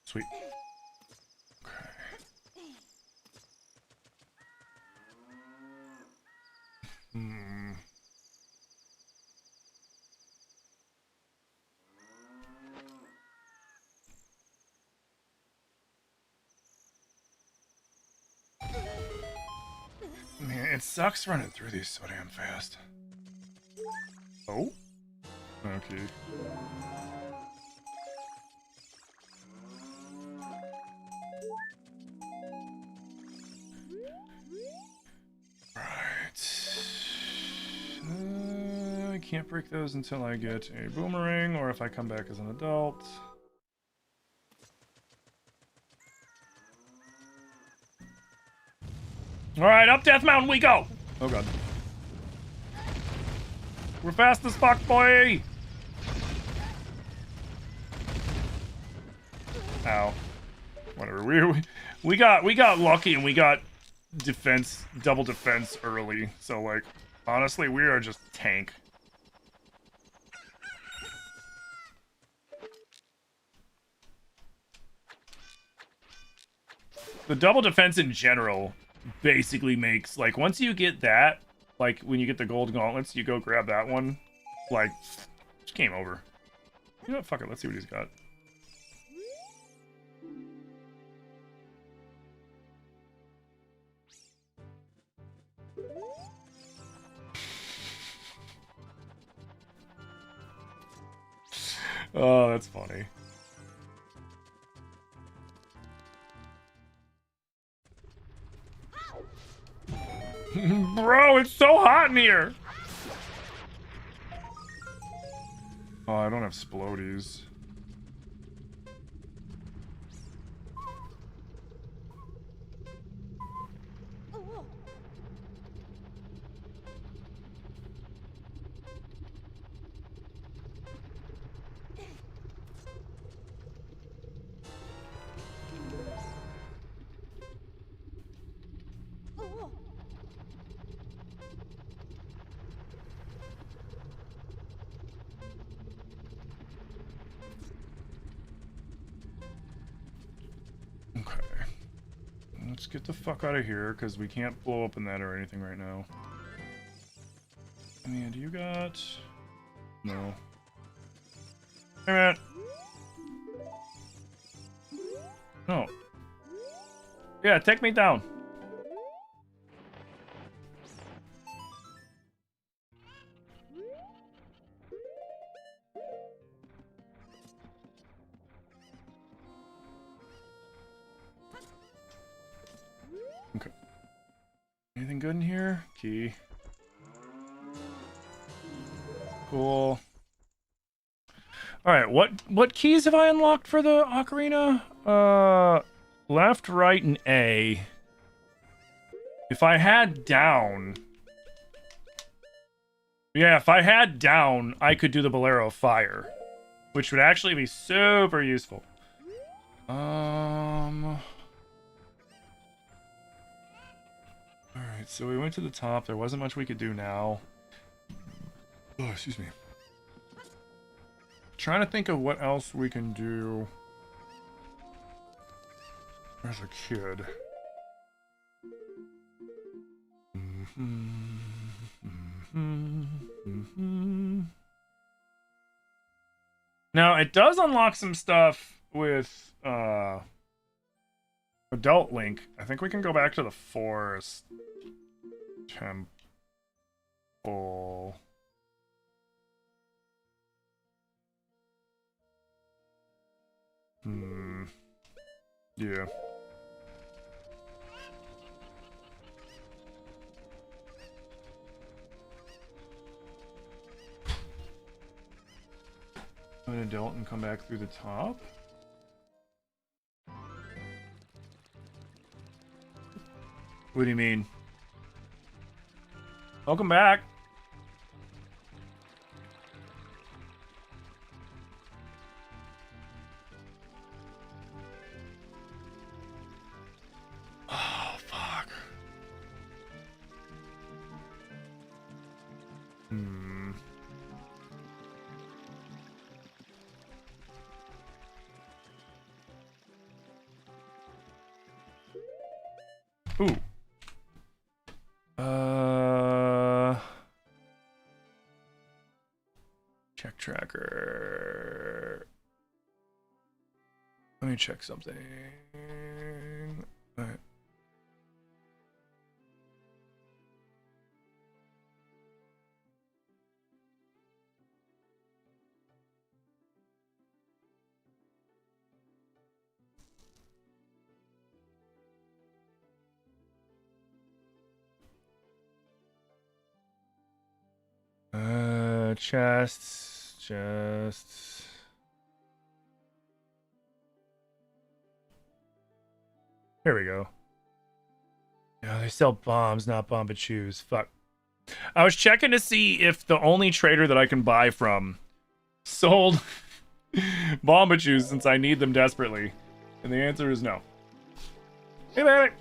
Sweet. Okay. sucks running through these so damn fast. Oh? Okay. I can't break those until I get a boomerang or if I come back as an adult. Alright, up Death Mountain we go! Oh god. We're fast as fuck, boy! Ow. Whatever. We got lucky and we got defense, double defense early. So like, honestly, we are just tank. The double defense in general basically makes, like, once you get that, like, when you get the gold gauntlets, you go grab that one, like, it's game over. You know what? Fuck it. Let's see what he's got. Oh, that's funny. Bro, it's so hot in here! Oh, I don't have splodies. Let's get the fuck out of here, because we can't blow open that or anything right now. And you got... No. Hey, man! No. Yeah, take me down. Okay. Anything good in here? Key. Cool. Alright, what keys have I unlocked for the ocarina? Left, right, and A. If I had down... Yeah, if I had down, I could do the Bolero of Fire. Which would actually be super useful. Alright, so we went to the top. There wasn't much we could do now. Oh, excuse me. Trying to think of what else we can do as a kid. Now, it does unlock some stuff with Adult Link. I think we can go back to the Forest Temple. Yeah. An adult and come back through the top. What do you mean? Welcome back. Oh, fuck. Ooh. Check tracker. Let me check something. All right. Chests. Here we go. No, they sell bombs, not bomba shoes. Fuck. I was checking to see if the only trader that I can buy from sold bomba shoes since I need them desperately. And the answer is no. Hey, baby.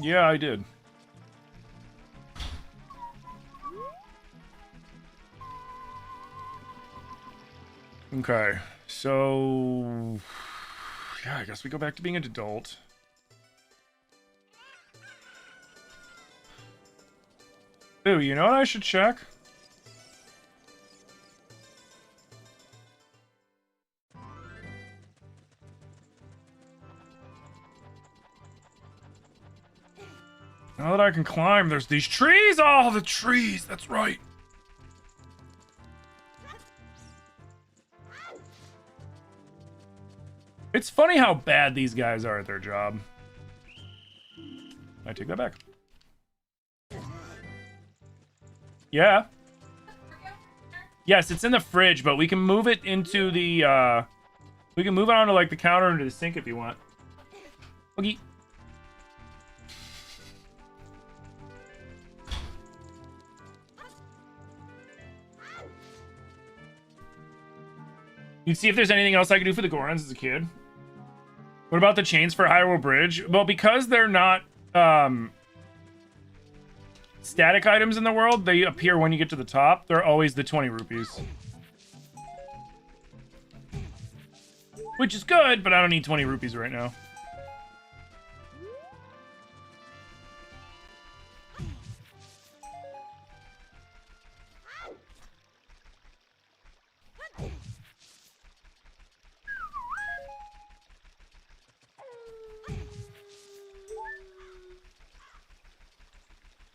Yeah, I did. Okay, so yeah, I guess we go back to being an adult. Ooh, you know what I should check? Now that I can climb, there's these trees! Oh, the trees! That's right. It's funny how bad these guys are at their job. I take that back. Yeah. Yes, it's in the fridge, but we can move it into the, we can move it onto, like, the counter into the sink if you want. Okay. You can see if there's anything else I can do for the Gorons as a kid. What about the chains for Hyrule Bridge? Well, because they're not static items in the world, they appear when you get to the top. They're always the 20 rupees. Which is good, but I don't need 20 rupees right now.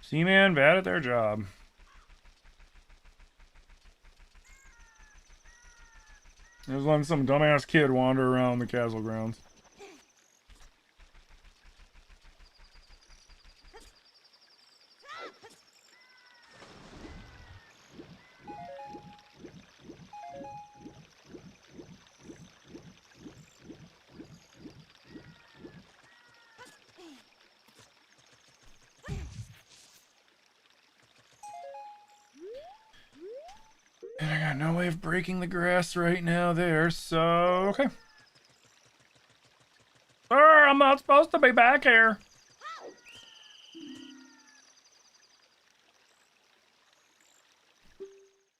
Seaman, bad at their job. There's letting some dumbass kid wander around the castle grounds. And I got no way of breaking the grass right now there, so... okay. Sir, I'm not supposed to be back here.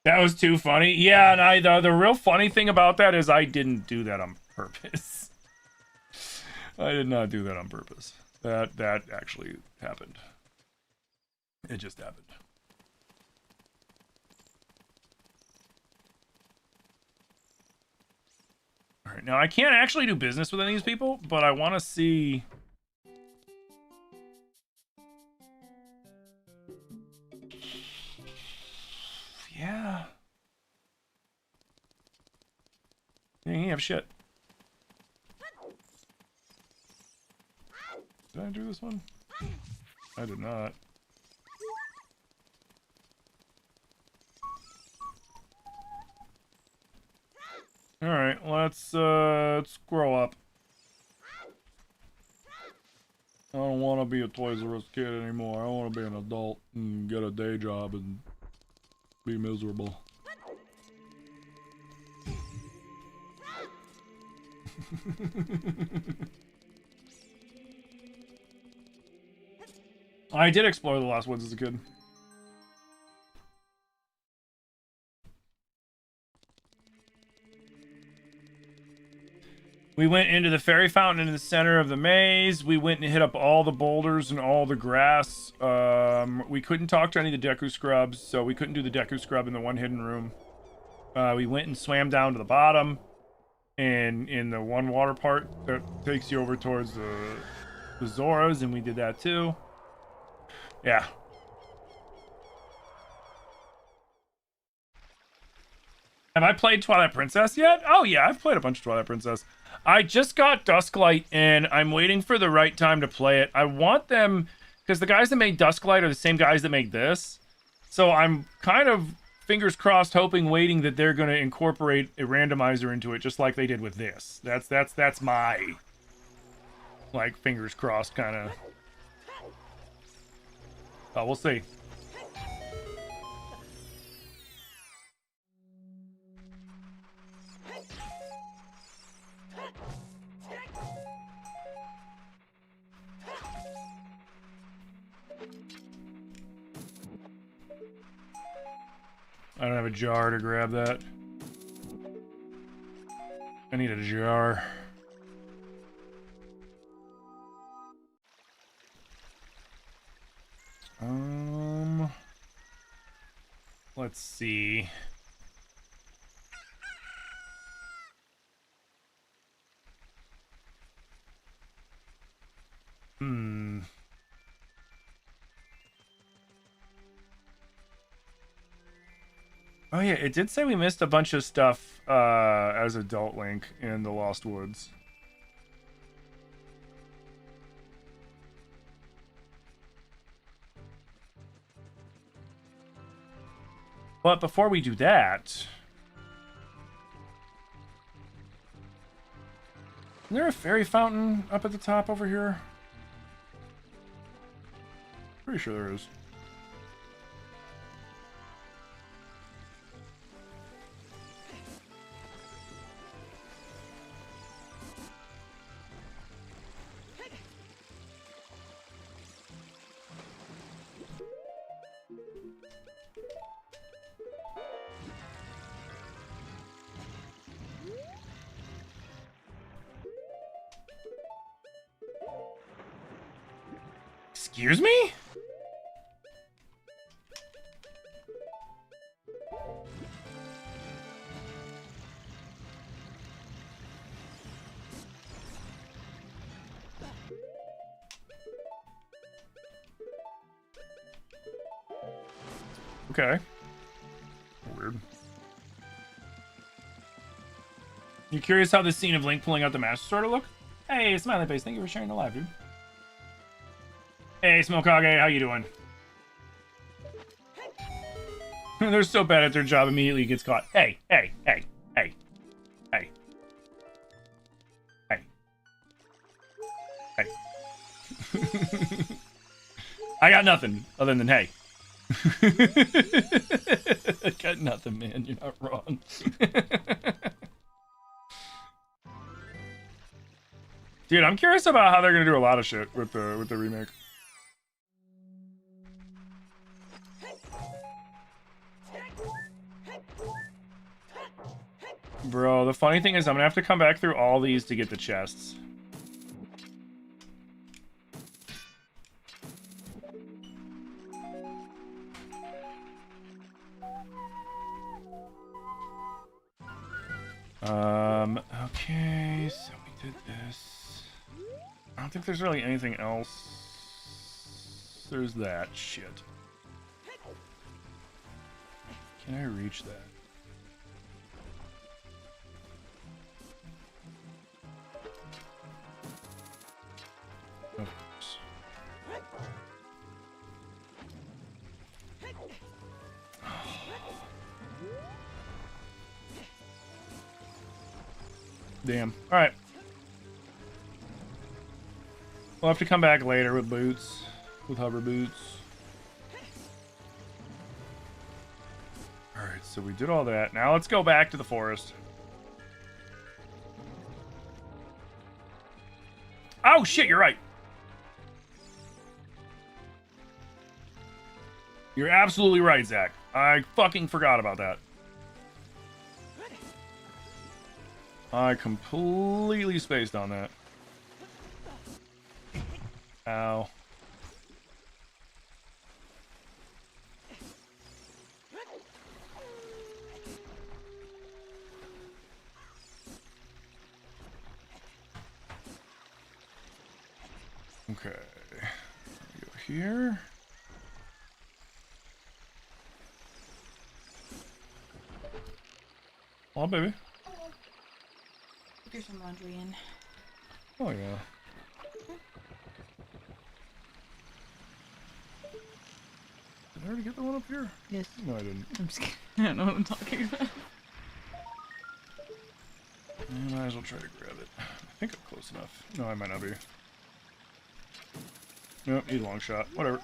That was too funny. Yeah, and the real funny thing about that is I didn't do that on purpose. I did not do that on purpose. That actually happened. It just happened. Alright, now I can't actually do business with any of these people, but I want to see... yeah. Yeah, you have shit. Did I do this one? I did not. Alright, let's grow up. I don't want to be a Toys R Us kid anymore. I want to be an adult and get a day job and be miserable. I did explore the Lost Woods as a kid. We went into the fairy fountain in the center of the maze. We went and hit up all the boulders and all the grass. We couldn't talk to any of the Deku Scrubs, so we couldn't do the Deku Scrub in the one hidden room. We went and swam down to the bottom. And in the one water part that takes you over towards the Zoras, and we did that too. Yeah. Have I played Twilight Princess yet? Oh yeah, I've played a bunch of Twilight Princess. I just got Dusklight, and I'm waiting for the right time to play it. I want them Because the guys that made Dusklight are the same guys that make this. So I'm kind of fingers crossed, hoping, waiting that they're going to incorporate a randomizer into it, just like they did with this. That's my, like, fingers crossed kind of. Oh, we'll see. I don't have a jar to grab that. I need a jar. Let's see. Oh yeah, it did say we missed a bunch of stuff as Adult Link in the Lost Woods. But before we do that... Isn't there a fairy fountain up at the top over here? Pretty sure there is. Excuse me? Okay. Weird. You curious how this scene of Link pulling out the Master Sword will look? Hey, Smiley Face, thank you for sharing the live, dude. Hey, Smokage, how you doing? They're so bad at their job, immediately gets caught. Hey, hey, hey, hey, hey, hey, hey. I got nothing other than hey. I got nothing, man. You're not wrong. Dude, I'm curious about how they're gonna do a lot of shit with the remake. Bro, the funny thing is I'm gonna have to come back through all these to get the chests. Okay, so we did this. I don't think there's really anything else. There's that shit. Can I reach that? Of course. Damn. Alright. We'll have to come back later with boots. With hover boots. Alright, so we did all that. Now let's go back to the forest. Oh shit, you're right. You're absolutely right, Zach. I fucking forgot about that. I completely spaced on that. Ow. Okay. Go here. Oh, baby. There's some laundry in. Oh, yeah. I already get the one up here? Yes. No, I didn't. I'm just kidding. I don't know what I'm talking about. I might as well try to grab it. I think I'm close enough. No, I might not be. Nope, need a long shot. Whatever.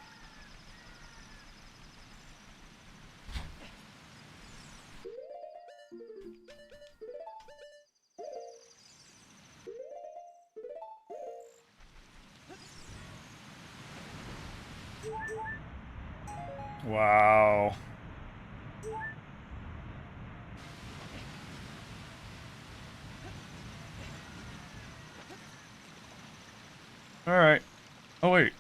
Wow. All right. Oh wait.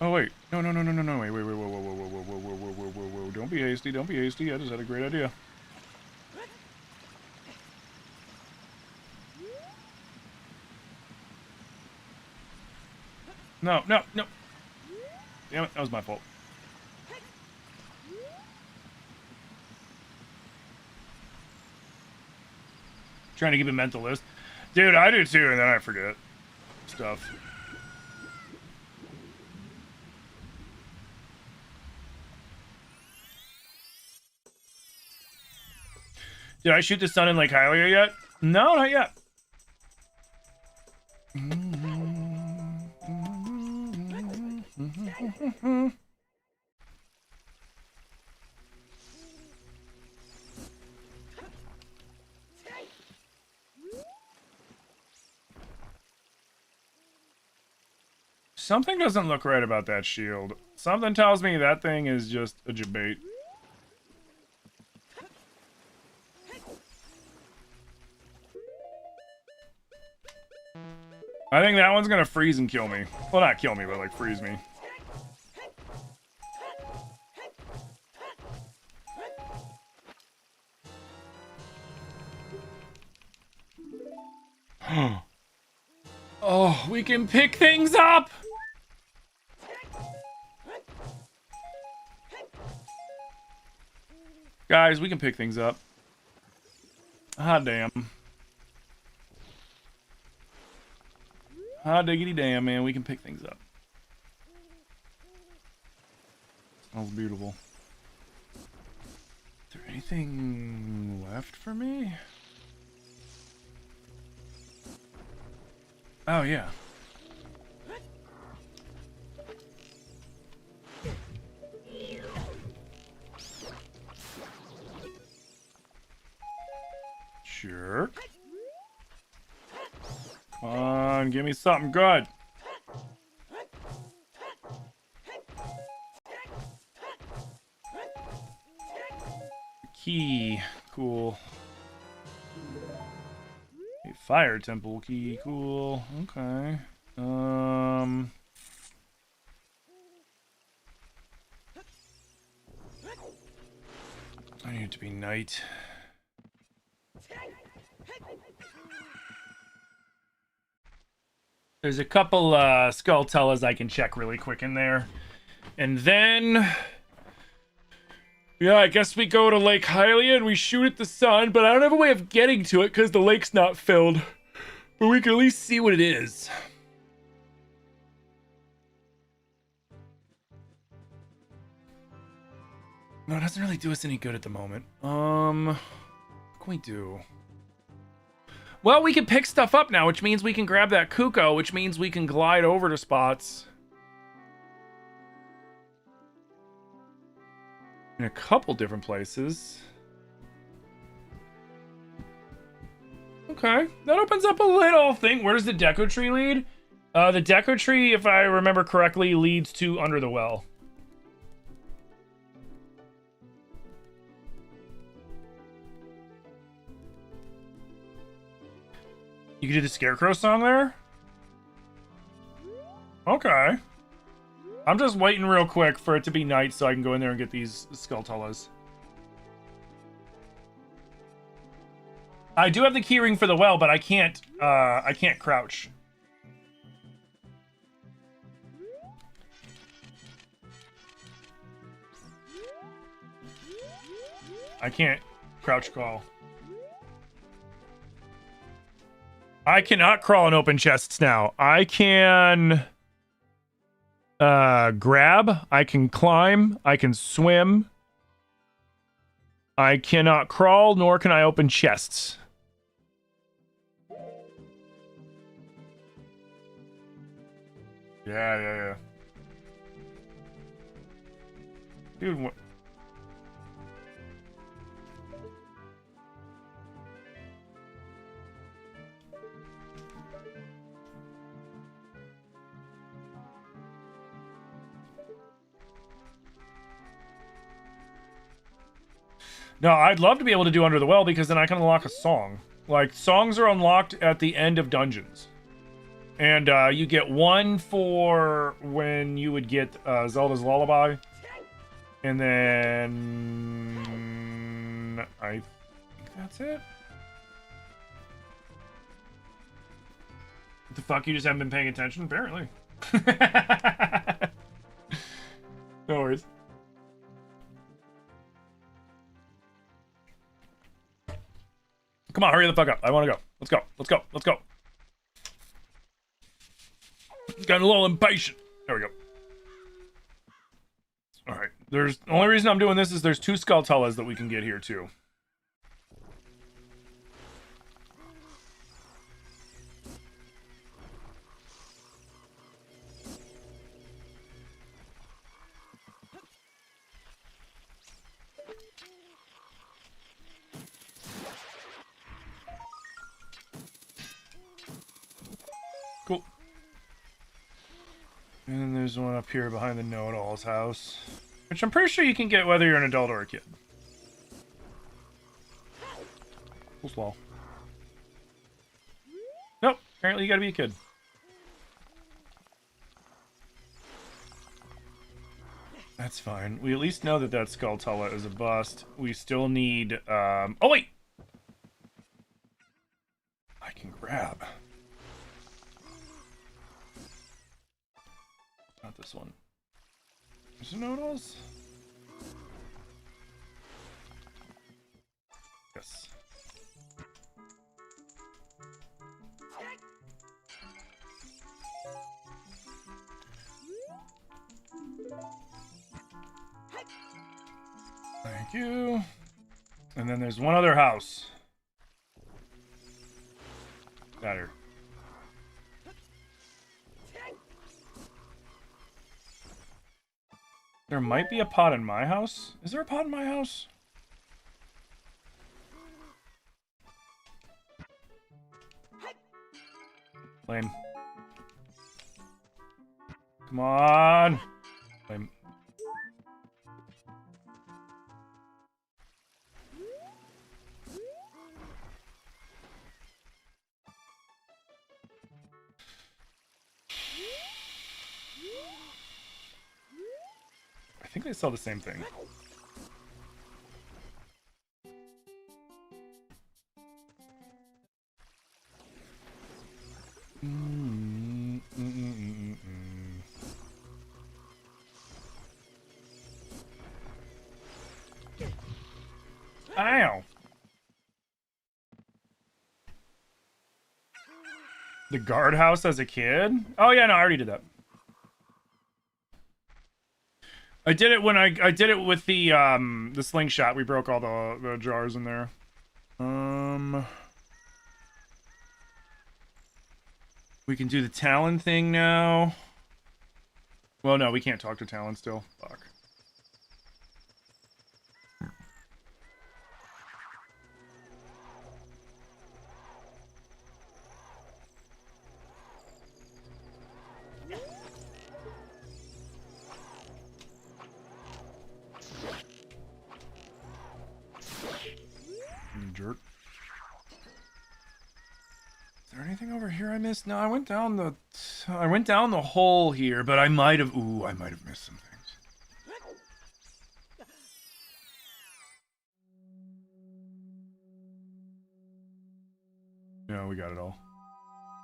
Oh wait. No. Wait. Whoa. Don't be hasty. Don't be hasty. I just had a great idea. No. Damn it. That was my fault. Trying to keep a mental list. Dude, I do too, and then I forget stuff. Did I shoot the sun in Lake Hylia yet? No, not yet. Something doesn't look right about that shield. Something tells me that thing is just a debate. I think that one's gonna freeze and kill me. Well, not kill me, but like freeze me. Oh, we can pick things up! Guys, we can pick things up. Hot damn. Hot diggity damn, man. We can pick things up. Smells beautiful. Is there anything left for me? Oh, yeah. Jerk. Come on, give me something good. Key. Cool. A fire temple key. Cool. Okay. I need it to be night. There's a couple Skulltulas I can check really quick in there. And then... yeah, I guess we go to Lake Hylia and we shoot at the sun, but I don't have a way of getting to it because the lake's not filled. But we can at least see what it is. No, it doesn't really do us any good at the moment. What can we do? Well, we can pick stuff up now, which means we can grab that Kuko, which means we can glide over to spots. In a couple different places. Okay, that opens up a little thing. Where does the Deco Tree lead? The Deco Tree, if I remember correctly, leads to Under the Well. You can do the Scarecrow song there? Okay. I'm just waiting real quick for it to be night so I can go in there and get these Skulltulas. I do have the keyring for the well, but I can't crouch. I can't crouch crawl. I cannot crawl and open chests now. I can... Grab. I can climb. I can swim. I cannot crawl, nor can I open chests. Yeah. Dude, what? No, I'd love to be able to do Under the Well because then I can unlock a song. Like, songs are unlocked at the end of dungeons. And you get one for when you would get Zelda's Lullaby. And then I think that's it. What the fuck? You just haven't been paying attention? Apparently. No worries. Come on, hurry the fuck up. I want to go. Let's go. Getting a little impatient. There we go. Alright. The only reason I'm doing this is there's 2 Skulltulas that we can get here, too. Cool. And then there's one up here behind the know-it-all's house. Which I'm pretty sure you can get whether you're an adult or a kid. Cool swall. Nope. Apparently you gotta be a kid. That's fine. We at least know that that Skulltula is a bust. We still need, oh, wait! I can grab. Not this one. Is there no else? Yes. Thank you. And then there's one other house. Got her. There might be a pot in my house. Is there a pot in my house? Lame. Come on. Lame. I think they sell the same thing. Ow! The guardhouse as a kid? Oh yeah, no, I already did that. I did it when I did it with the slingshot. We broke all the jars in there. We can do the Talon thing now. Well, no, we can't talk to Talon still. Fuck. Jerk. Is there anything over here I missed? No, I went down the hole here, but I might have missed some things. No, we got it all.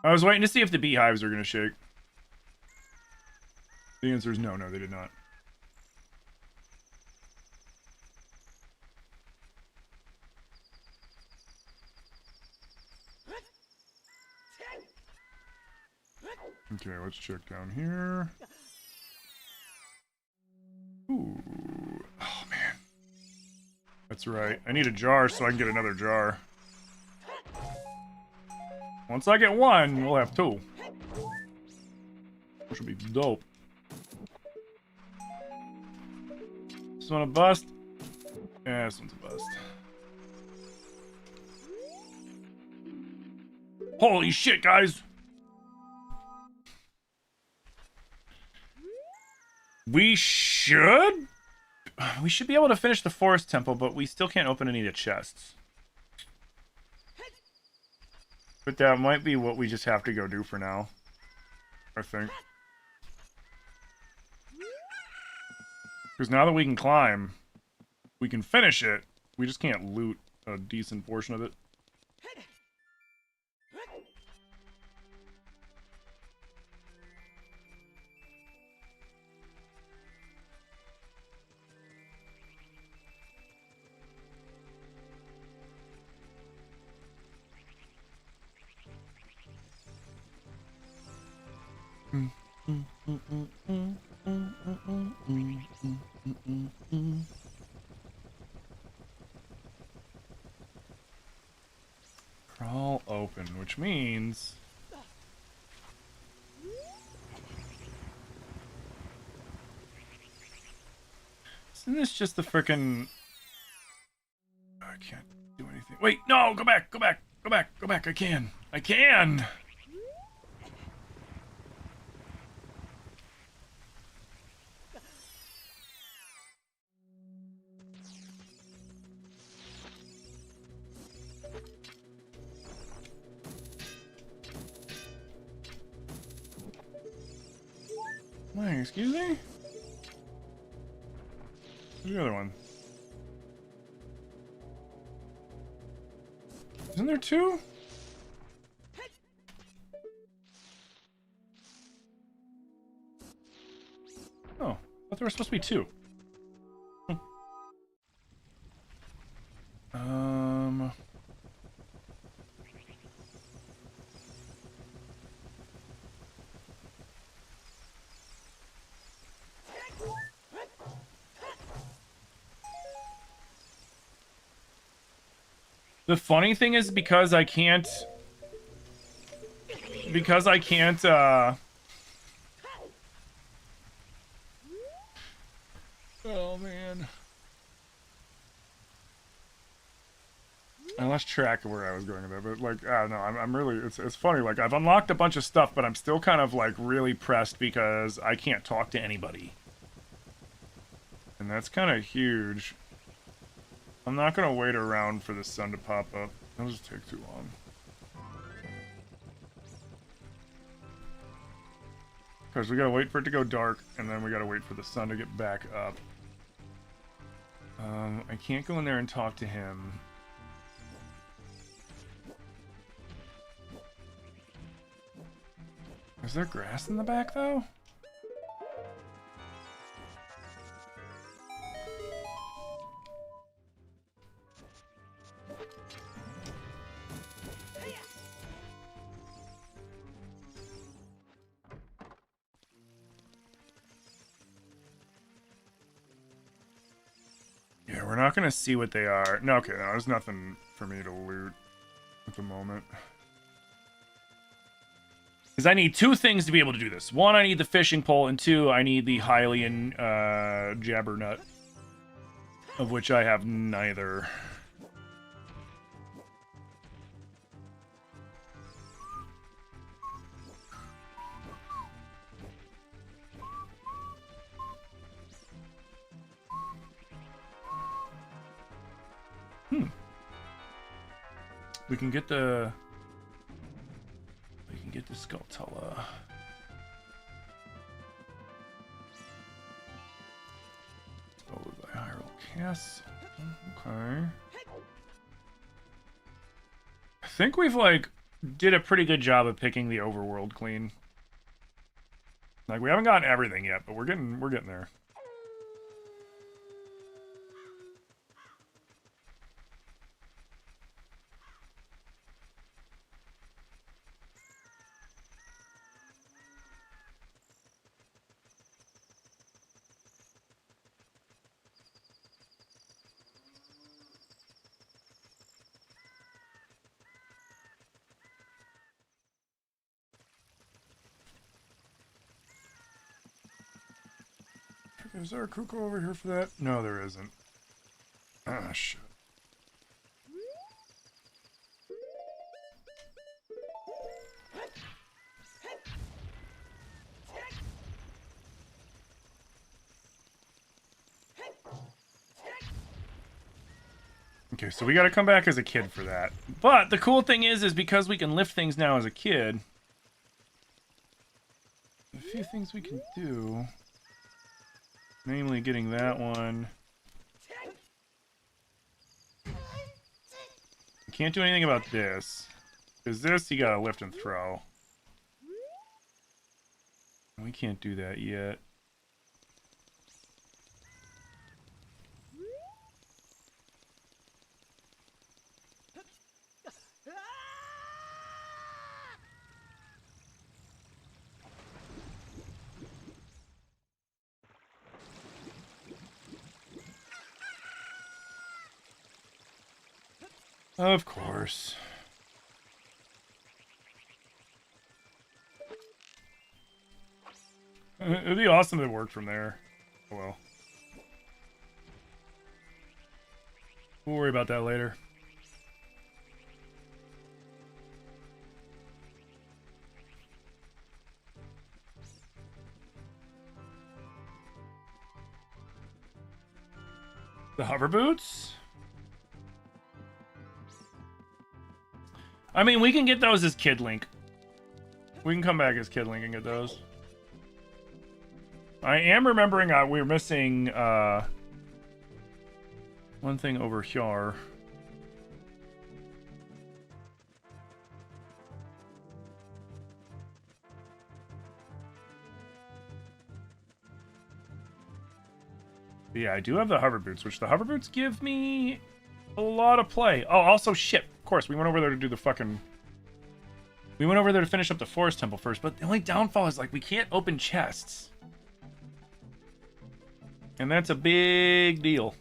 I was waiting to see if the beehives are gonna shake. The answer is no, they did not. Okay, let's check down here. That's right. I need a jar so I can get another jar. Once I get one, we'll have two. Which will be dope. This one a bust? Yeah, this one's a bust. Holy shit, guys! We should be able to finish the forest temple, but we still can't open any of the chests. But that might be what we just have to go do for now, I think. Because now that we can climb, we can finish it. We just can't loot a decent portion of it. Crawl open, which means... Isn't this just the frickin'... I can't do anything. Wait, no! Go back! Go back! Go back! Go back! I can! I can! Wait, excuse me? Where's the other one? Isn't there two? Oh, I thought there were supposed to be two. The funny thing is because I can't... Oh, man. I lost track of where I was going with that, but, like, I don't know, I'm really... It's funny, like, I've unlocked a bunch of stuff, but I'm still kind of, like, really pressed because I can't talk to anybody. And that's kind of huge. I'm not gonna wait around for the sun to pop up. That'll just take too long. Because we gotta wait for it to go dark, and then we gotta wait for the sun to get back up. I can't go in there and talk to him. Is there grass in the back, though? Yeah, we're not gonna see what they are. No, okay, no, there's nothing for me to loot at the moment. Because I need two things to be able to do this. One, I need the fishing pole, and two, I need the Hylian jabbernut. Of which I have neither. We can get the Skulltula. Over the Hyrule Castle. Okay. I think we've like did a pretty good job of picking the overworld clean. Like we haven't gotten everything yet, but we're getting there. Is there a cuckoo over here for that? No, there isn't. Ah, shit. Okay, so we gotta come back as a kid for that. But the cool thing is because we can lift things now as a kid, a few things we can do. Namely, getting that one. You can't do anything about this. Because this, you gotta lift and throw. We can't do that yet. Of course. It'd be awesome if it worked from there. Oh well. We'll worry about that later. The hover boots? I mean, we can get those as Kid Link. We can come back as Kid Link and get those. I am remembering we're missing one thing over here. But yeah, I do have the hover boots, which the hover boots give me a lot of play. Oh, also shit. Of course, we went over there to do the fucking... We went over there to finish up the forest temple first, but the only downfall is, like, we can't open chests. And that's a big deal.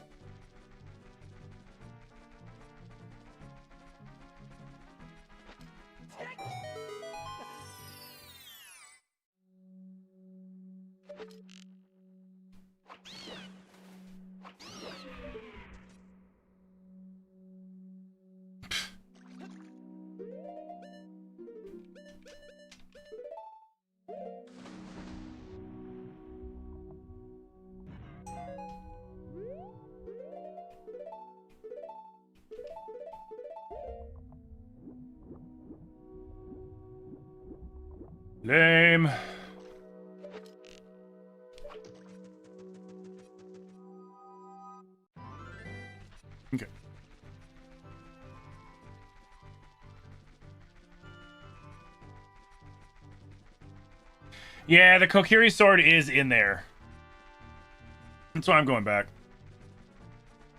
Lame. Okay. Yeah, the Kokiri sword is in there. That's why I'm going back.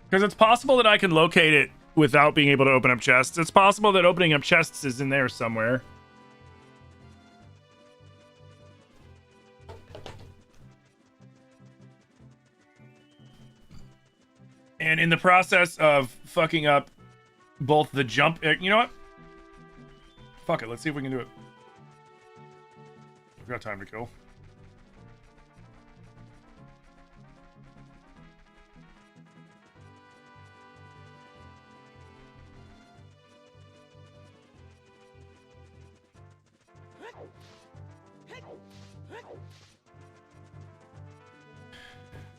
Because it's possible that I can locate it without being able to open up chests. It's possible that opening up chests is in there somewhere. And in the process of fucking up both the jump... You know what? Fuck it, let's see if we can do it. We've got time to kill.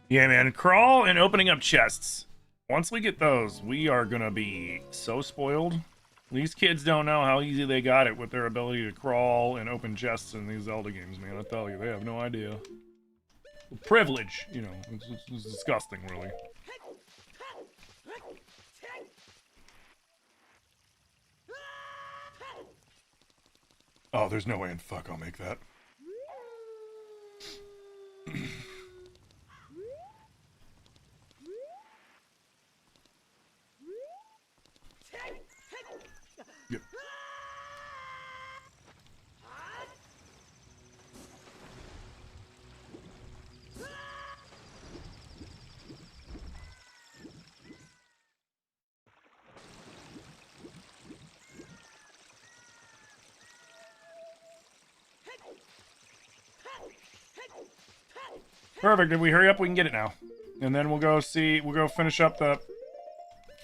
Yeah, man. Crawl and opening up chests. Once we get those, we are gonna be so spoiled. These kids don't know how easy they got it with their ability to crawl and open chests in these Zelda games, man. I tell you, they have no idea. Privilege, you know. It's disgusting, really. Oh, there's no way in fuck I'll make that. Yep. Perfect. If we hurry up, we can get it now. And then we'll go finish up the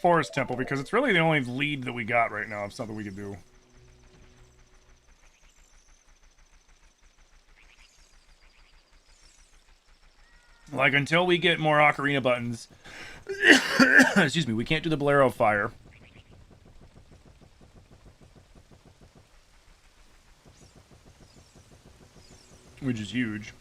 forest temple, because it's really the only lead that we got right now of something we can do. Like, until we get more ocarina buttons, excuse me, we can't do the Bolero fire. Which is huge.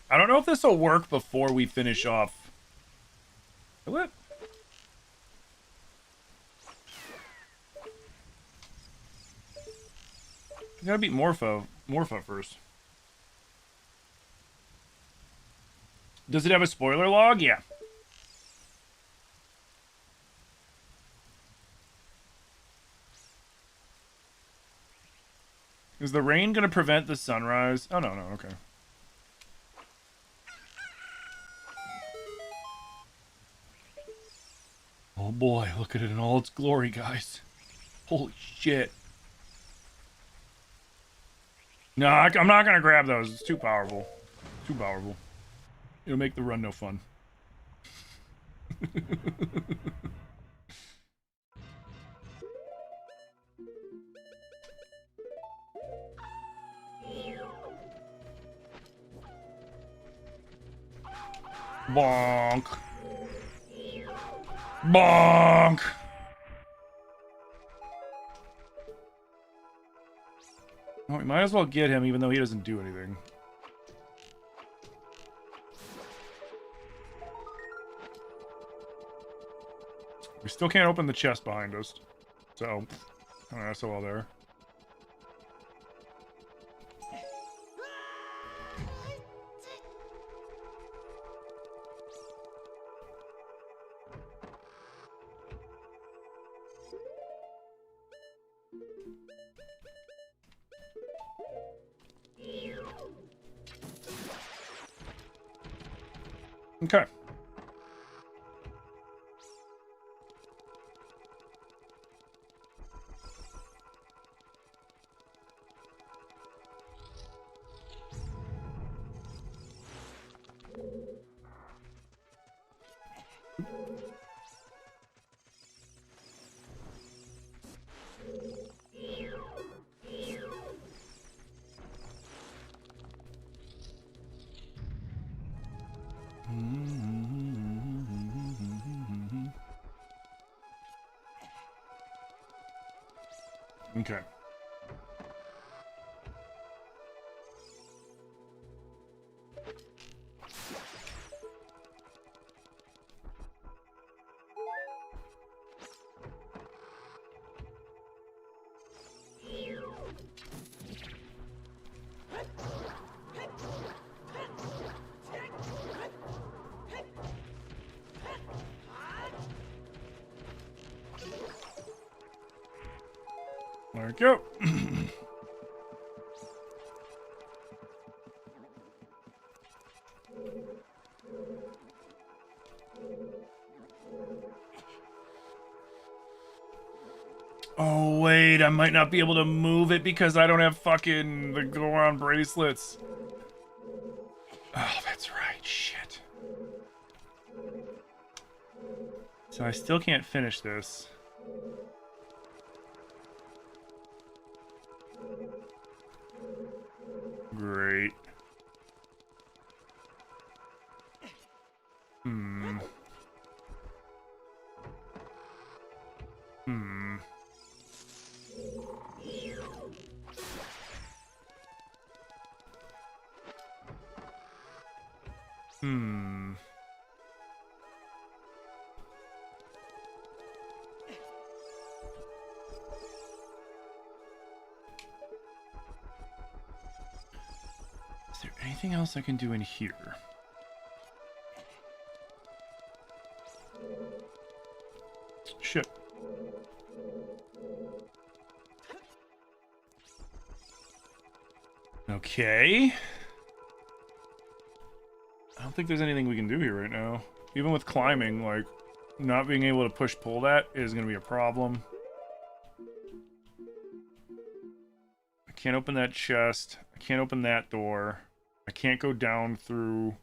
I don't know if this will work before we finish off. What? You gotta beat Morpho first. Does it have a spoiler log? Yeah. Is the rain gonna prevent the sunrise? Oh, no, okay. Oh boy, look at it in all its glory, guys. Holy shit. No, I'm not gonna grab those. It's too powerful. Too powerful. It'll make the run no fun. Bonk. Bonk. Well, we might as well get him, even though he doesn't do anything. We still can't open the chest behind us. So, kind of SOL there. Okay. Okay. There we go. Oh, wait, I might not be able to move it because I don't have fucking the Goron bracelets. Oh, that's right, shit. So I still can't finish this. Great. Hmm. Hmm. Hmm. Is there anything else I can do in here? Shit. Okay. I don't think there's anything we can do here right now. Even with climbing, like, not being able to push-pull that is going to be a problem. can't open that chest. I can't open that door. I can't go down through...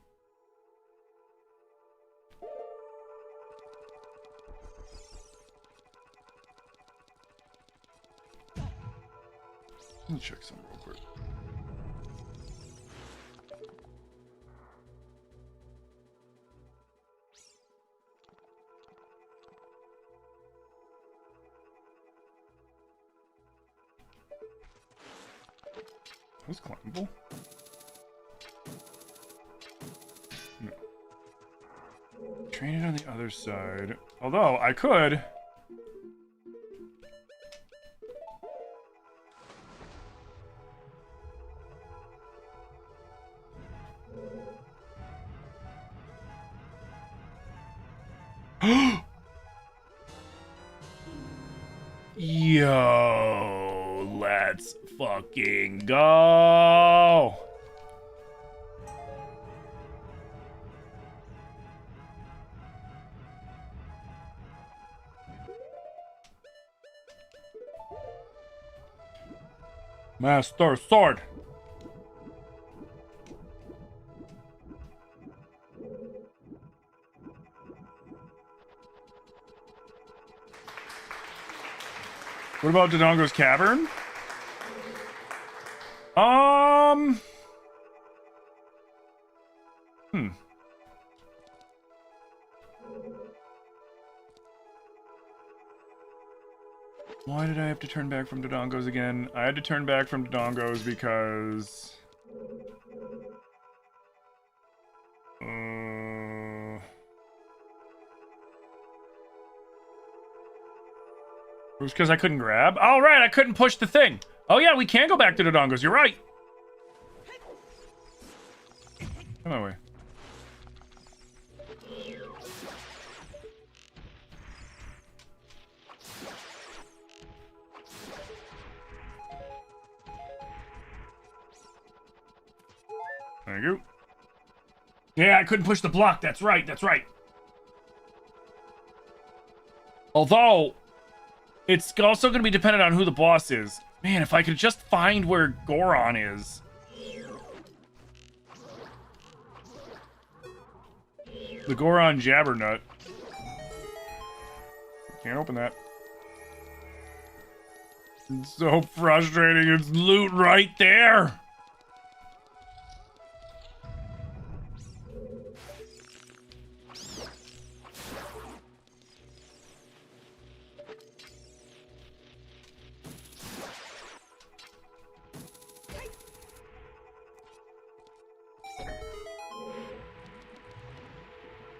Let me check something real quick. That was climbable. No. Train it on the other side. Although, I could... Yo, let's fucking go. Master Sword. What about Dodongo's Cavern? Why did I have to turn back from Dodongo's again? I had to turn back from Dodongo's because... It was because I couldn't grab? Oh, right, I couldn't push the thing. Oh, yeah, we can go back to Dodongo's. You're right. Come my way. There you go. Yeah, I couldn't push the block. That's right. That's right. Although, it's also going to be dependent on who the boss is. Man, if I could just find where Goron is. The Goron Jabbernut. Can't open that. It's so frustrating. It's loot right there.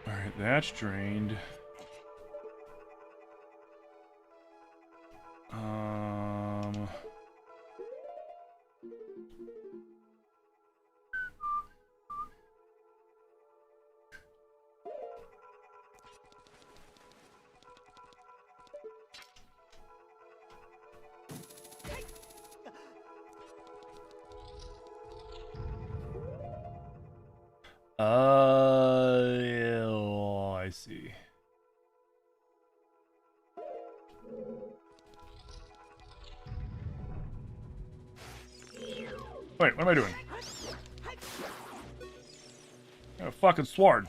Alright, that's drained. Oh, I see. Wait, what am I doing? Got a fucking sword.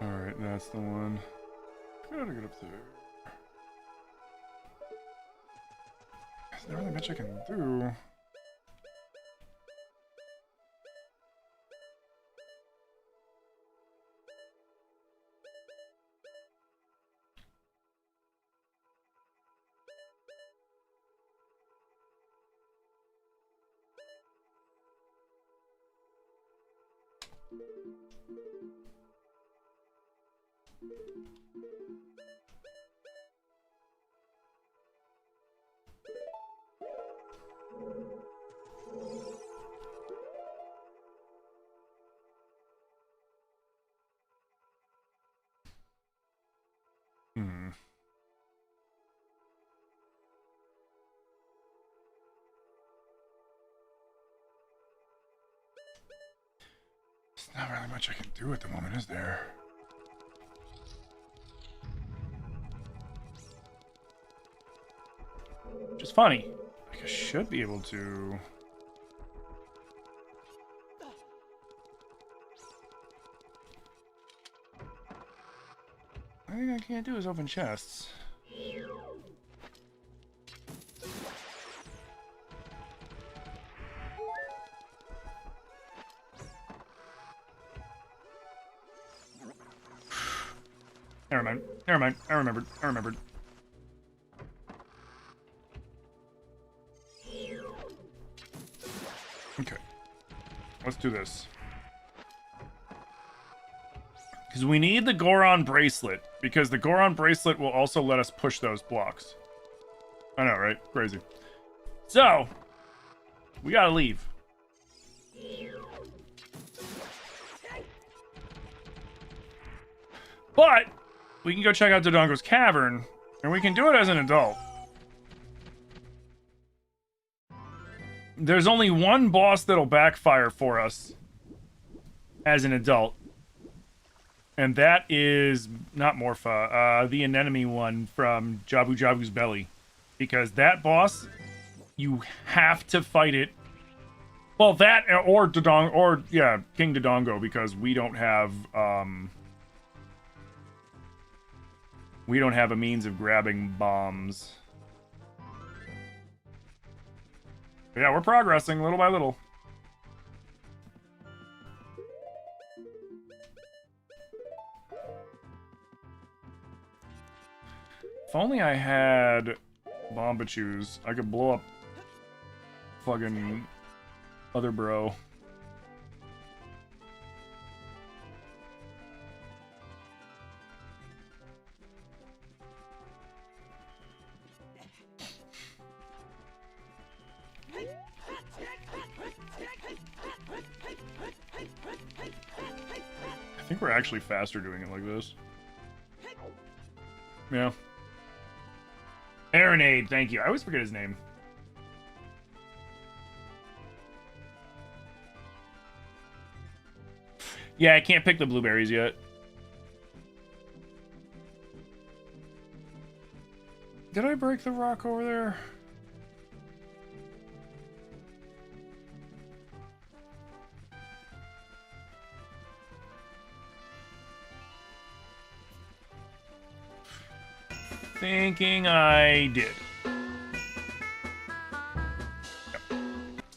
Alright, that's the one. Gotta get up there. There's not really much I can do. Not really much I can do at the moment, is there? Which is funny. Like I should be able to... The only thing I can't do is open chests. Never mind. Never mind. I remembered. I remembered. Okay. Let's do this. Because we need the Goron bracelet. Because the Goron bracelet will also let us push those blocks. I know, right? Crazy. So, we gotta leave. But, we can go check out Dodongo's Cavern, and we can do it as an adult. There's only one boss that'll backfire for us as an adult. And that is not Morpha, the anemone one from Jabu Jabu's Belly. Because that boss, you have to fight it. Well, that or Dodongo, or yeah, King Dodongo, because we don't have a means of grabbing bombs. But yeah, we're progressing little by little. If only I had Bombachus, I could blow up fucking other bro. I think we're actually faster doing it like this. Yeah. Aronade, thank you. I always forget his name. Yeah, I can't pick the blueberries yet. Did I break the rock over there? Thinking I did.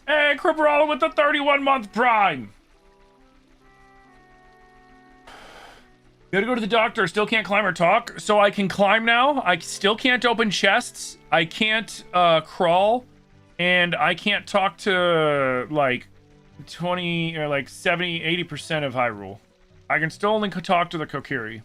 Hey, Cribrola with the 31-month Prime! Gotta go to the doctor, still can't climb or talk. So I can climb now, I still can't open chests, I can't crawl, and I can't talk to like 20 or like 70, 80% of Hyrule. I can still only talk to the Kokiri.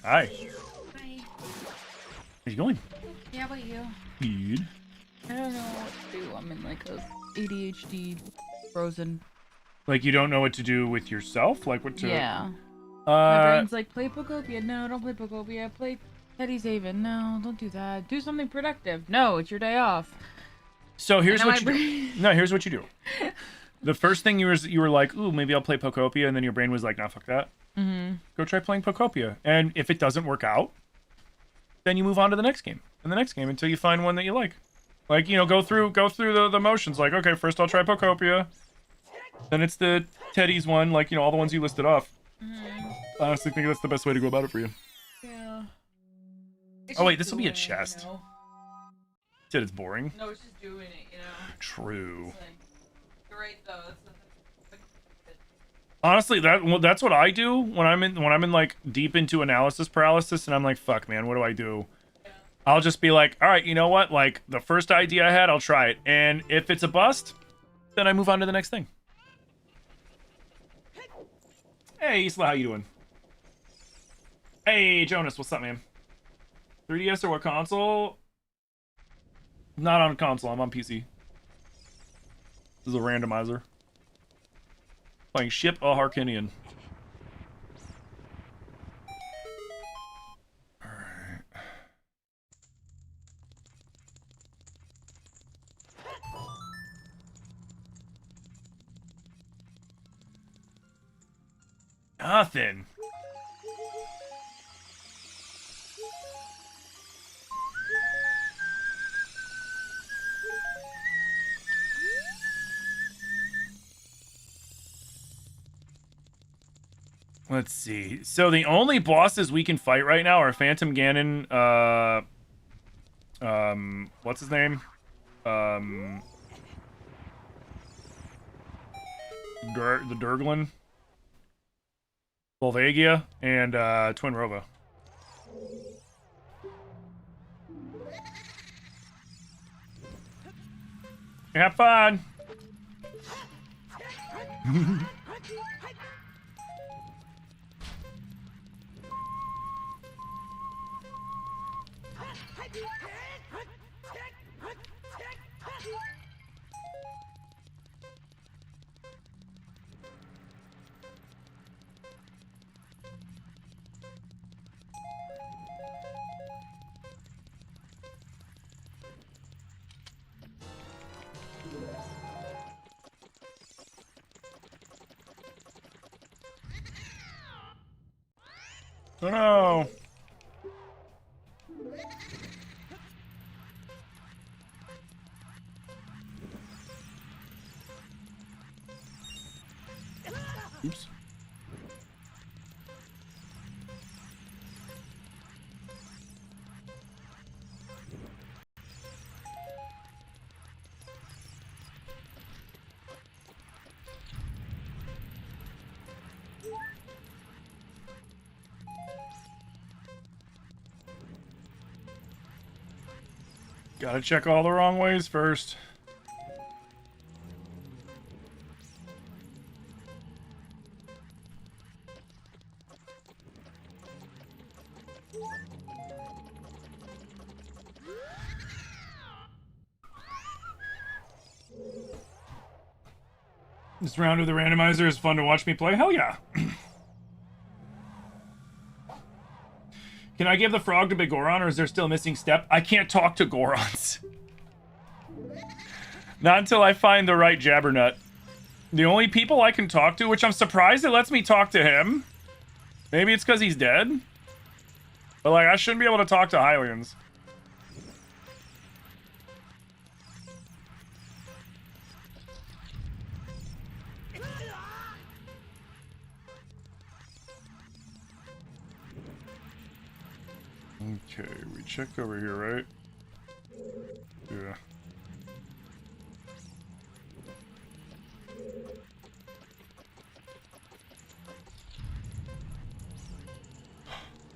Hi. Hi. Where's you going? Yeah, what about you? Good. I don't know what to do. I'm in like a ADHD frozen. Like you don't know what to do with yourself? Like what to... Yeah. My brain's like, play Pokopia. No, don't play Pokopia. Play Teddy's Haven. No, don't do that. Do something productive. No, it's your day off. So here's what you do. No, here's what you do. The first thing you were like, ooh, maybe I'll play Pokopia, and then your brain was like, nah, fuck that. Mm-hmm. Go try playing Pokopia. And if it doesn't work out, then you move on to the next game. And the next game until you find one that you like. Like, you know, go through the motions. Like, okay, first I'll try Pokopia. Then it's the Teddy's one, like, you know, all the ones you listed off. Mm-hmm. I honestly think that's the best way to go about it for you. Yeah. Oh, wait, this will be a chest. You know? Said it's boring. No, it's just doing it, you know? True. It's like, you're right, though. That's the Honestly, that's what I do when I'm in like deep into analysis paralysis, and I'm like, fuck, man, what do I do? yeah. I'll just be like, all right, you know what? Like the first idea I had, I'll try it, and if it's a bust, then I move on to the next thing. Hey, Isla, how you doing? Hey, Jonas, what's up, man? 3DS or what console? Not on console, I'm on PC. This is a randomizer. Playing Ship a Harkinian. Alright. Nothing. Let's see. So the only bosses we can fight right now are Phantom Ganon, what's his name? The Durglin, Volvagia, and Twin Rova. Have fun. Oh no! Oops. Gotta check all the wrong ways first. This round of the randomizer is fun to watch me play. Hell yeah. Can I give the frog to Big Goron, or is there still a missing step? I can't talk to Gorons. Not until I find the right Jabbernut. The only people I can talk to, which I'm surprised it lets me talk to him. Maybe it's because he's dead. But, like, I shouldn't be able to talk to Hylians. Okay, we checked over here, right? Yeah.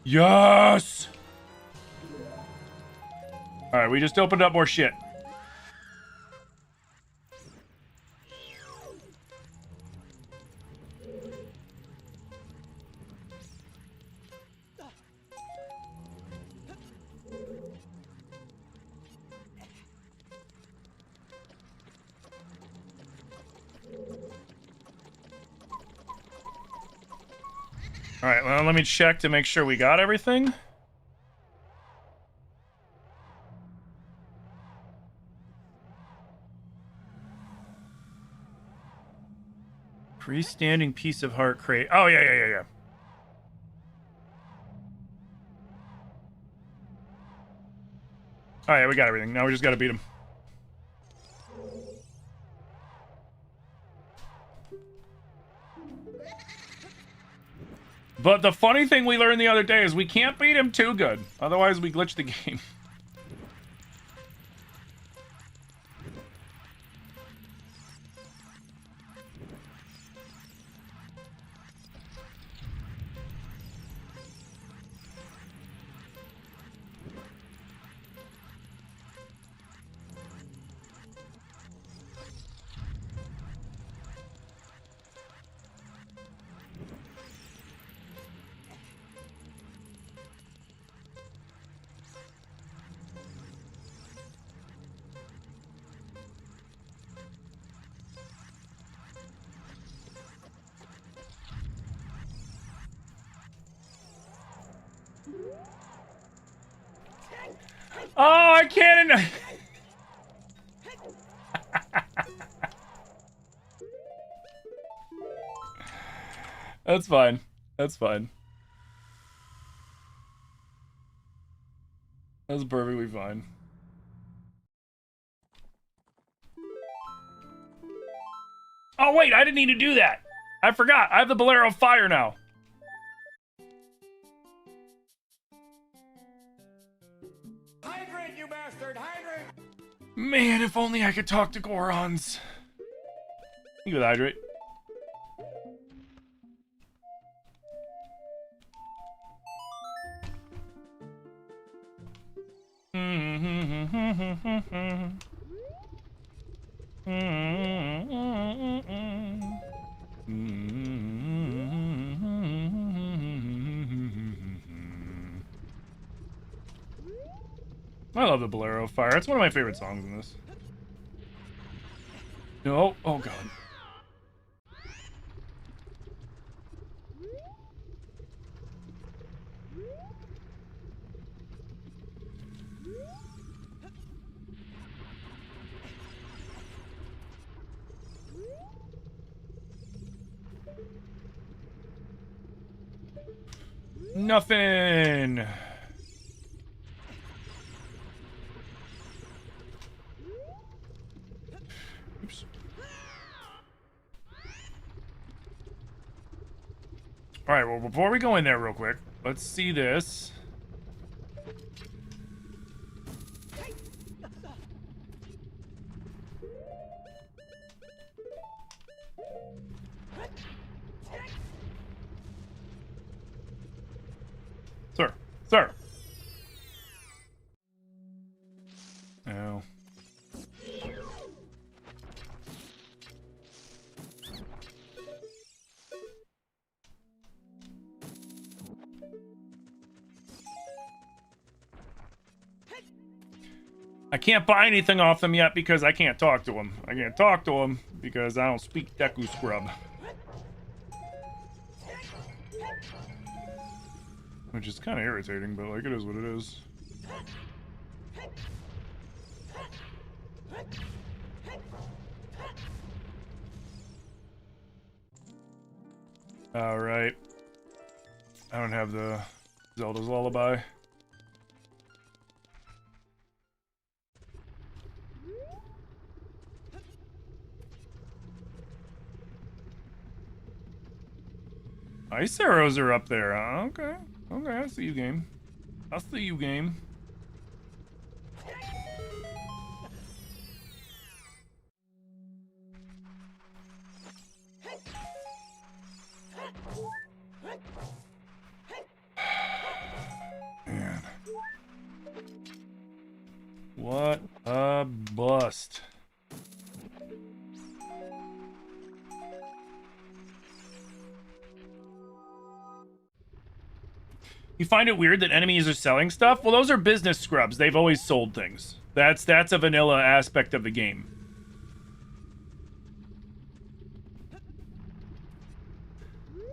Yes! Alright, we just opened up more shit. Alright, well, let me check to make sure we got everything. Freestanding piece of heart crate. Oh, yeah. Oh, yeah, we got everything. Now we just gotta beat him. But the funny thing we learned the other day is we can't beat him too good. Otherwise, we glitch the game. Oh, I can't. That's fine. That's fine. That's perfectly fine. Oh, wait, I didn't need to do that. I forgot. I have the Bolero of Fire now. Hydrate, you bastard! Hydrate! Man, if only I could talk to Gorons. You with hydrate. I love the Bolero of Fire. It's one of my favorite songs in this. No, oh god. Nothing. Oops. All right, well, before we go in there real quick, let's see this. Sir. Oh. I can't buy anything off them yet because I can't talk to them. I can't talk to them because I don't speak Deku Scrub. Which is kind of irritating, but like it is what it is. Alright. I don't have the Zelda's Lullaby. Ice arrows are up there. Okay. Okay, I see you, game. I see you, game. Man. What a bust. You find it weird that enemies are selling stuff? Well, those are business scrubs. They've always sold things. That's a vanilla aspect of the game.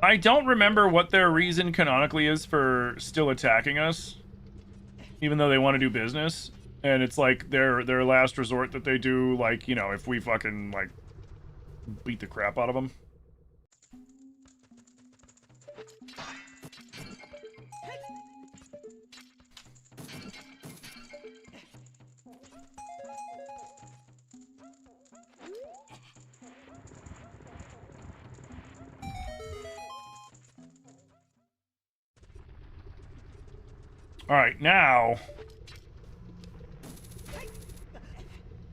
I don't remember what their reason canonically is for still attacking us, even though they want to do business. And it's like their last resort that they do, like, you know, if we fucking, like, beat the crap out of them. Alright, now...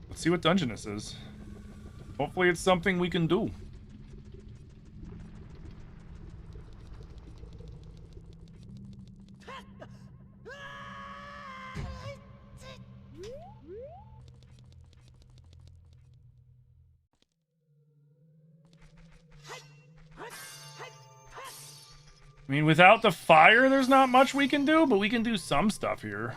let's see what dungeon this is. Hopefully it's something we can do. I mean, without the fire, there's not much we can do, but we can do some stuff here.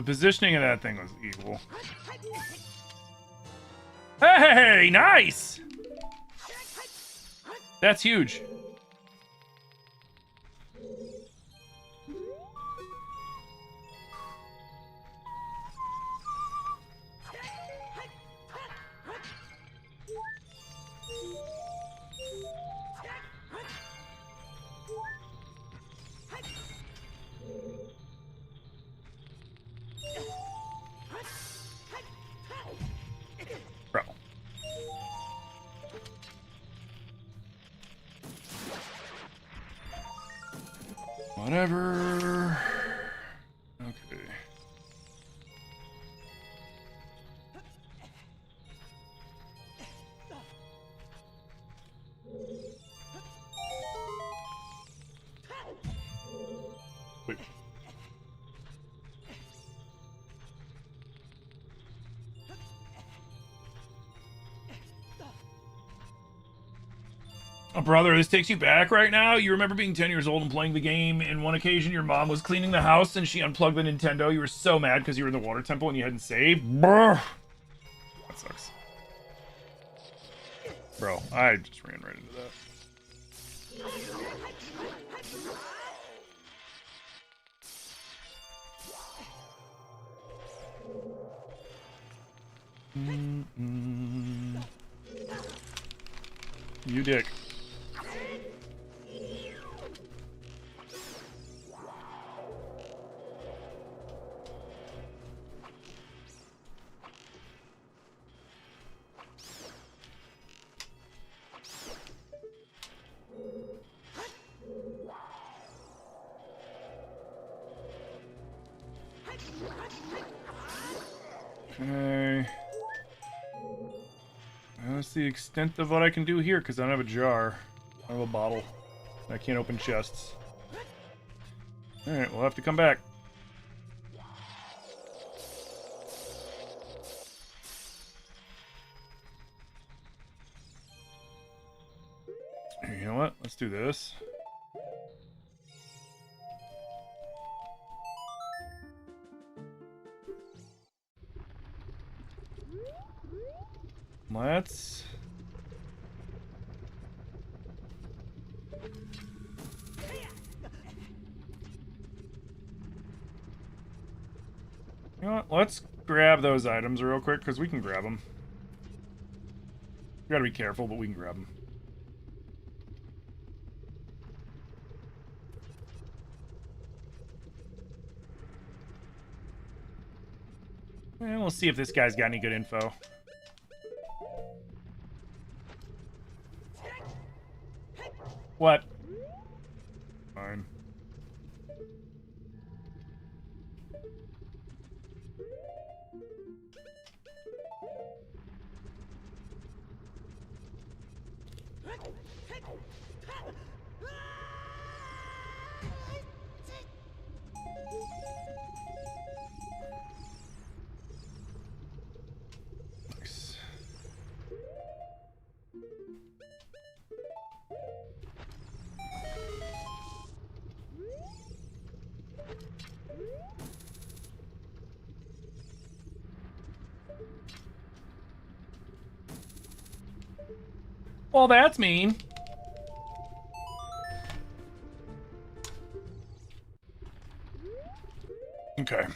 The positioning of that thing was evil. Hey, nice! That's huge. Bro. Whatever. Okay. Wait. Oh, brother, this takes you back right now? You remember being 10 years old and playing the game, and one occasion your mom was cleaning the house and she unplugged the Nintendo. You were so mad because you were in the water temple and you hadn't saved? Brr. That sucks. Bro, I just ran right into that. You dick. Okay. That's the extent of what I can do here, because I don't have a jar. I have a bottle. I can't open chests. Alright, we'll have to come back. You know what? Let's do this. Let's... You know what? Let's grab those items real quick, because we can grab them. We gotta be careful, but we can grab them. And we'll see if this guy's got any good info. What? Fine. Nice. Well, that's mean. Okay.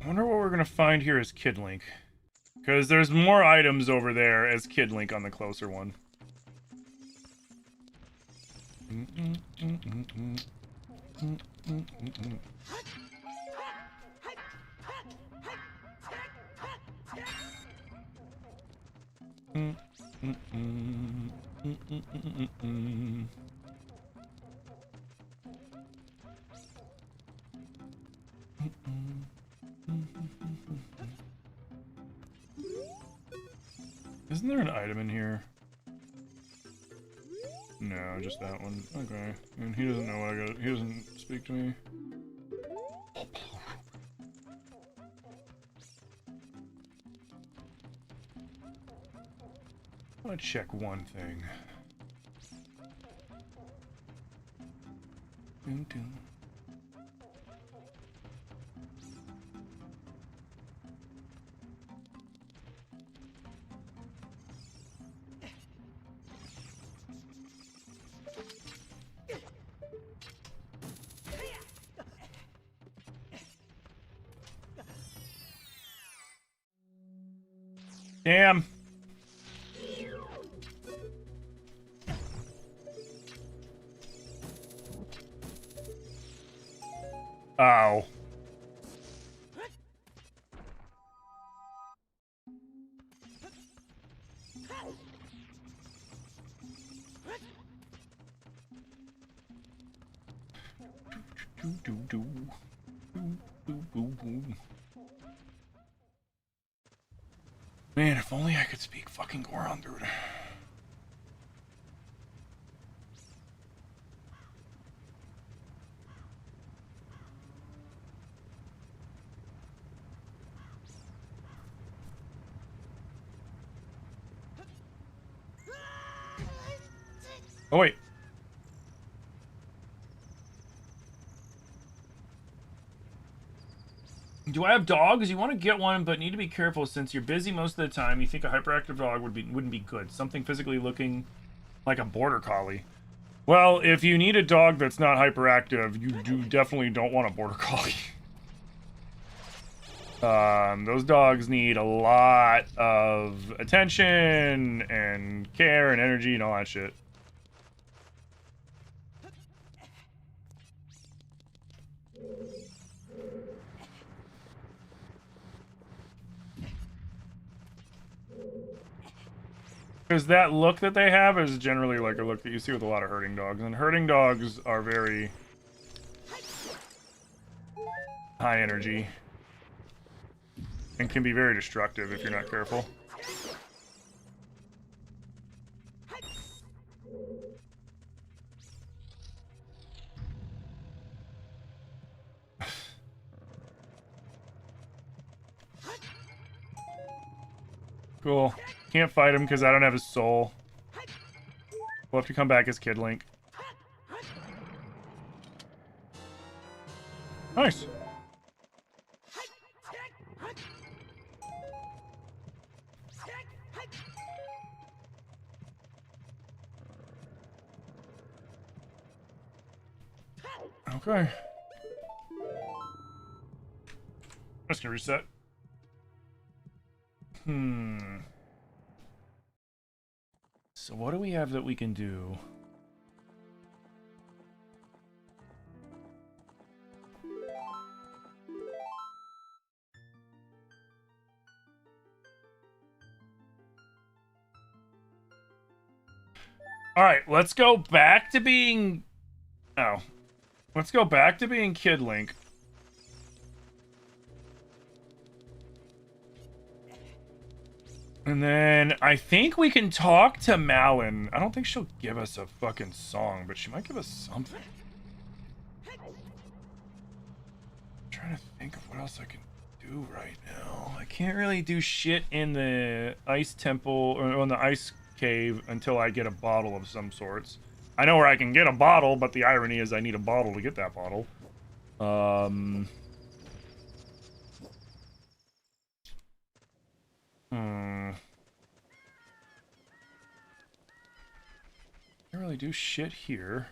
I wonder what we're gonna find here as Kid Link. Because there's more items over there as Kid Link on the closer one. Isn't there an item in here? No, just that one. Okay. And he doesn't know what I got. He doesn't speak to me. want to check one thing. Dun, dun. Damn. Ow. Man, if only I could speak fucking Goron, dude. Oh, wait. Do I have dogs? You want to get one, but need to be careful since you're busy most of the time. You think a hyperactive dog wouldn't be good. Something physically looking like a border collie. Well, if you need a dog that's not hyperactive, you definitely don't want a border collie. Those dogs need a lot of attention and care and energy and all that shit. Because that look that they have is generally like a look that you see with a lot of herding dogs. And herding dogs are very high energy. And can be very destructive if you're not careful. Cool. Can't fight him because I don't have his soul. We'll have to come back as Kid Link. Nice. Okay. I'm just gonna reset. So what do we have that we can do? All right, let's go back to being... Oh. Let's go back to being Kid Link. And then I think we can talk to Malin. I don't think she'll give us a fucking song, but she might give us something. I'm trying to think of what else I can do right now. I can't really do shit in the ice temple or on the ice cave until I get a bottle of some sorts. I know where I can get a bottle, but the irony is I need a bottle to get that bottle. Can't really do shit here.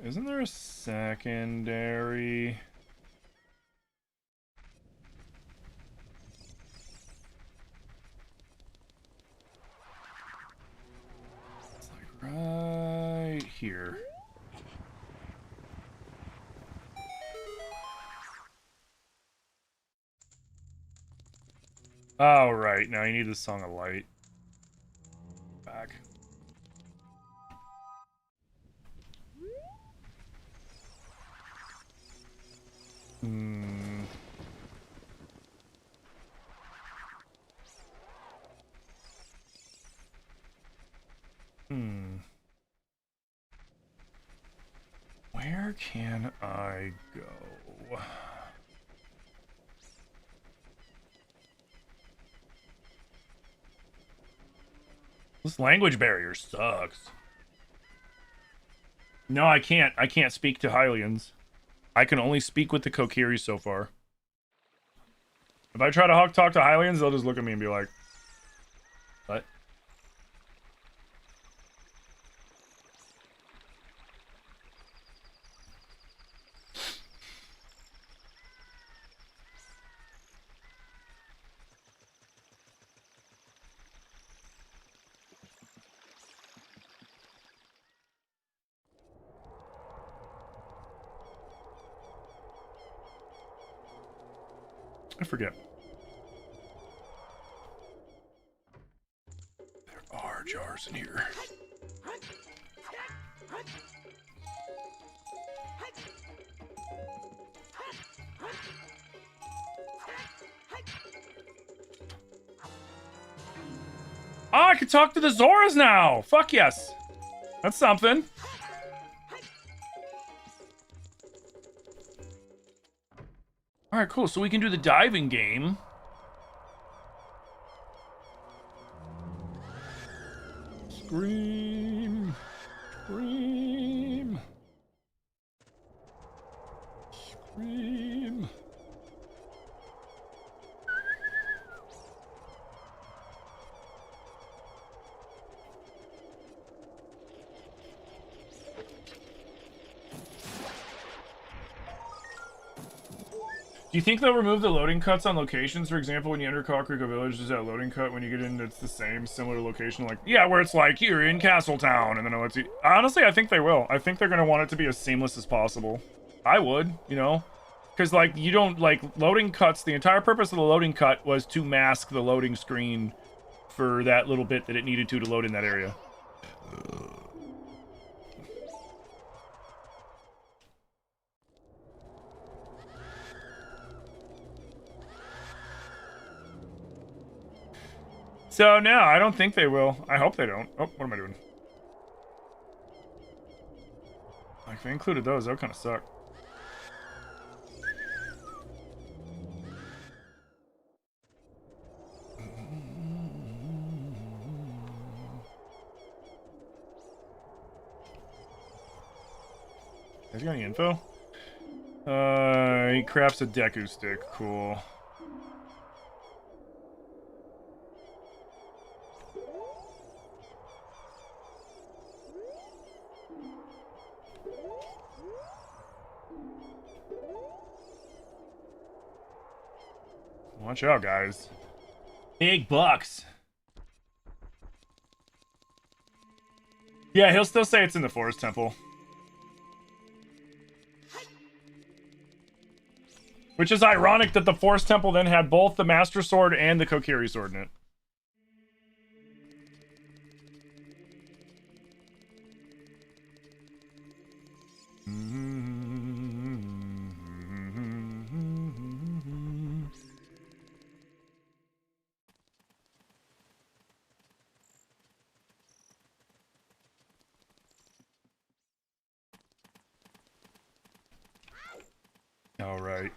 Isn't there a secondary? It's like right here. Oh, right. Now you need the Song of Light. Back. Where can I go? This language barrier sucks. No, I can't. I can't speak to Hylians. I can only speak with the Kokiri so far. If I try to talk to Hylians, they'll just look at me and be like, what? I forget. There are jars in here. Oh, I can talk to the Zoras now! Fuck yes! That's something. Alright, cool. So we can do the diving game. Scream. Scream. Scream. Do you think they'll remove the loading cuts on locations? For example, when you enter Kakariko Village, there's that loading cut. When you get in, it's the same, similar location. Like, yeah, where it's like, you're in Castletown, and then it lets you... Honestly, I think they will. I think they're going to want it to be as seamless as possible. I would, you know? Because, like, you don't, like, loading cuts... The entire purpose of the loading cut was to mask the loading screen for that little bit that it needed to load in that area. So, no, I don't think they will. I hope they don't. Oh, what am I doing? Like, if they included those, that would kind of suck. Has he got any info? He crafts a Deku stick. Cool. Watch out, guys. Big bucks. Yeah, he'll still say it's in the Forest Temple. Which is ironic that the Forest Temple then had both the Master Sword and the Kokiri Sword in it. All right.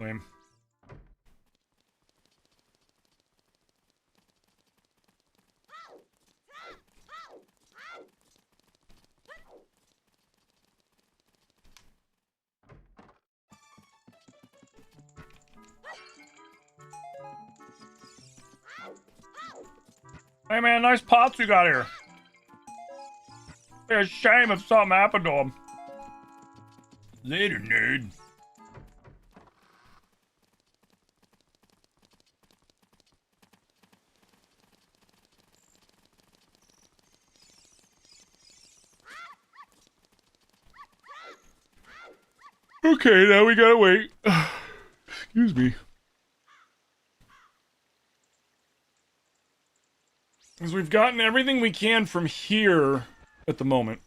Lame. Hey man, nice pots you got here. It's a shame if something happened to him. Later, nerd. Okay, now we gotta wait. Excuse me. Because we've gotten everything we can from here at the moment.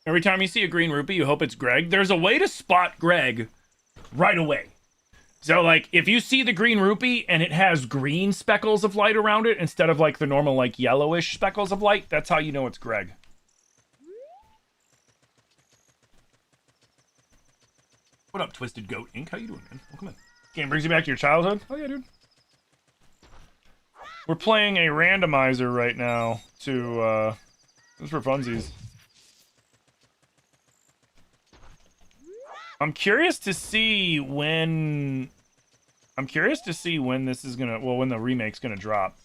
Every time you see a green rupee, you hope it's Greg. There's a way to spot Greg right away. So, like, if you see the green rupee and it has green speckles of light around it instead of, like, the normal, like, yellowish speckles of light, that's how you know it's Greg. What up, Twisted Goat Inc? How you doing, man? Welcome in. Game brings you back to your childhood? Oh, yeah, dude. We're playing a randomizer right now to, just for funsies. I'm curious to see when this is gonna, well, when the remake's gonna drop.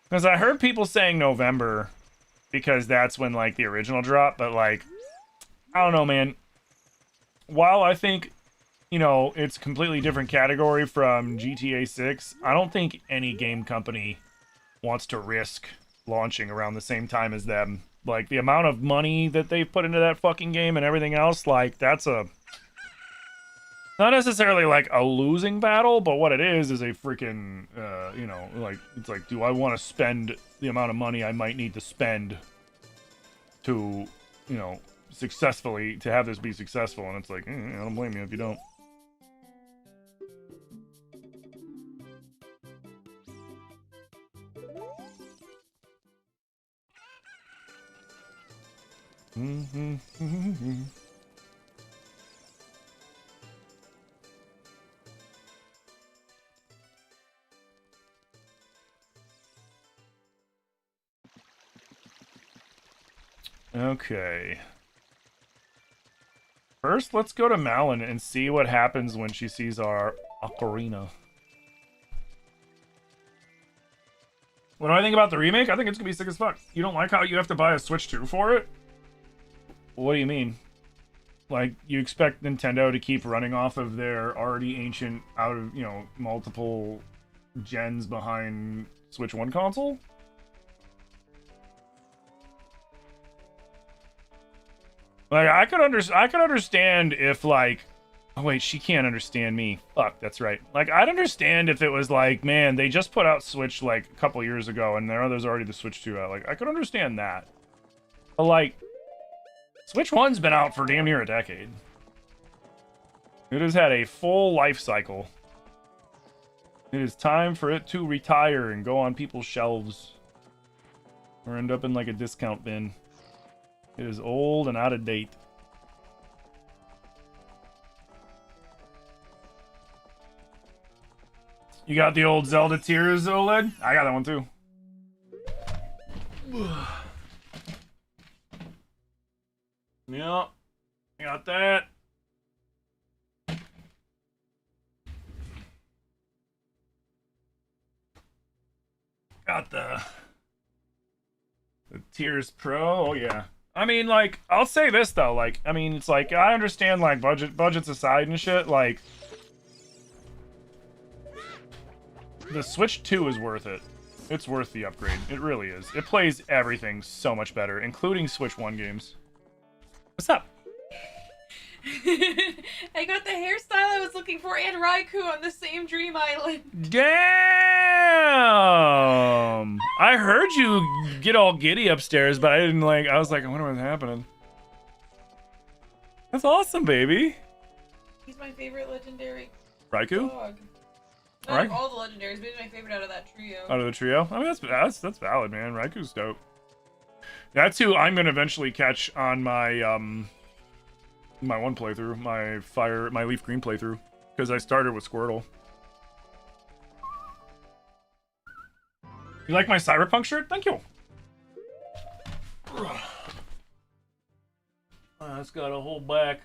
Because I heard people saying November, because that's when, like, the original dropped, but, like, I don't know, man. While I think, you know, it's a completely different category from GTA 6, I don't think any game company wants to risk launching around the same time as them. Like, the amount of money that they've put into that fucking game and everything else, like, that's a... not necessarily, like, a losing battle, but what it is a freaking, you know, like, it's like, do I want to spend the amount of money I might need to spend to, you know, successfully, to have this be successful? And it's like, I don't blame you if you don't. Okay. First, let's go to Malin and see what happens when she sees our ocarina. What do I think about the remake? I think it's gonna be sick as fuck. You don't like how you have to buy a Switch 2 for it? What do you mean? Like, you expect Nintendo to keep running off of their already ancient, out of, you know, multiple gens behind Switch 1 console? Like, I could understand if, like... oh, wait, she can't understand me. Fuck, that's right. Like, I'd understand if it was like, man, they just put out Switch, like, a couple years ago, and there's already the Switch 2 out. Like, I could understand that. But, like... Switch 1's been out for damn near a decade. It has had a full life cycle. It is time for it to retire and go on people's shelves. Or end up in, like, a discount bin. It is old and out of date. You got the old Zelda Tears OLED? I got that one too. Yeah, I got that. Got the Tears Pro. Oh yeah. I mean, like, I'll say this though. Like, I mean, it's like, I understand, like, budgets aside and shit. Like, the Switch 2 is worth it. It's worth the upgrade. It really is. It plays everything so much better, including Switch 1 games. What's up? I got the hairstyle I was looking for and Raikou on the same Dream Island. Damn! I heard you get all giddy upstairs, but I didn't, like, I was like, I wonder what's happening. That's awesome, baby. He's my favorite legendary Raikou? dog. Not all the legendaries, but he's my favorite out of that trio. Out of the trio? I mean, that's valid, man. Raikou's dope. That's who I'm gonna eventually catch on my my one playthrough, my Leaf Green playthrough, because I started with Squirtle. You like my Cyberpunk shirt? Thank you. It's got a whole back.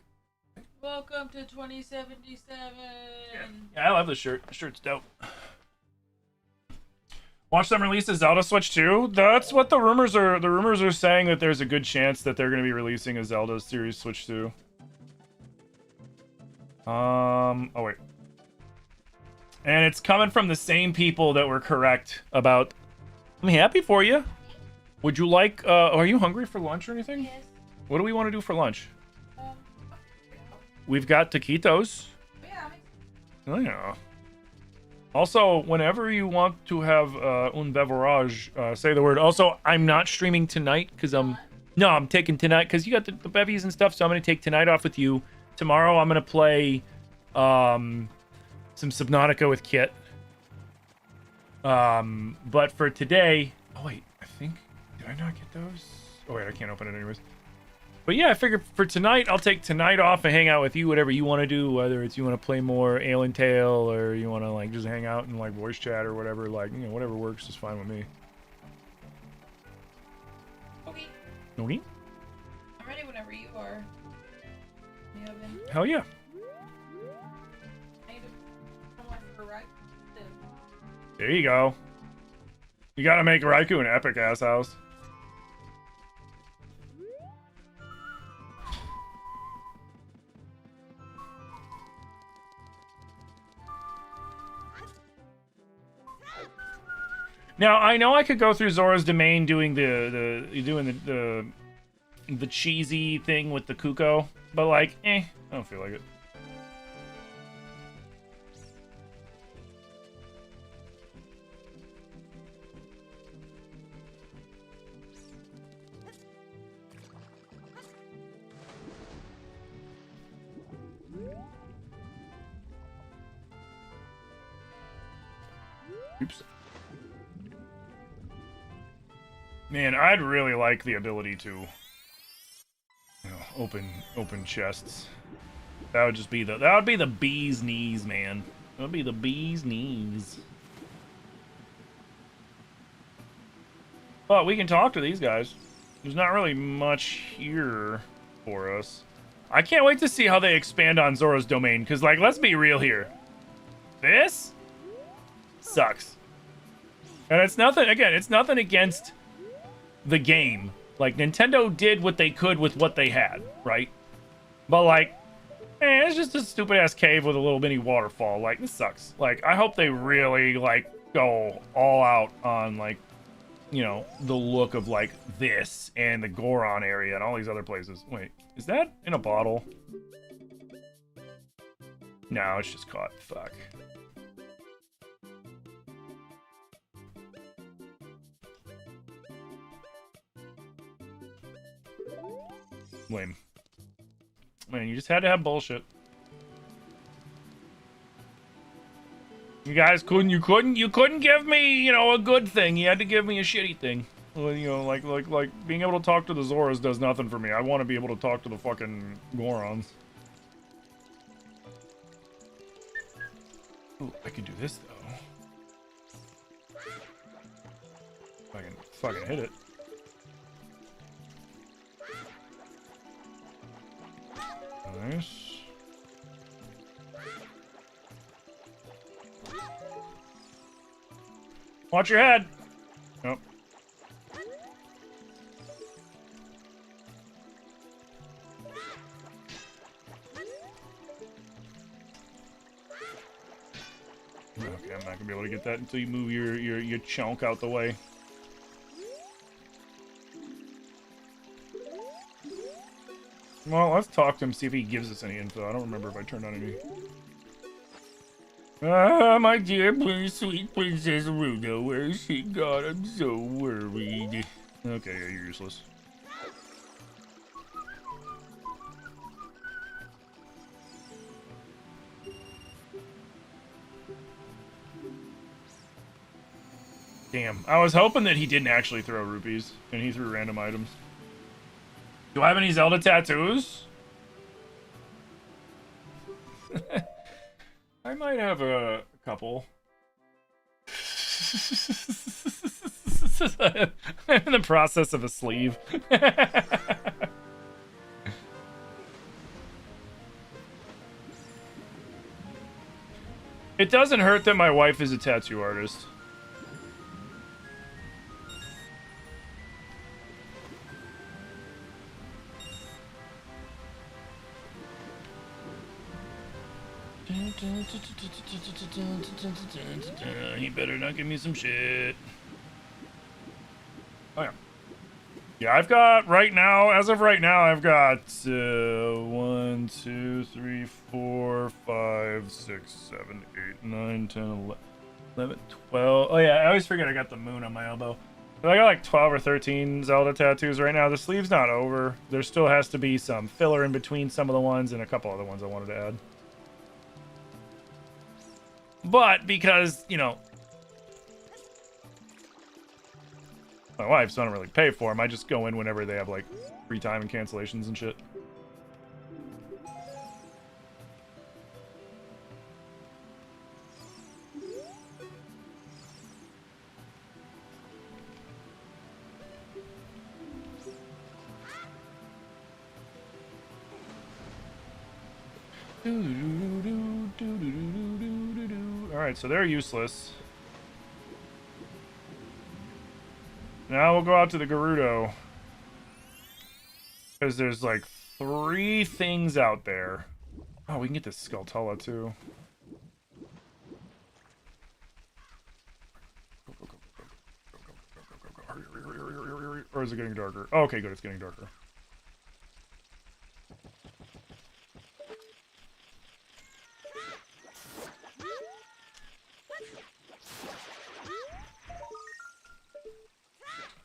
Welcome to 2077. Yeah, I love this shirt. This shirt's dope. Watch them release a Zelda Switch 2. That's what the rumors are. The rumors are saying that there's a good chance that they're going to be releasing a Zelda series Switch 2. Oh wait. And it's coming from the same people that were correct about... I'm happy for you. Would you like... are you hungry for lunch or anything? Yes. What do we want to do for lunch? Um, We've got taquitos. yeah. Oh, yeah. Also, whenever you want to have un beverage, say the word. Also, I'm not streaming tonight because No, I'm taking tonight because you got the bevies and stuff, so I'm going to take tonight off with you. Tomorrow, I'm going to play some Subnautica with Kit. But for today... Oh, wait. I think... Did I not get those? Oh, wait. I can't open it anyways. But yeah, I figured for tonight, I'll take tonight off and hang out with you, whatever you want to do, whether it's you want to play more Ale and Tail or you want to, like, just hang out and, like, voice chat or whatever. Like, you know, whatever works is fine with me. Okay. Okay? I'm ready whenever you are. In the oven. Hell yeah. I need to come on for a ride. There you go. You gotta make Raikou an epic-ass house. Now I know I could go through Zora's domain doing the cheesy thing with the Kuko, but like, I don't feel like it. Oops. Man, I'd really like the ability to, you know, open chests. That would just be the bee's knees, man. That would be the bee's knees. But we can talk to these guys. There's not really much here for us. I can't wait to see how they expand on Zora's domain, because, like, let's be real here. This sucks. And it's nothing, again, it's nothing against the game. Like, Nintendo did what they could with what they had, right? But, like, it's just a stupid-ass cave with a little mini waterfall. Like, this sucks. Like, I hope they really, like, go all out on, like, you know, the look of, like, this and the Goron area and all these other places. Wait, is that in a bottle? No, it's just caught. Fuck. Lame. Man, you just had to have bullshit. You guys couldn't give me, you know, a good thing. You had to give me a shitty thing. Well, you know, like being able to talk to the Zoras does nothing for me. I want to be able to talk to the fucking Gorons. Ooh, I can do this though. If I can fucking hit it. Nice. Watch your head. Nope. Okay, I'm not gonna be able to get that until you move your chunk out the way. Well, let's talk to him, see if he gives us any info. I don't remember if I turned on any. Ah, my dear, sweet Princess Rando, where's she gone? I'm so worried. Okay, yeah, you're useless. Damn, I was hoping that he didn't actually throw rupees, and he threw random items. Do I have any Zelda tattoos? I might have a couple. I'm in the process of a sleeve. It doesn't hurt that my wife is a tattoo artist. He better not give me some shit. Oh yeah. Yeah, I've got right now, as of right now, I've got 1, 2, 3, 4, 5, 6, 7, 8, 9, 10, 11, 12. Oh yeah, I always forget I got the moon on my elbow. But I got like 12 or 13 Zelda tattoos right now. The sleeve's not over. There still has to be some filler in between some of the ones and a couple other ones I wanted to add. But because, you know, my wife, so I don't really pay for them. I just go in whenever they have like free time and cancellations and shit. Alright, so they're useless. Now we'll go out to the Gerudo. Because there's like 3 things out there. Oh, we can get this Skulltula too. Or is it getting darker? Oh, okay, good, it's getting darker.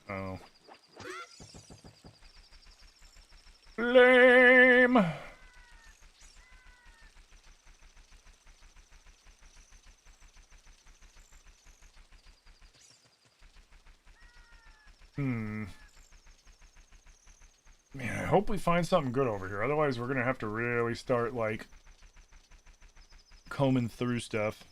Oh. Lame! Man, I hope we find something good over here. Otherwise, we're gonna have to really start, like, combing through stuff.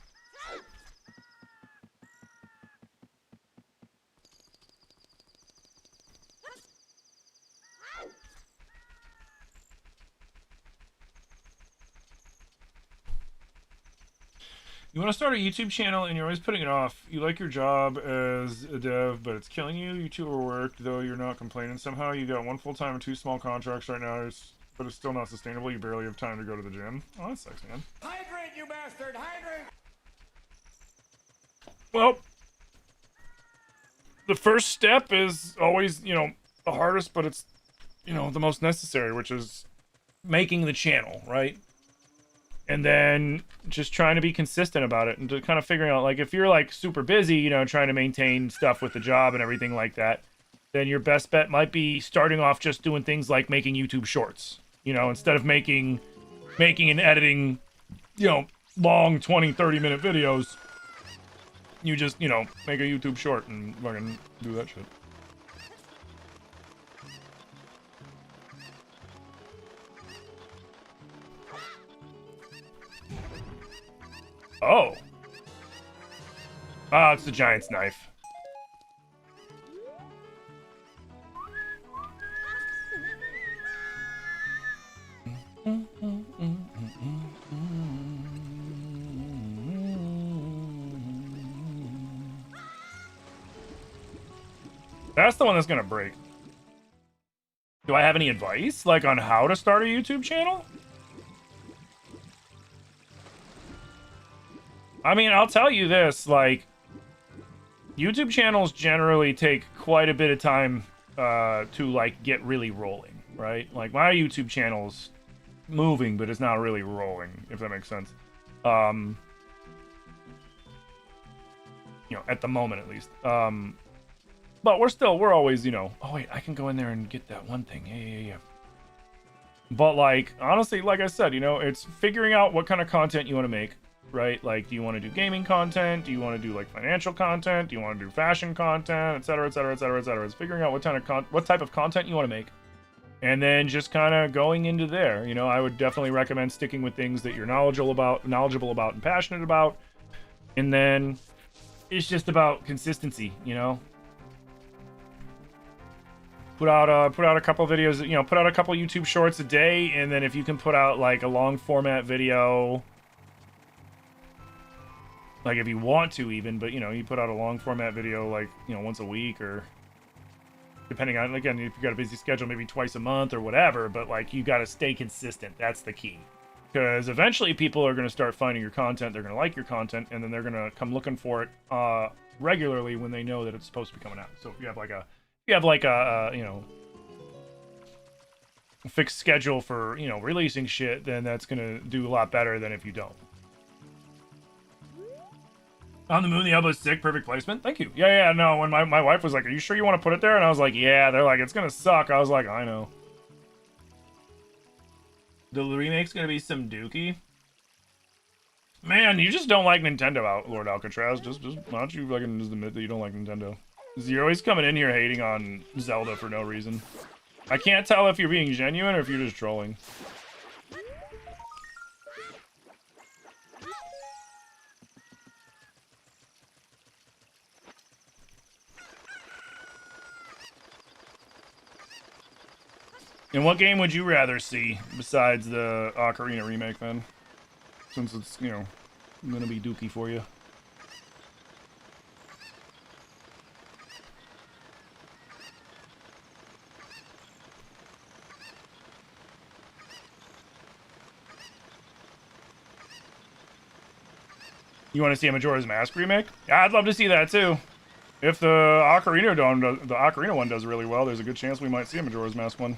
You want to start a YouTube channel and you're always putting it off. You like your job as a dev, but it's killing you. You too overworked, though you're not complaining. Somehow you got 1 full-time and 2 small contracts right now, but it's still not sustainable. You barely have time to go to the gym. Oh, that sucks, man. Hydrate, you bastard! Hydrate! Well, the first step is always, you know, the hardest, but it's, you know, the most necessary, which is making the channel, right? And then just trying to be consistent about it and to kind of figuring out, like, if you're, like, super busy, you know, trying to maintain stuff with the job and everything like that, then your best bet might be starting off just doing things like making YouTube shorts, you know, instead of making and editing, you know, long 20, 30-minute videos. You just, you know, make a YouTube short and fucking do that shit. Oh. Ah, it's the giant's knife. That's the one that's gonna break. Do I have any advice, like, on how to start a YouTube channel? I mean, I'll tell you this, like, YouTube channels generally take quite a bit of time to, like, get really rolling, right? Like, my YouTube channel's moving, but it's not really rolling, if that makes sense. You know, at the moment, at least. But we're always, you know, oh, wait, I can go in there and get that one thing. Yeah. But, like, honestly, like I said, you know, it's figuring out what kind of content you want to make. Right? Like, do you want to do gaming content? Do you want to do, like, financial content? Do you want to do fashion content? Etc., etc., etc., etc. It's figuring out what type of content you want to make. And then just kind of going into there. You know, I would definitely recommend sticking with things that you're knowledgeable about and passionate about. And then it's just about consistency, you know? Put out a couple videos, you know, put out a couple YouTube shorts a day, and then if you can put out, like, a long format video, like, if you want to even, but, you know, you put out a long format video, like, you know, once a week, or depending on, again, if you got a busy schedule, maybe twice a month or whatever, but, like, you got to stay consistent. That's the key. Because eventually people are going to start finding your content, they're going to like your content, and then they're going to come looking for it regularly when they know that it's supposed to be coming out. So if you have like a you know, a fixed schedule for, you know, releasing shit, then that's going to do a lot better than if you don't. On the Moon, the elbow's sick, perfect placement. Thank you. Yeah, no, when my wife was like, are you sure you want to put it there? And I was like, yeah. They're like, it's going to suck. I was like, I know. The remake's gonna be some dookie. Man, you just don't like Nintendo, Lord Alcatraz. Just why don't you fucking just admit that you don't like Nintendo? You're always coming in here hating on Zelda for no reason. I can't tell if you're being genuine or if you're just trolling. And what game would you rather see besides the Ocarina remake, then? Since it's, you know, gonna be dookie for you. You want to see a Majora's Mask remake? Yeah, I'd love to see that too. If the Ocarina one does really well, there's a good chance we might see a Majora's Mask one.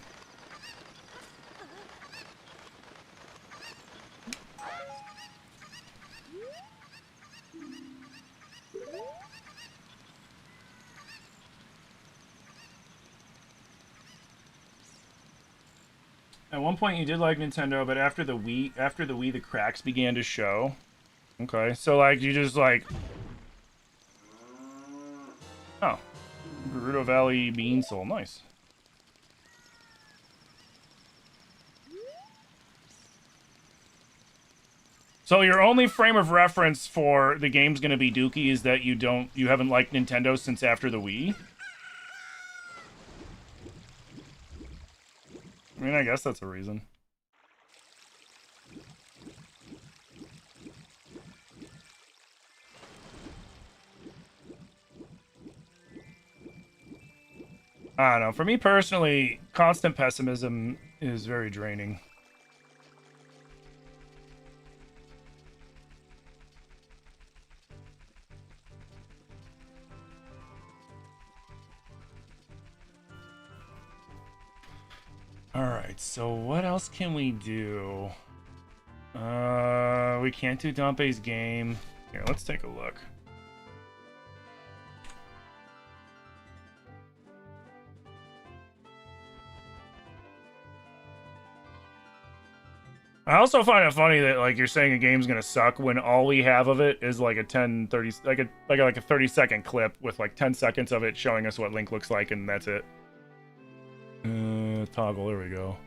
At one point you did like Nintendo, but after the Wii, the cracks began to show. Okay, so like you just like, oh, Gerudo Valley Bean Soul, nice. So your only frame of reference for the game's gonna be dookie is that you haven't liked Nintendo since after the Wii? I mean, I guess that's a reason. I don't know. For me personally, constant pessimism is very draining. Alright, so what else can we do? We can't do Dompe's game. Here, let's take a look. I also find it funny that like you're saying a game's gonna suck when all we have of it is like a 30 like a 30-second clip with like 10 seconds of it showing us what Link looks like, and that's it. Toggle, there we go.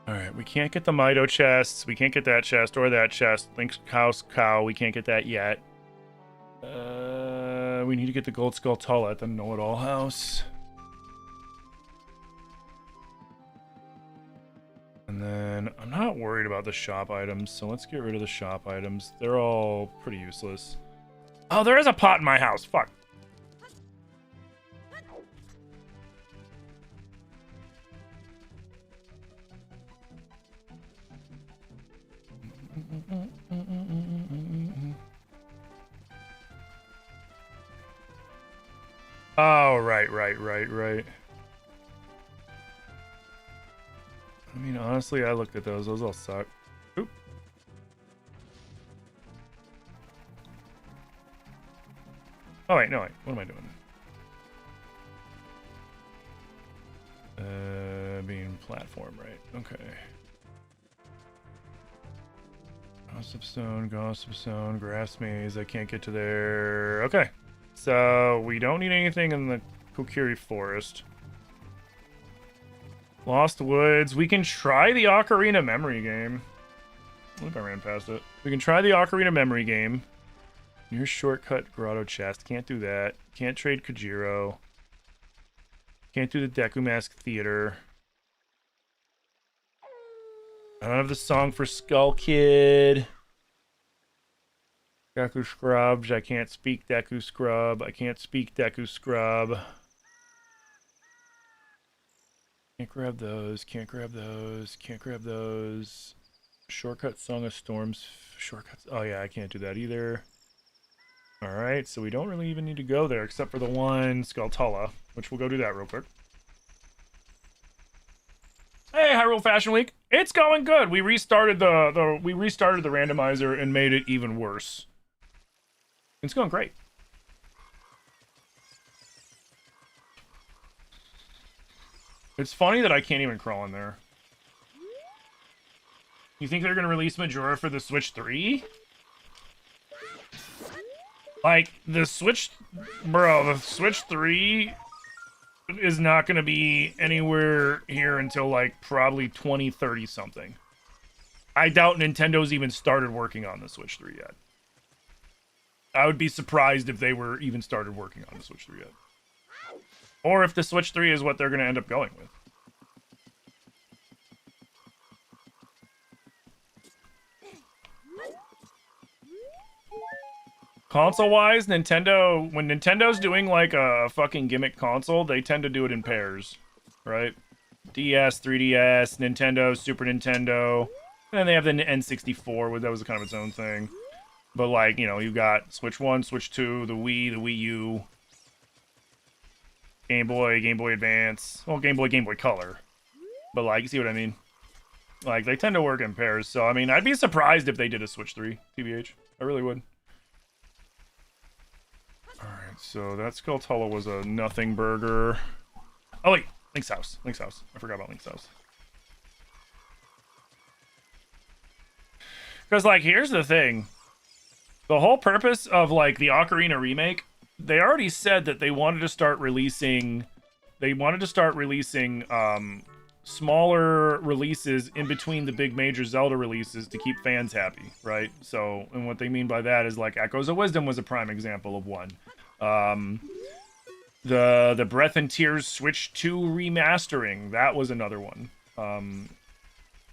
Alright, we can't get the Mido chests, we can't get that chest or that chest. Link's house cow, we can't get that yet. We need to get the Gold Skull Tull at the Know-It-All house. And then, I'm not worried about the shop items, so let's get rid of the shop items. They're all pretty useless. Oh, there is a pot in my house, fuck. Oh, right. I mean, honestly, I looked at those. Those all suck. Oop. Oh, wait, no, wait. What am I doing? Being platform, right. Okay. Gossip Stone, Grass Maze. I can't get to there. Okay. So, we don't need anything in the Kokiri Forest. Lost Woods. We can try the Ocarina memory game. What if I ran past it? We can try the Ocarina memory game. Near shortcut grotto chest. Can't do that. Can't trade Kojiro. Can't do the Deku Mask Theater. I don't have the song for Skull Kid. Deku Scrubs. I can't speak Deku Scrub. I can't speak Deku Scrub. Can't grab those. Can't grab those. Can't grab those. Shortcut Song of Storms. Shortcuts. Oh, yeah, I can't do that either. Alright, so we don't really even need to go there except for the one Skulltula, which we'll go do that real quick. Hey, Hyrule Fashion Week. It's going good. We restarted the randomizer and made it even worse. It's going great. It's funny that I can't even crawl in there. You think they're going to release Majora for the Switch 3? Like, the Switch 3 is not going to be anywhere here until, like, probably 2030 something. I doubt Nintendo's even started working on the Switch 3 yet. I would be surprised if they were even started working on the Switch 3 yet. Or if the Switch 3 is what they're going to end up going with. Console-wise, when Nintendo's doing, like, a fucking gimmick console, they tend to do it in pairs, right? DS, 3DS, Nintendo, Super Nintendo, and then they have the N64, that was kind of its own thing. But, like, you know, you've got Switch 1, Switch 2, the Wii, the Wii U, Game Boy, Game Boy Advance, well, Game Boy Color. But, like, you see what I mean? Like, they tend to work in pairs, so, I mean, I'd be surprised if they did a Switch 3, TBH. I really would. Alright, so that Skulltula was a nothing burger. Oh, wait. Link's house. Link's house. I forgot about Link's house. Because, like, here's the thing. The whole purpose of, like, the Ocarina remake, they already said that they wanted to start releasing... smaller releases in between the big major Zelda releases to keep fans happy, right? So, and what they mean by that is, like, Echoes of Wisdom was a prime example of one. The Breath and Tears Switch 2 remastering, that was another one.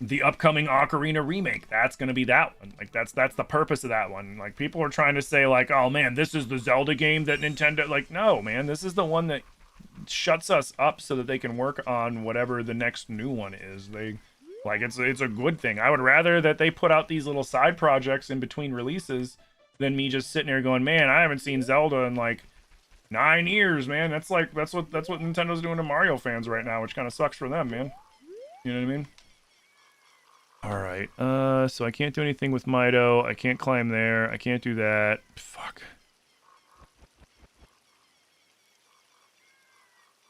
The upcoming Ocarina remake, that's gonna be that one. Like, that's the purpose of that one. Like, people are trying to say, like, oh man, this is the Zelda game that Nintendo... Like, no, man, this is the one that shuts us up so that they can work on whatever the next new one is. It's a good thing. I would rather that they put out these little side projects in between releases than me just sitting there going, man, I haven't seen Zelda in like 9 years, man. That's what Nintendo's doing to Mario fans right now, which kind of sucks for them, man. You know what I mean? All right. So I can't do anything with Mido. I can't climb there. I can't do that. Fuck.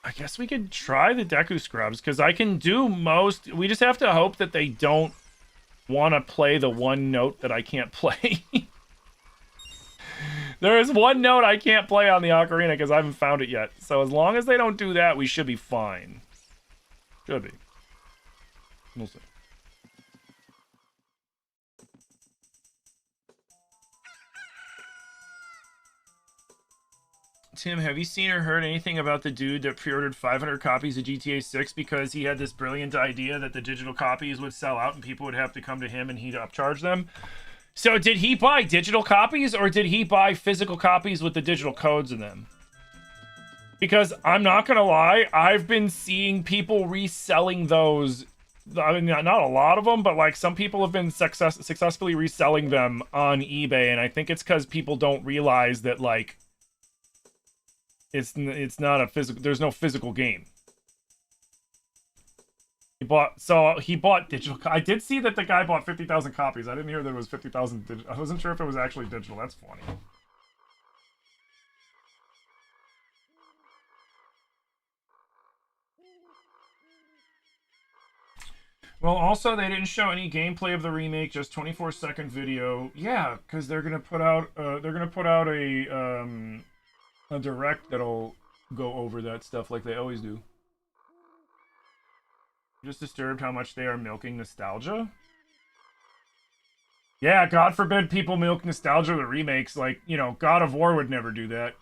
I guess we could try the Deku Scrubs, because I can do most... We just have to hope that they don't want to play the one note that I can't play. There is one note I can't play on the Ocarina, because I haven't found it yet. So as long as they don't do that, we should be fine. Should be. We'll see. Tim, have you seen or heard anything about the dude that pre-ordered 500 copies of GTA 6 because he had this brilliant idea that the digital copies would sell out and people would have to come to him and he'd upcharge them? So did he buy digital copies or did he buy physical copies with the digital codes in them? Because I'm not going to lie, I've been seeing people reselling those. I mean, not a lot of them, but like some people have been successfully reselling them on eBay. And I think it's because people don't realize that, like, it's not a physical, there's no physical game. He bought digital. I did see that the guy bought 50,000 copies. I didn't hear that it was 50,000 digital. I wasn't sure if it was actually digital. That's funny. Well, also they didn't show any gameplay of the remake, just 24-second video. Yeah, because they're gonna put out a direct that'll go over that stuff like they always do. Just disturbed how much they are milking nostalgia. Yeah, God forbid people milk nostalgia with remakes. Like, you know, God of War would never do that.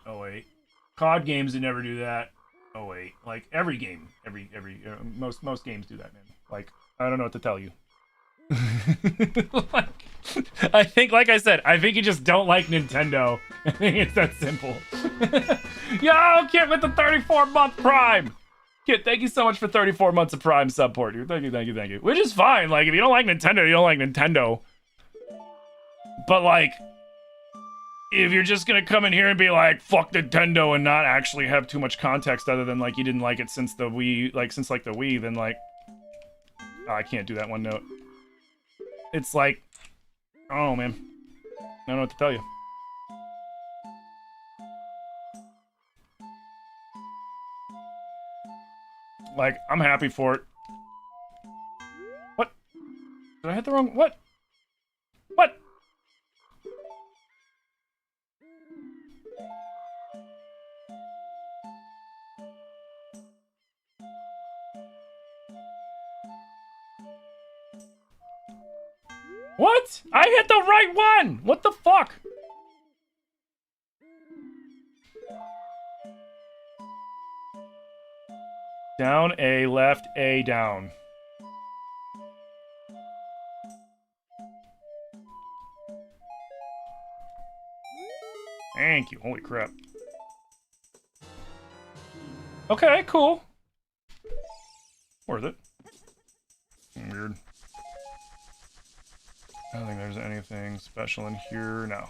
Oh wait, COD games would never do that. Oh wait, like every game, most games do that, man. Like, I don't know what to tell you. Like, I think, like I said, I think you just don't like Nintendo. I think it's that simple. Yo, kid with the 34-month Prime. Kid, thank you so much for 34 months of Prime support, dude. Thank you, thank you, thank you. Which is fine. Like, if you don't like Nintendo, you don't like Nintendo. But, like, if you're just gonna come in here and be like, fuck Nintendo and not actually have too much context other than, like, you didn't like it since the Wii, like, since, like, the Wii, then, like... Oh, I can't do that one note. It's like... Oh, man. I don't know what to tell you. Like, I'm happy for it. What? Did I hit the wrong... What? What? What? I hit the right one! What the fuck? Down, A, left, A, down. Thank you. Holy crap. Okay, cool. Worth it. Weird. I don't think there's anything special in here. No.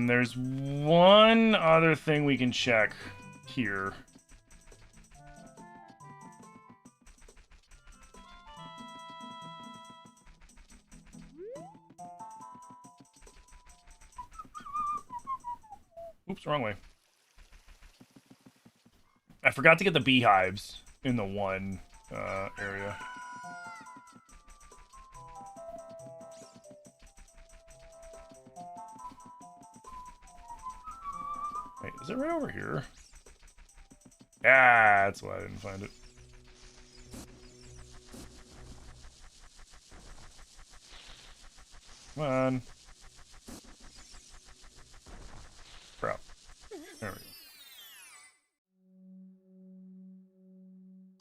There's one other thing we can check here. Oops, wrong way. I forgot to get the beehives in the one area. Wait, is it right over here? Ah, that's why I didn't find it. Come on. Crap. There we go.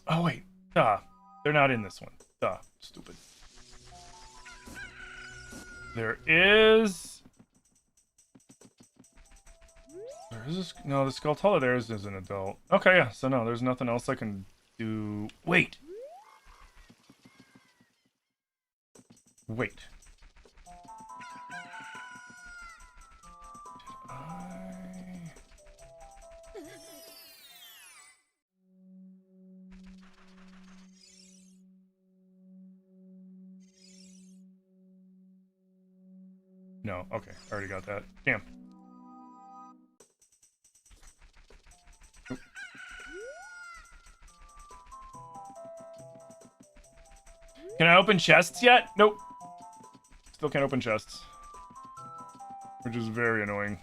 Oh, wait. Duh. They're not in this one. Duh. Stupid. There is... There is this... No, the Skulltula there is an adult. Okay, yeah. So, no, there's nothing else I can do... Wait. Wait. Did I... No, okay. I already got that. Damn. Oop. Can I open chests yet? Nope. Still can't open chests. Which is very annoying.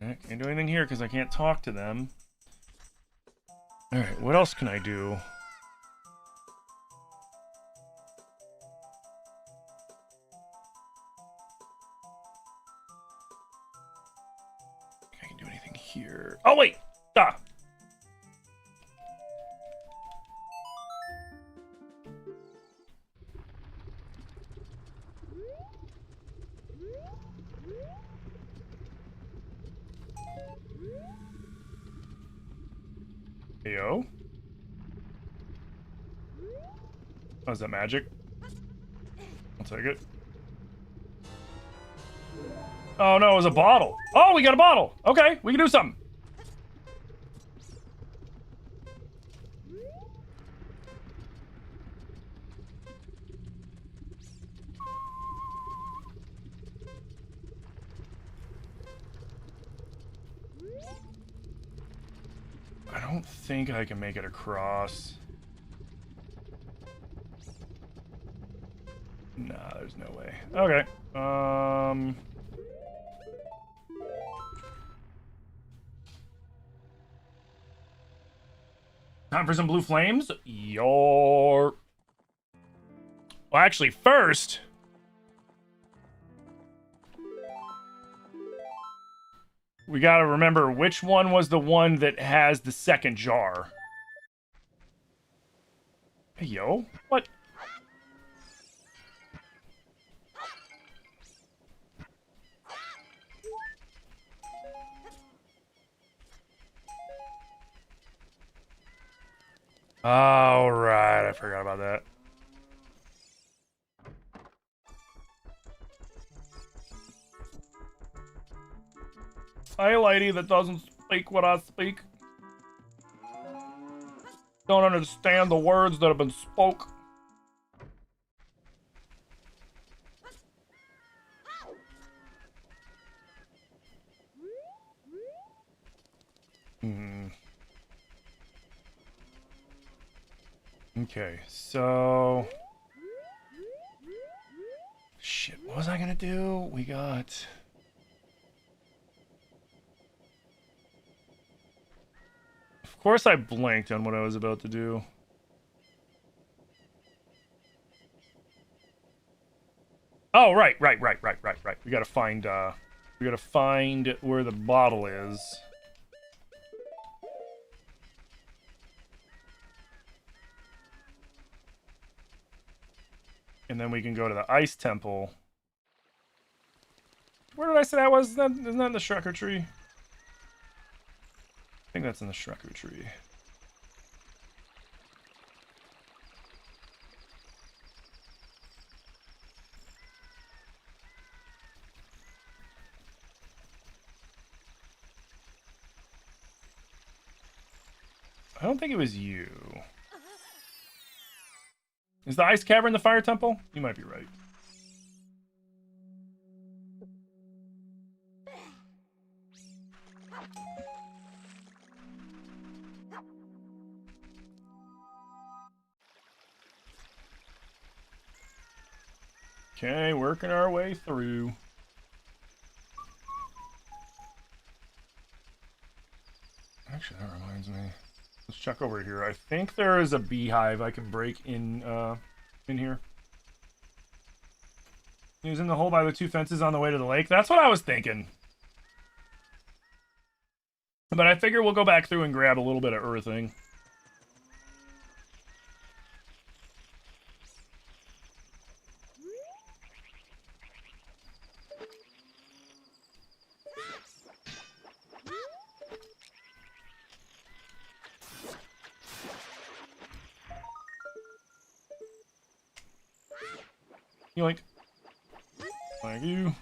I can't do anything here because I can't talk to them. Alright, what else can I do? I can do anything here. Oh, wait! Ah! Heyo. Oh, is that magic? I'll take it. Oh no, it was a bottle. Oh, we got a bottle. Okay, we can do something. I don't think I can make it across. Nah, there's no way. Okay. Time for some blue flames? Well, actually, first... we gotta remember which one was the one that has the second jar. Hey, yo. What? All right, I forgot about that. Hey, lady that doesn't speak what I speak. Don't understand the words that have been spoke. Hmm. Okay, so... Shit, what was I gonna do? We got... Of course I blanked on what I was about to do. Oh, right. We gotta find where the bottle is. And then we can go to the ice temple. Where did I say that was? Isn't that in the Shrekker tree? I think that's in the Shrekker tree. I don't think it was you. Is the ice cavern the fire temple? You might be right. Okay, working our way through. Actually, that reminds me. Let's check over here. I think there is a beehive I can break in here. Using the hole by the two fences on the way to the lake. That's what I was thinking. But I figure we'll go back through and grab a little bit of earthing. Yoink. Thank you.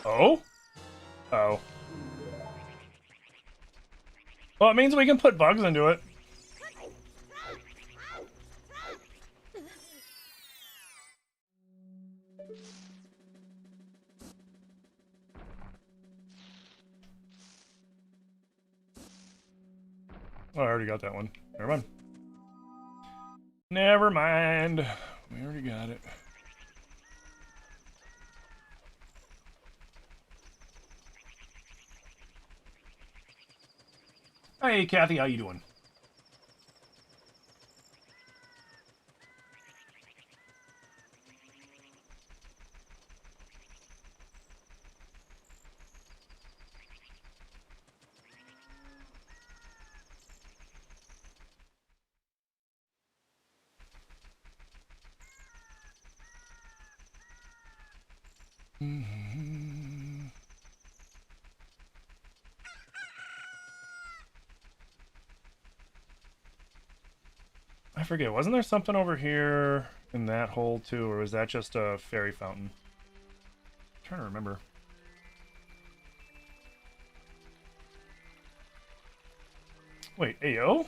Oh? Oh. Well, it means we can put bugs into it. Oh, I already got that one. Never mind. Never mind. We already got it. Hey, Kathy, how you doing? I forget, wasn't there something over here in that hole too, or was that just a fairy fountain? I'm trying to remember. Wait, Ayo?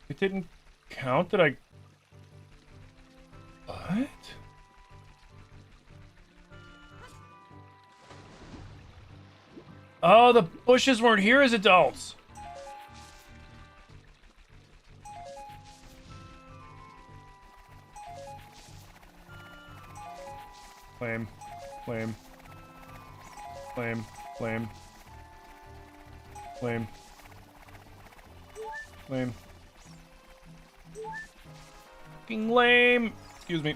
It didn't count that I... What? Oh, the bushes weren't here as adults. Flame. Flame. Flame. Flame. Lame. Lame. Fucking lame. Excuse me.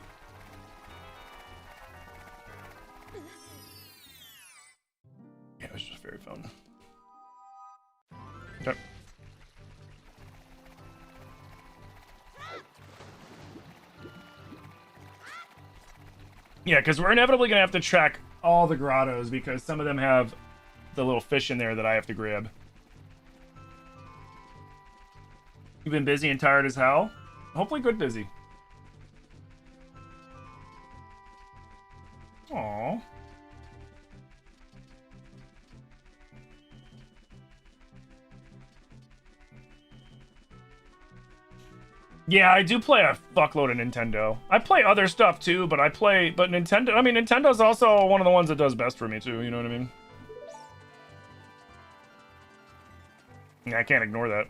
Yeah, it was just very fun. Okay. Yeah, because we're inevitably going to have to track all the grottos because some of them have the little fish in there that I have to grab. You've been busy and tired as hell? Hopefully good busy. Aww. Yeah, I do play a fuckload of Nintendo. I play other stuff too, but Nintendo, I mean, Nintendo's also one of the ones that does best for me too, you know what I mean? Yeah, I can't ignore that.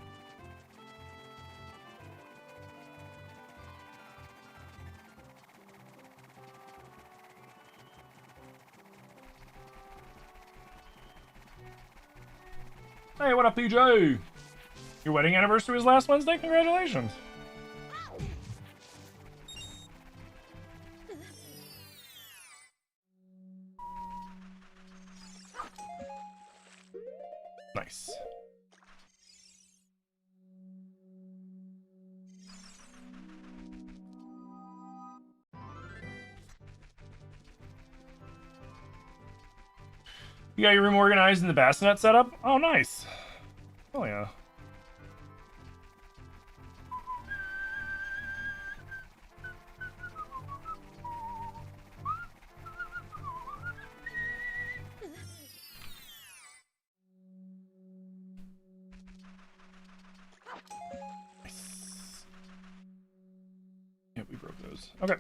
Hey, what up, PJ? Your wedding anniversary was last Wednesday? Congratulations. Nice. You got your room organized in the bassinet setup? Oh, nice. Oh, yeah. Nice. Yeah, we broke those. Okay.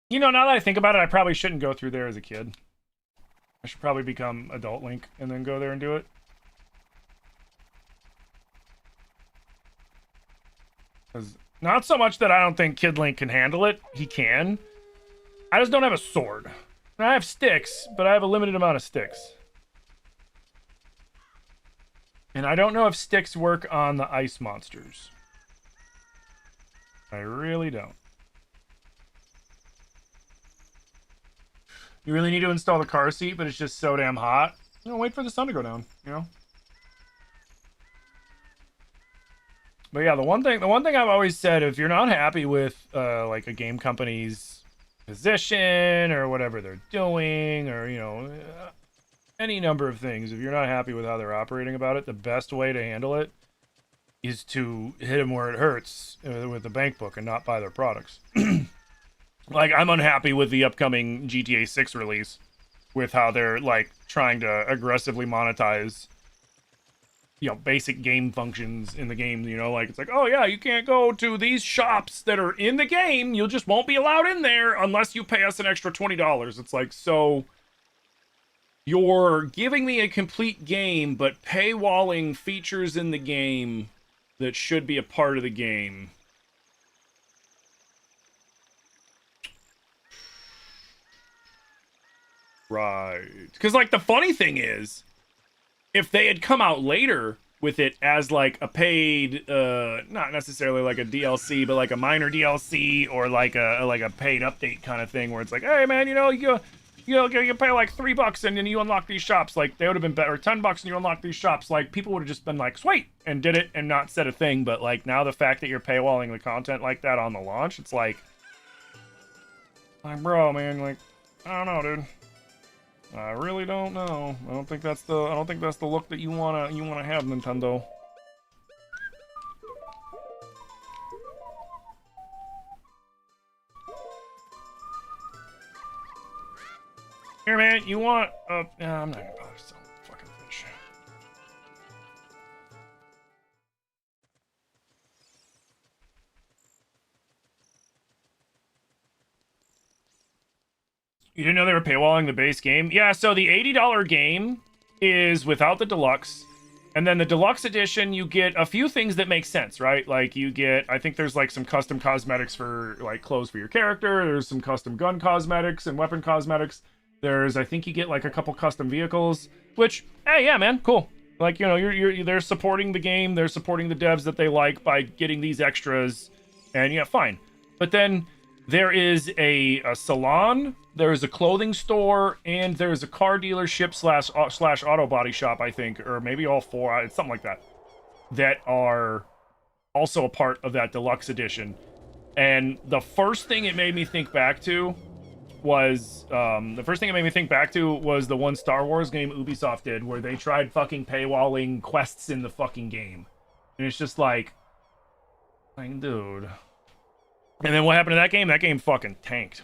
You know, now that I think about it, I probably shouldn't go through there as a kid. I should probably become adult Link and then go there and do it. Because not so much that I don't think Kid Link can handle it. He can. I just don't have a sword. I have sticks, but I have a limited amount of sticks. And I don't know if sticks work on the ice monsters. I really don't. You really need to install the car seat, but it's just so damn hot. You know, wait for the sun to go down, you know? But yeah, the one thing I've always said, if you're not happy with like a game company's position or whatever they're doing, or you know, any number of things, if you're not happy with how they're operating about it, the best way to handle it is to hit them where it hurts with the bank book and not buy their products. Like, I'm unhappy with the upcoming GTA 6 release, with how they're like trying to aggressively monetize, you know, basic game functions in the game. You know, like, it's like, oh yeah, you can't go to these shops that are in the game, you just won't be allowed in there unless you pay us an extra $20. It's like, so you're giving me a complete game but paywalling features in the game that should be a part of the game. Right. Because, like, the funny thing is, if they had come out later with it as, like, a paid, not necessarily like a DLC, but like a minor DLC or like a paid update kind of thing where it's like, hey, man, you know, you pay like $3 and then you unlock these shops. Like, they would have been better. $10 and you unlock these shops. Like, people would have just been like, sweet, and did it and not said a thing. But, like, now the fact that you're paywalling the content like that on the launch, it's like, bro, man, like, I don't know, dude. I really don't know. I don't think that's the look that you wanna have, Nintendo. Here, man, you want I'm not gonna bother selling the fucking fish. You didn't know they were paywalling the base game? Yeah, so the $80 game is without the deluxe, And then the deluxe edition, you get a few things that make sense, right? Like you get, I think there's like some custom cosmetics for like clothes for your character. There's some custom gun cosmetics and weapon cosmetics. I think you get like a couple custom vehicles, which, hey, yeah, man, cool. Like, you know, they're supporting the game. They're supporting the devs that they like by getting these extras. And yeah, fine. But then there is a salon, there is a clothing store, and there is a car dealership slash auto body shop, I think, or maybe all four, it's something like that, that are also a part of that deluxe edition. And the first thing it made me think back to was the one Star Wars game Ubisoft did, where they tried fucking paywalling quests in the fucking game, and it's just like dude. And then what happened to that game? That game fucking tanked.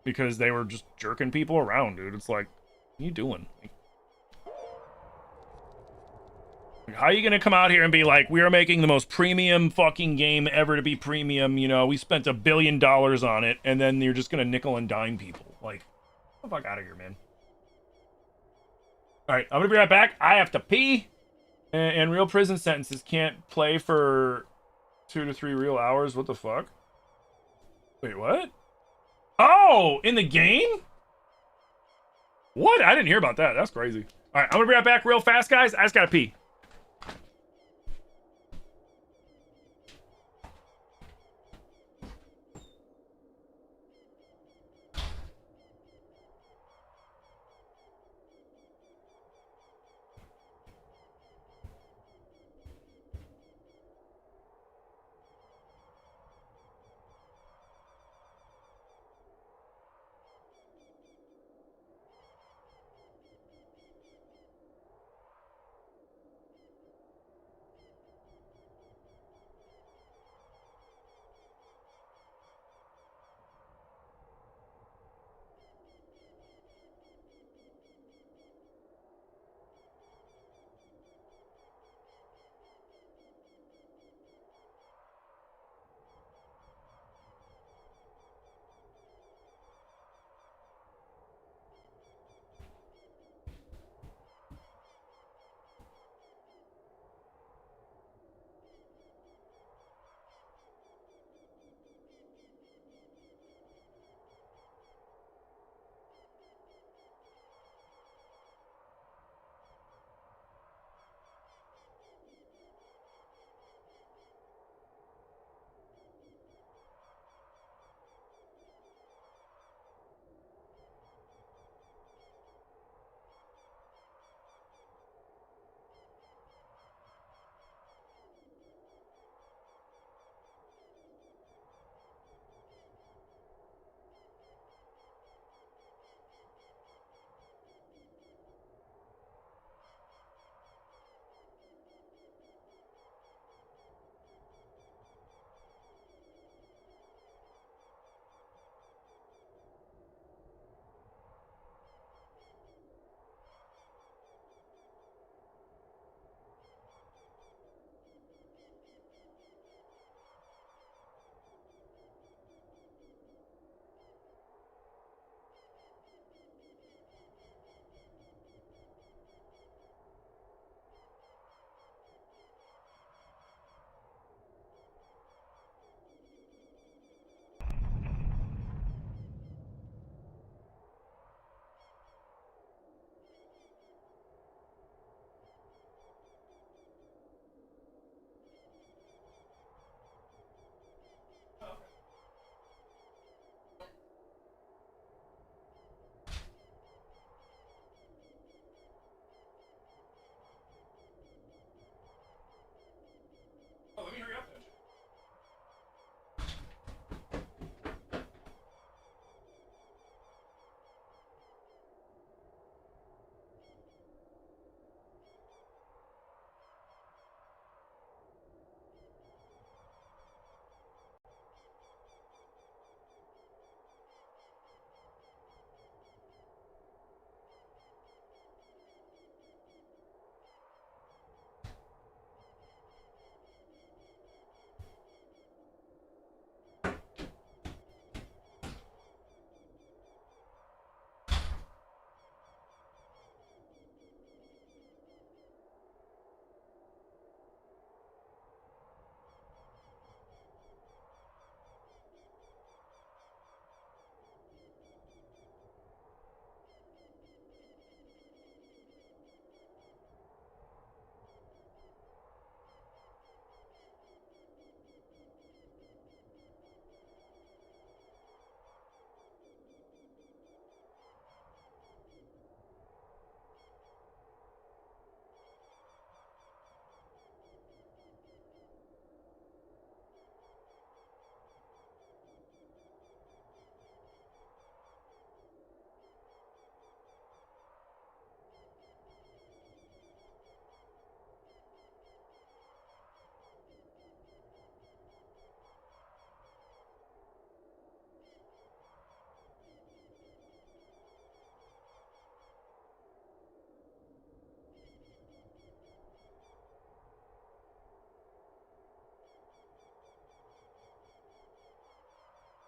Because they were just jerking people around, dude. It's like, what are you doing? Like, how are you gonna come out here and be like, we are making the most premium fucking game ever to be premium, you know, we spent $1 billion on it, and then you're just gonna nickel and dime people. Like, get the fuck out of here, man. Alright, I'm gonna be right back. I have to pee. And real prison sentences can't play for 2 to 3 real hours. What the fuck? Wait, what? Oh, in the game? What? I didn't hear about that. That's crazy. All right, I'm gonna be right back real fast, guys. I just gotta pee.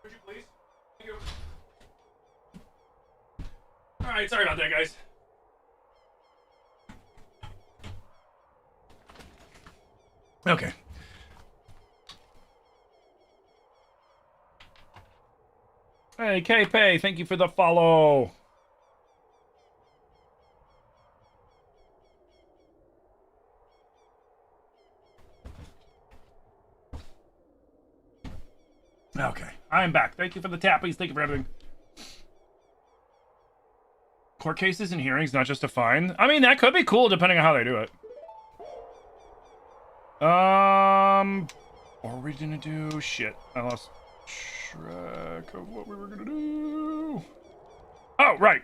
Would you please? Thank you. Alright, sorry about that, guys. Okay. Hey, K-Pay, thank you for the follow. Okay, I'm back. Thank you for the tappies. Thank you for everything. Court cases and hearings, not just a fine. I mean, that could be cool depending on how they do it. What were we gonna do? Shit, I lost track of what we were gonna do. Oh, right.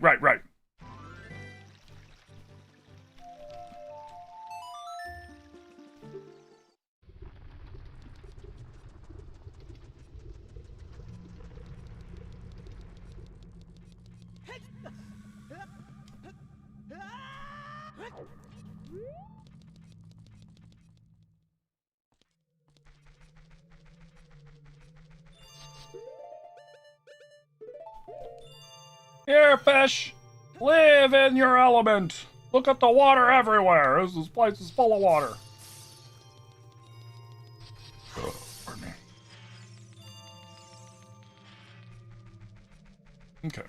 Here, fish! Live in your element! Look at the water everywhere! This place is full of water. Pardon me. Okay.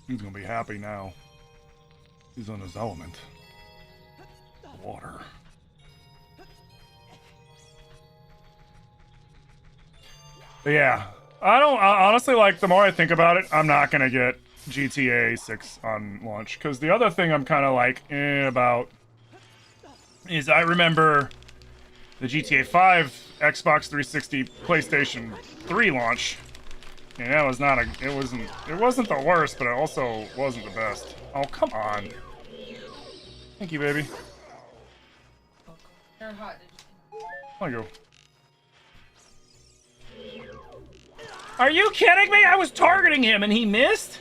He's gonna be happy now. He's in his element. Water. But yeah, honestly, like, the more I think about it, I'm not gonna get GTA 6 on launch, because the other thing I'm kind of like, about is I remember the GTA 5 Xbox 360 PlayStation 3 launch, and that was not it wasn't the worst, but it also wasn't the best. Oh, come on. Thank you, baby. They're hot. There you go. Are you kidding me? I was targeting him and he missed?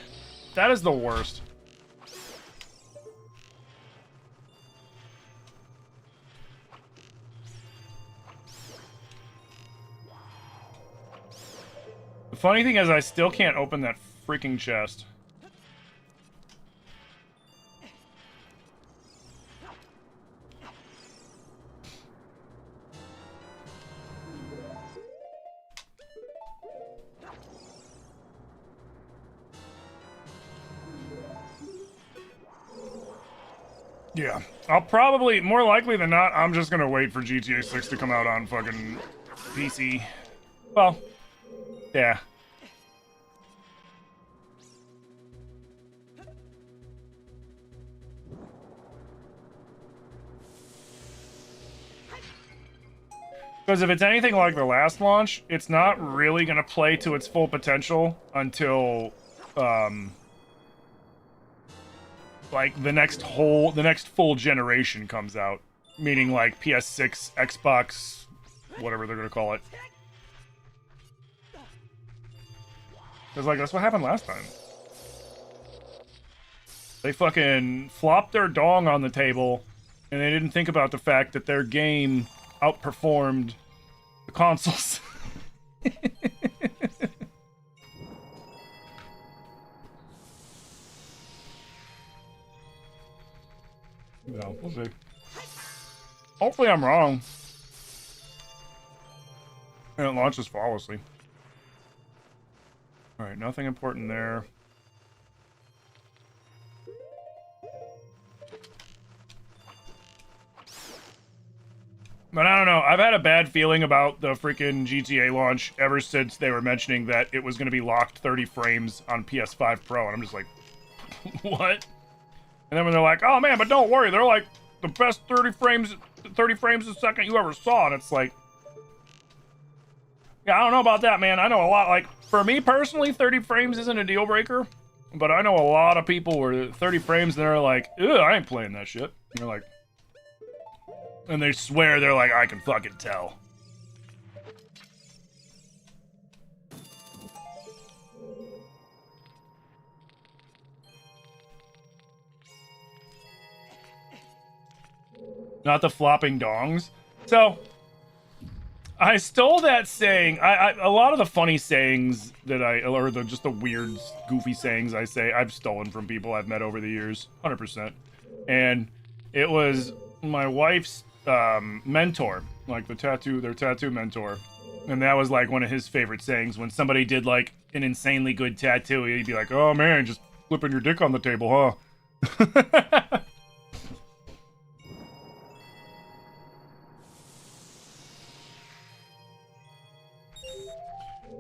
That is the worst. The funny thing is I still can't open that freaking chest. Yeah, I'll probably, more likely than not, I'm just gonna wait for GTA 6 to come out on fucking PC. Well, yeah. Because if it's anything like the last launch, it's not really gonna play to its full potential until, like, the next full generation comes out. Meaning, like, PS6, Xbox, whatever they're gonna call it. Because, like, that's what happened last time. They fucking flopped their dong on the table, and they didn't think about the fact that their game outperformed the consoles. No, we'll see. Hopefully I'm wrong. And it launches flawlessly. Alright, nothing important there. But I don't know, I've had a bad feeling about the freaking GTA launch ever since they were mentioning that it was going to be locked 30 frames on PS5 Pro, and I'm just like, what? And then when they're like, oh man, but don't worry, they're like the best 30 frames a second you ever saw, and it's like, yeah, I don't know about that, man. I know a lot, like, for me personally, 30 frames isn't a deal breaker, but I know a lot of people where 30 frames and they're like, ugh, I ain't playing that shit. And they're like, and they swear they're like, I can fucking tell. Not the flopping dongs. So, I stole that saying. A lot of the funny sayings that or just the weird, goofy sayings I say, I've stolen from people I've met over the years, 100%. And it was my wife's mentor, like their tattoo mentor, and that was like one of his favorite sayings. When somebody did like an insanely good tattoo, he'd be like, "Oh man, just flipping your dick on the table, huh?"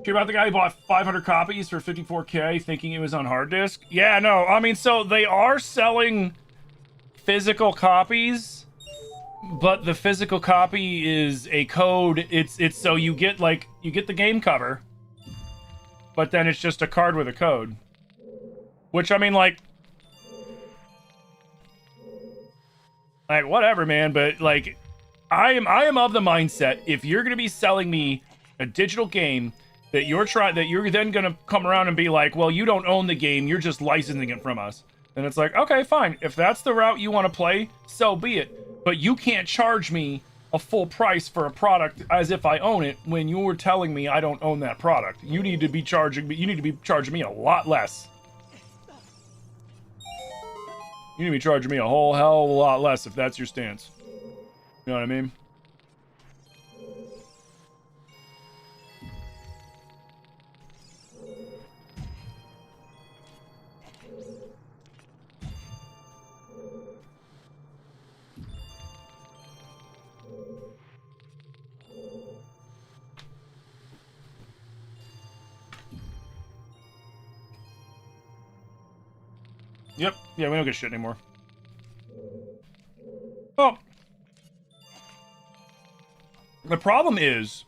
Hear about the guy who bought 500 copies for 54K thinking it was on hard disk? Yeah, no, I mean, so they are selling physical copies, but the physical copy is a code. It's so you get the game cover, but then it's just a card with a code. Which, I mean, like whatever, man, but like I am of the mindset, if you're going to be selling me a digital game that you're then gonna come around and be like, well, you don't own the game, you're just licensing it from us. And it's like, okay, fine. If that's the route you want to play, so be it. But you can't charge me a full price for a product as if I own it when you were telling me I don't own that product. You need to be charging me a lot less. You need to be charging me a whole hell of a lot less if that's your stance. You know what I mean? Yep. Yeah, we don't get shit anymore. Well, the problem is,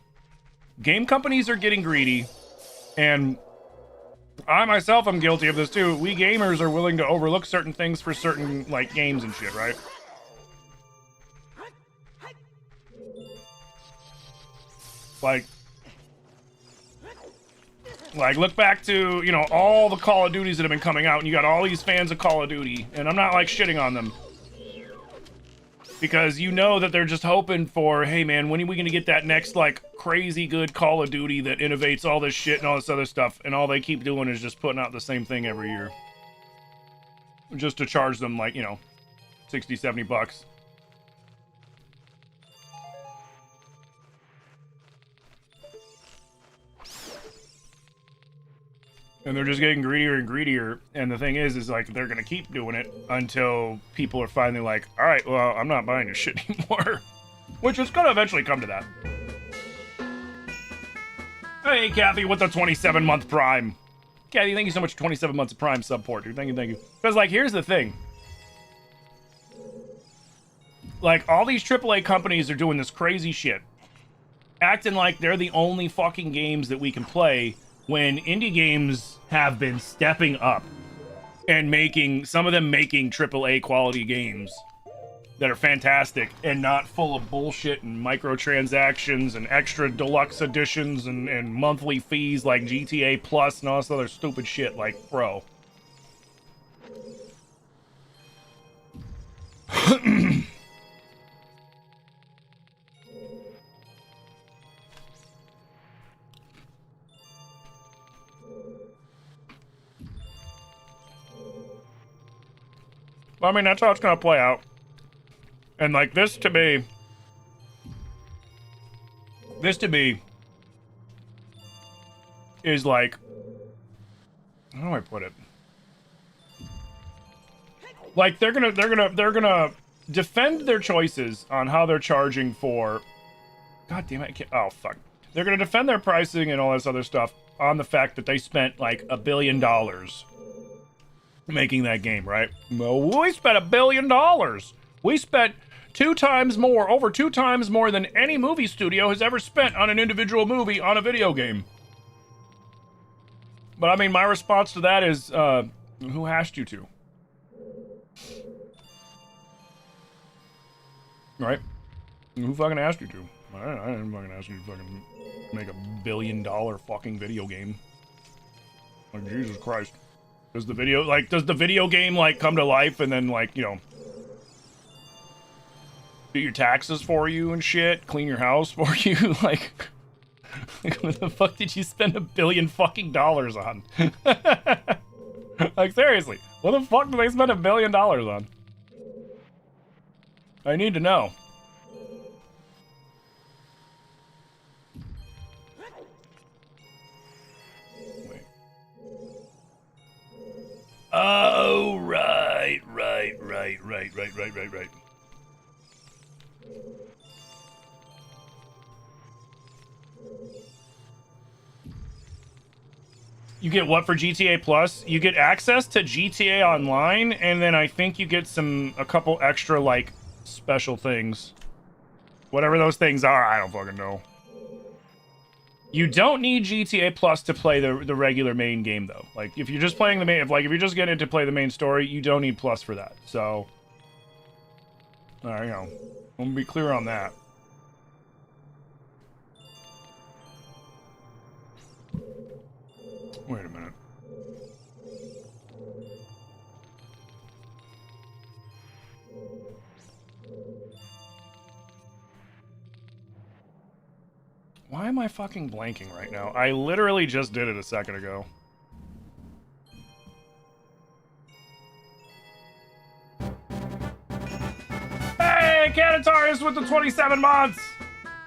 game companies are getting greedy, and I myself am guilty of this too. We gamers are willing to overlook certain things for certain, like, games and shit, right? Like, look back to, you know, all the Call of Duties that have been coming out, and you got all these fans of Call of Duty, and I'm not, like, shitting on them. Because you know that they're just hoping for, hey, man, when are we gonna get that next, like, crazy good Call of Duty that innovates all this shit and all this other stuff, and all they keep doing is just putting out the same thing every year. Just to charge them, like, you know, 60, 70 bucks. And they're just getting greedier and greedier. And the thing is like, they're going to keep doing it until people are finally like, all right, well, I'm not buying your shit anymore. Which is going to eventually come to that. Hey, Kathy, with the 27-month Prime. Kathy, thank you so much for 27 months of Prime support, dude. Thank you, thank you. Because, like, here's the thing. Like, all these AAA companies are doing this crazy shit. Acting like they're the only fucking games that we can play, when indie games have been stepping up and some of them making AAA quality games that are fantastic and not full of bullshit and microtransactions and extra deluxe editions and monthly fees like GTA Plus and all this other stupid shit, like, bro. I mean, that's how it's gonna play out. And, like, this to me is like, how do I put it? Like, they're gonna defend their choices on how they're charging for, god damn it, I can't, oh fuck. They're gonna defend their pricing and all this other stuff on the fact that they spent like $1 billion making that game, right? Well, we spent $1 billion. We spent over two times more than any movie studio has ever spent on an individual movie on a video game. But I mean, my response to that is, who asked you to? Right? Who fucking asked you to? I didn't fucking ask you to fucking make $1 billion fucking video game. Like, Jesus Christ. Does the video game, like, come to life and then, like, you know, do your taxes for you and shit, clean your house for you. Like what the fuck did you spend $1 billion fucking on? Like seriously, what the fuck did they spend $1 billion on? I need to know. Wait. Oh, right. You get what for GTA Plus? You get access to GTA Online, and then I think you get a couple extra, like, special things. Whatever those things are, I don't fucking know. You don't need GTA Plus to play the regular main game, though. Like, if you're just playing the main... if you're just getting to play the main story, you don't need Plus for that. So... there you go. I'm gonna be clear on that. Wait a minute. Why am I fucking blanking right now? I literally just did it a second ago. Hey, Canatarius with the 27 months!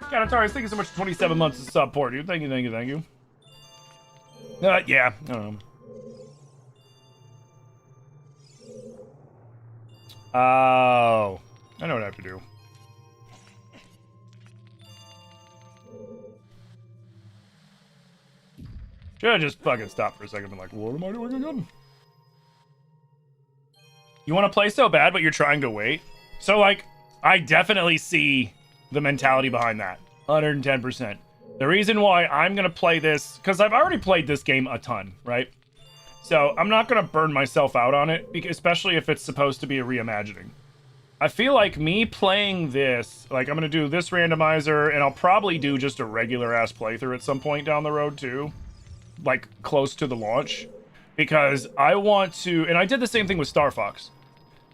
Canatarius, thank you so much for 27 months of support, dude. Thank you. Yeah, I don't know. Oh, I know what I have to do. Should I just fucking stop for a second and be like, what am I doing again? You want to play so bad, but you're trying to wait? So, like, I definitely see the mentality behind that. 110%. The reason why I'm going to play this, because I've already played this game a ton, right? So I'm not going to burn myself out on it, because, especially if it's supposed to be a reimagining. I feel like me playing this, like I'm going to do this randomizer, and I'll probably do just a regular-ass playthrough at some point down the road, too. Like, close to the launch. Because I want to, and I did the same thing with Star Fox.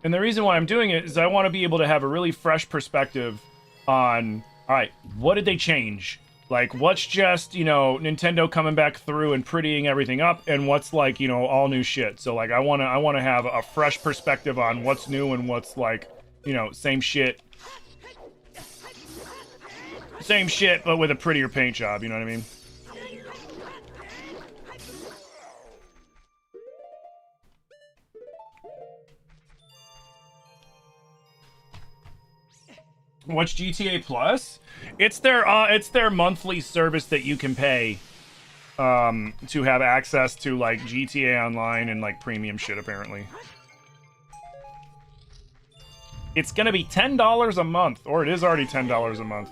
And the reason why I'm doing it is I want to be able to have a really fresh perspective on, alright, what did they change? Like, what's just, you know, Nintendo coming back through and prettying everything up, and what's, like, you know, all new shit. So, like, I wanna have a fresh perspective on what's new and what's, like, you know, same shit. Same shit, but with a prettier paint job, you know what I mean? What's GTA Plus? It's their monthly service that you can pay to have access to like GTA Online and like premium shit apparently. It's gonna be $10 a month, or it is already $10 a month.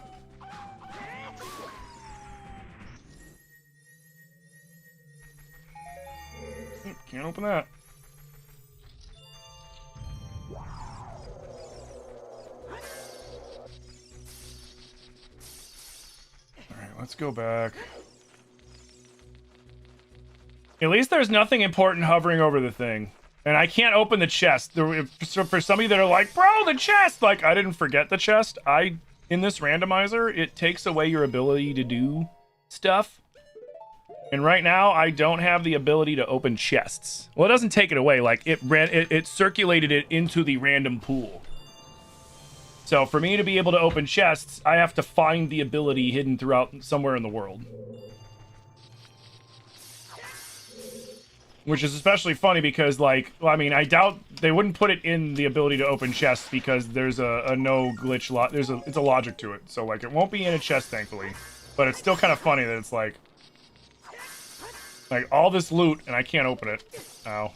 Can't open that. Let's go back. At least there's nothing important hovering over the thing. And I can't open the chest. So for some of you that are like, bro, the chest! Like, I didn't forget the chest. In this randomizer, it takes away your ability to do stuff. And right now, I don't have the ability to open chests. Well, it doesn't take it away. Like, it circulated it into the random pool. So for me to be able to open chests, I have to find the ability hidden throughout somewhere in the world. Which is especially funny because, like, well, I mean, I doubt they wouldn't put it in the ability to open chests because there's a no glitch it's a logic to it. So, like, it won't be in a chest, thankfully. But it's still kind of funny that it's like all this loot and I can't open it. Ow.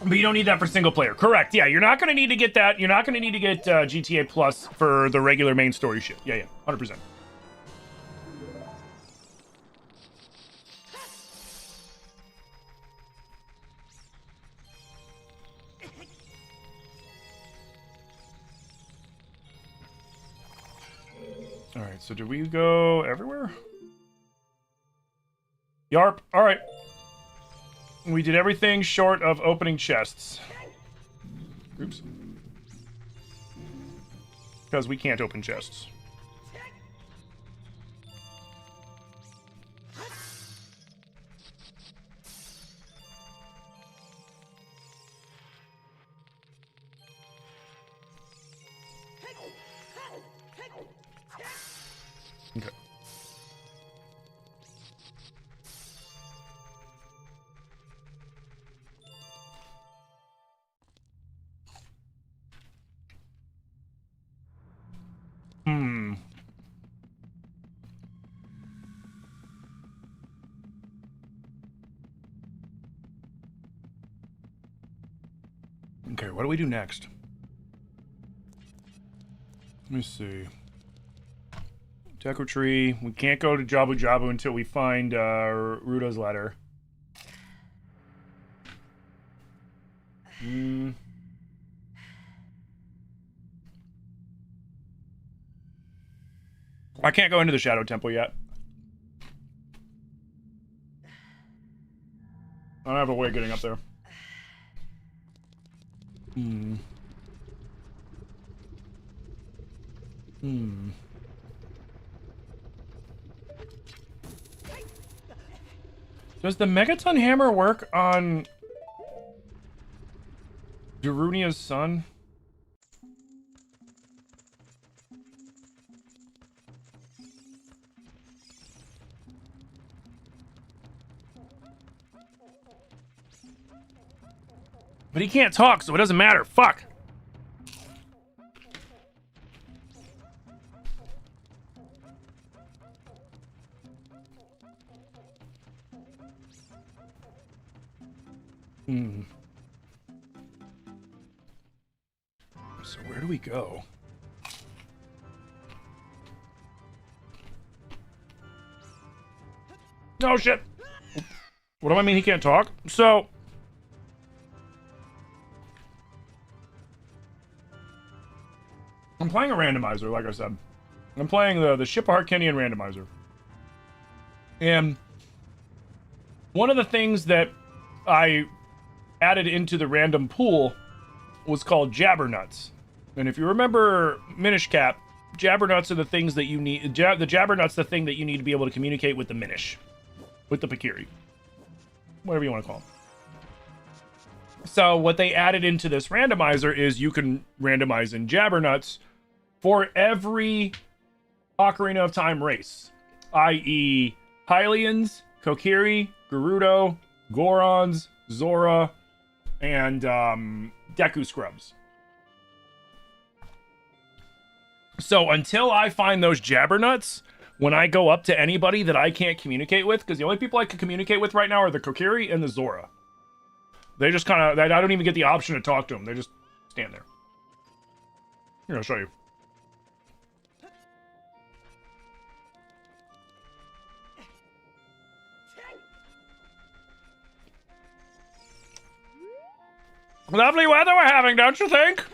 But you don't need that for single player. Correct. Yeah, you're not going to need to get that. You're not going to need to get GTA Plus for the regular main story shit. Yeah, 100%. All right, so did we go everywhere? Yarp. All right. We did everything short of opening chests. Oops. Because we can't open chests. Okay. Okay, what do we do next? Let me see. Deco tree. We can't go to Jabu Jabu until we find Rudo's ladder. I can't go into the Shadow Temple yet. I don't have a way of getting up there. Does the Megaton Hammer work on Darunia's son? But he can't talk, so it doesn't matter. Fuck. So where do we go? Oh shit. What do I mean he can't talk? So I'm playing a randomizer, like I said. I'm playing the Ship of Harkinian randomizer. And one of the things that I added into the random pool was called Jabbernuts. And if you remember Minish Cap, Jabbernuts are the things that you need. The Jabbernut's the thing that you need to be able to communicate with the Minish. With the Pakiri. Whatever you want to call them. So what they added into this randomizer is you can randomize in Jabbernuts for every Ocarina of Time race, i.e. Hylians, Kokiri, Gerudo, Gorons, Zora, and Deku Scrubs. So until I find those Jabbernuts, when I go up to anybody that I can't communicate with, because the only people I can communicate with right now are the Kokiri and the Zora. They just kind of, I don't even get the option to talk to them. They just stand there. Here, I'll show you. Lovely weather we're having, don't you think?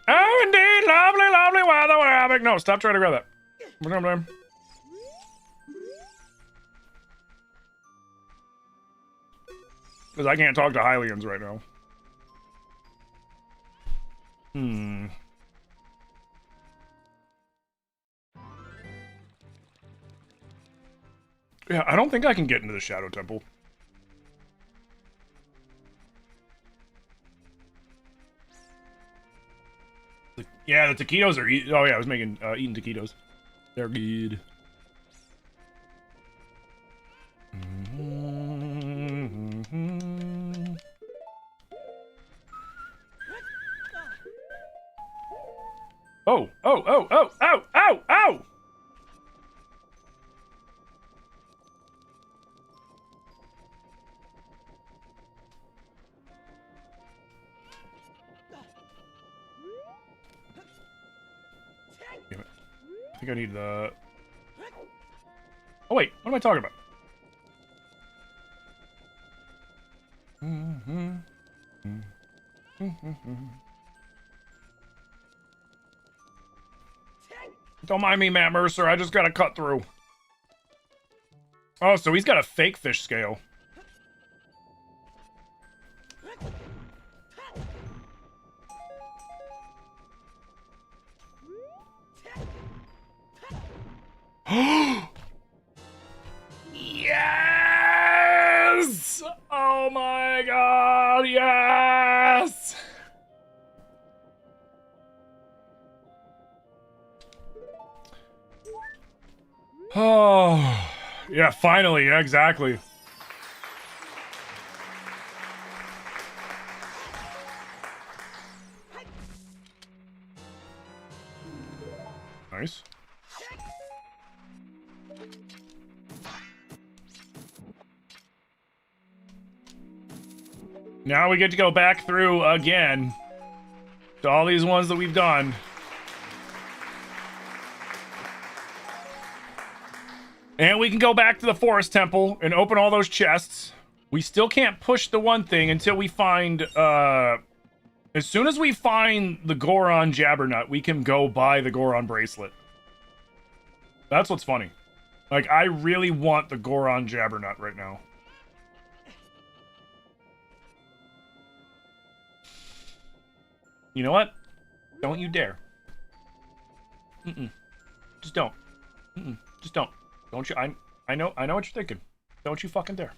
Oh, indeed, lovely, lovely weather we're having. No, stop trying to grab that. Because I can't talk to Hylians right now. Yeah, I don't think I can get into the Shadow Temple. Yeah, the taquitos are oh yeah, I was making eating taquitos. They're good. Oh, oh, oh, oh, oh, oh, oh! Damn it. I think I need the... Oh wait, what am I talking about? Don't mind me, Matt Mercer. I just gotta cut through. Oh, so he's got a fake fish scale. Yes! Oh my god, yes! Oh, yeah, finally, yeah, exactly. Nice. Now we get to go back through again to all these ones that we've done. And we can go back to the forest temple and open all those chests. We still can't push the one thing until we find, as soon as we find the Goron Jabbernut, we can go buy the Goron bracelet. That's what's funny. Like, I really want the Goron Jabbernut right now. You know what? Don't you dare. Just don't. Just don't. Don't you? I know what you're thinking. Don't you fucking dare.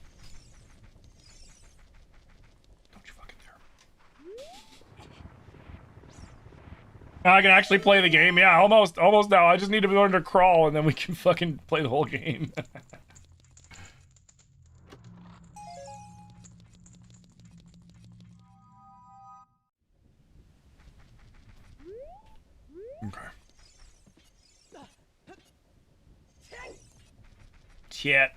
Don't you fucking dare. I can actually play the game. Yeah, almost now. I just need to learn to crawl, and then we can fucking play the whole game. Okay. Shit.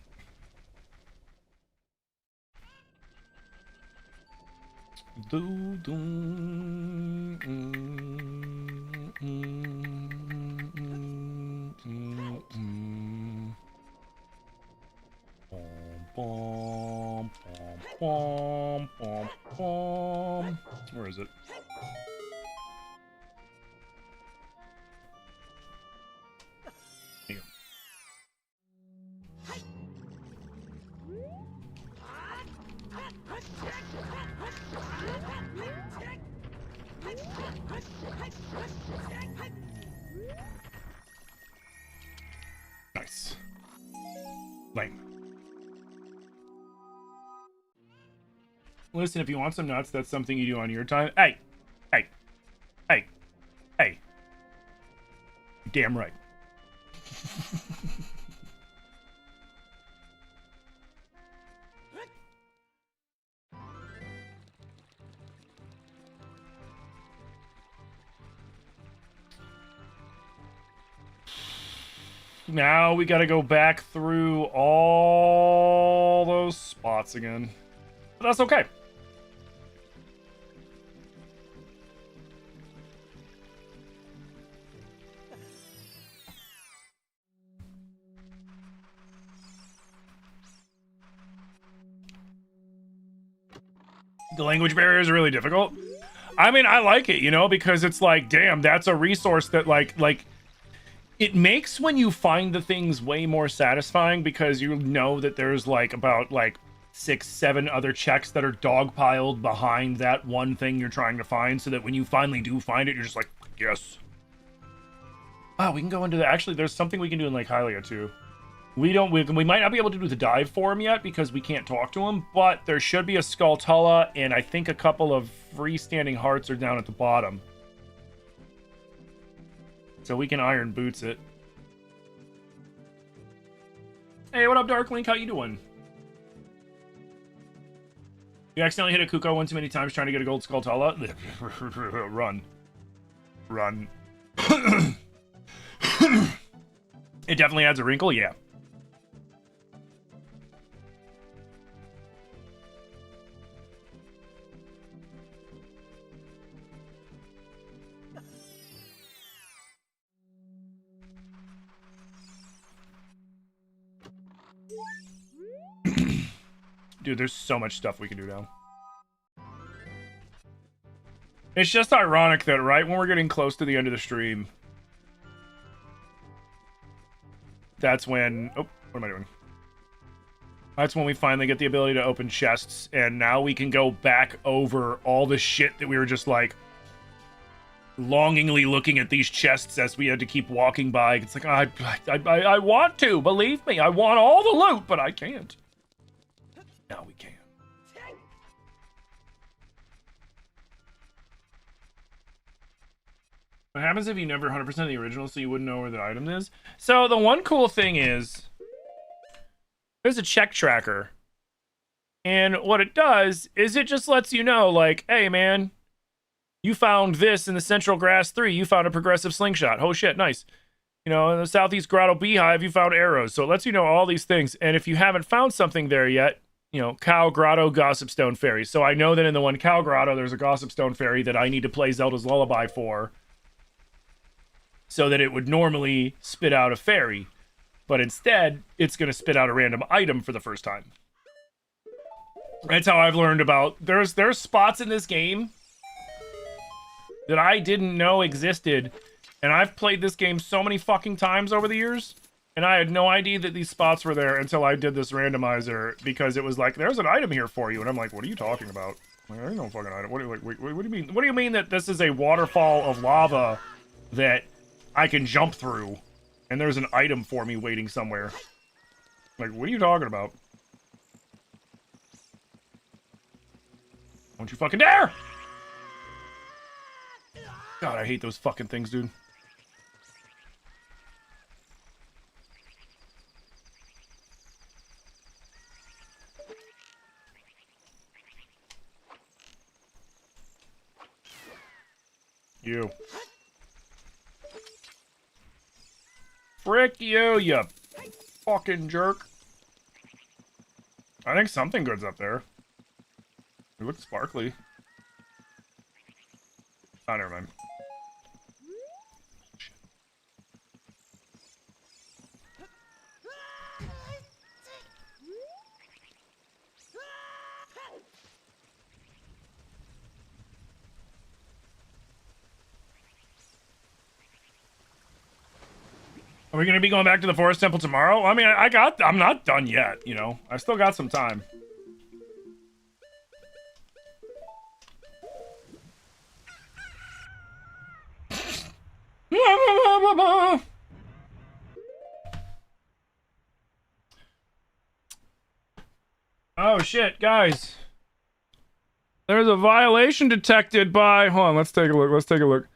Where is it? Here. Nice. Lame. Listen, if you want some nuts, that's something you do on your time. Hey! Hey! Hey! Hey! Damn right. Now we gotta go back through all those spots again. But that's okay. The language barriers are really difficult. I mean, I like it, you know, because it's like, damn, that's a resource that like it makes when you find the things way more satisfying because you know that there's like about like 6-7 other checks that are dogpiled behind that one thing you're trying to find, so that when you finally do find it, you're just like, yes. Oh, we can go into the, actually, there's something we can do in Lake Hylia too. We might not be able to do the dive for him yet because we can't talk to him, but there should be a Skulltula, and I think a couple of freestanding hearts are down at the bottom. So we can Iron Boots it. Hey, what up, Dark Link? How you doing? You accidentally hit a Kuko one too many times trying to get a gold Skulltula? Run. Run. It definitely adds a wrinkle, yeah. Dude, there's so much stuff we can do now. It's just ironic that right when we're getting close to the end of the stream, that's when... Oh, what am I doing? That's when we finally get the ability to open chests, and now we can go back over all the shit that we were just like longingly looking at these chests as we had to keep walking by. It's like, I want to, believe me, I want all the loot, but I can't. Now we can. What happens if you never 100% the original so you wouldn't know where the item is? So the one cool thing is there's a check tracker. And what it does is it just lets you know, like, hey, man, you found this in the Central Grass 3. You found a progressive slingshot. Oh, shit, nice. You know, in the Southeast Grotto Beehive, you found arrows. So it lets you know all these things. And if you haven't found something there yet, you know, Cow Grotto, Gossip Stone Fairy. So I know that in the one Cow Grotto, there's a Gossip Stone Fairy that I need to play Zelda's Lullaby for, so that it would normally spit out a fairy. But instead, it's going to spit out a random item for the first time. That's how I've learned about... There's spots in this game that I didn't know existed. And I've played this game so many fucking times over the years. And I had no idea that these spots were there until I did this randomizer. Because it was like, there's an item here for you. And I'm like, what are you talking about? Like, there's no fucking item. What do you mean? What do you mean that this is a waterfall of lava that I can jump through, and there's an item for me waiting somewhere? Like, what are you talking about? Don't you fucking dare! God, I hate those fucking things, dude. You. Frick you, you fucking jerk. I think something good's up there. It looks sparkly. Oh, never mind. Shit. Are we gonna be going back to the Forest Temple tomorrow? I mean, I'm not done yet, you know. I still got some time. Oh shit, guys. There's a violation detected by... Hold on, let's take a look.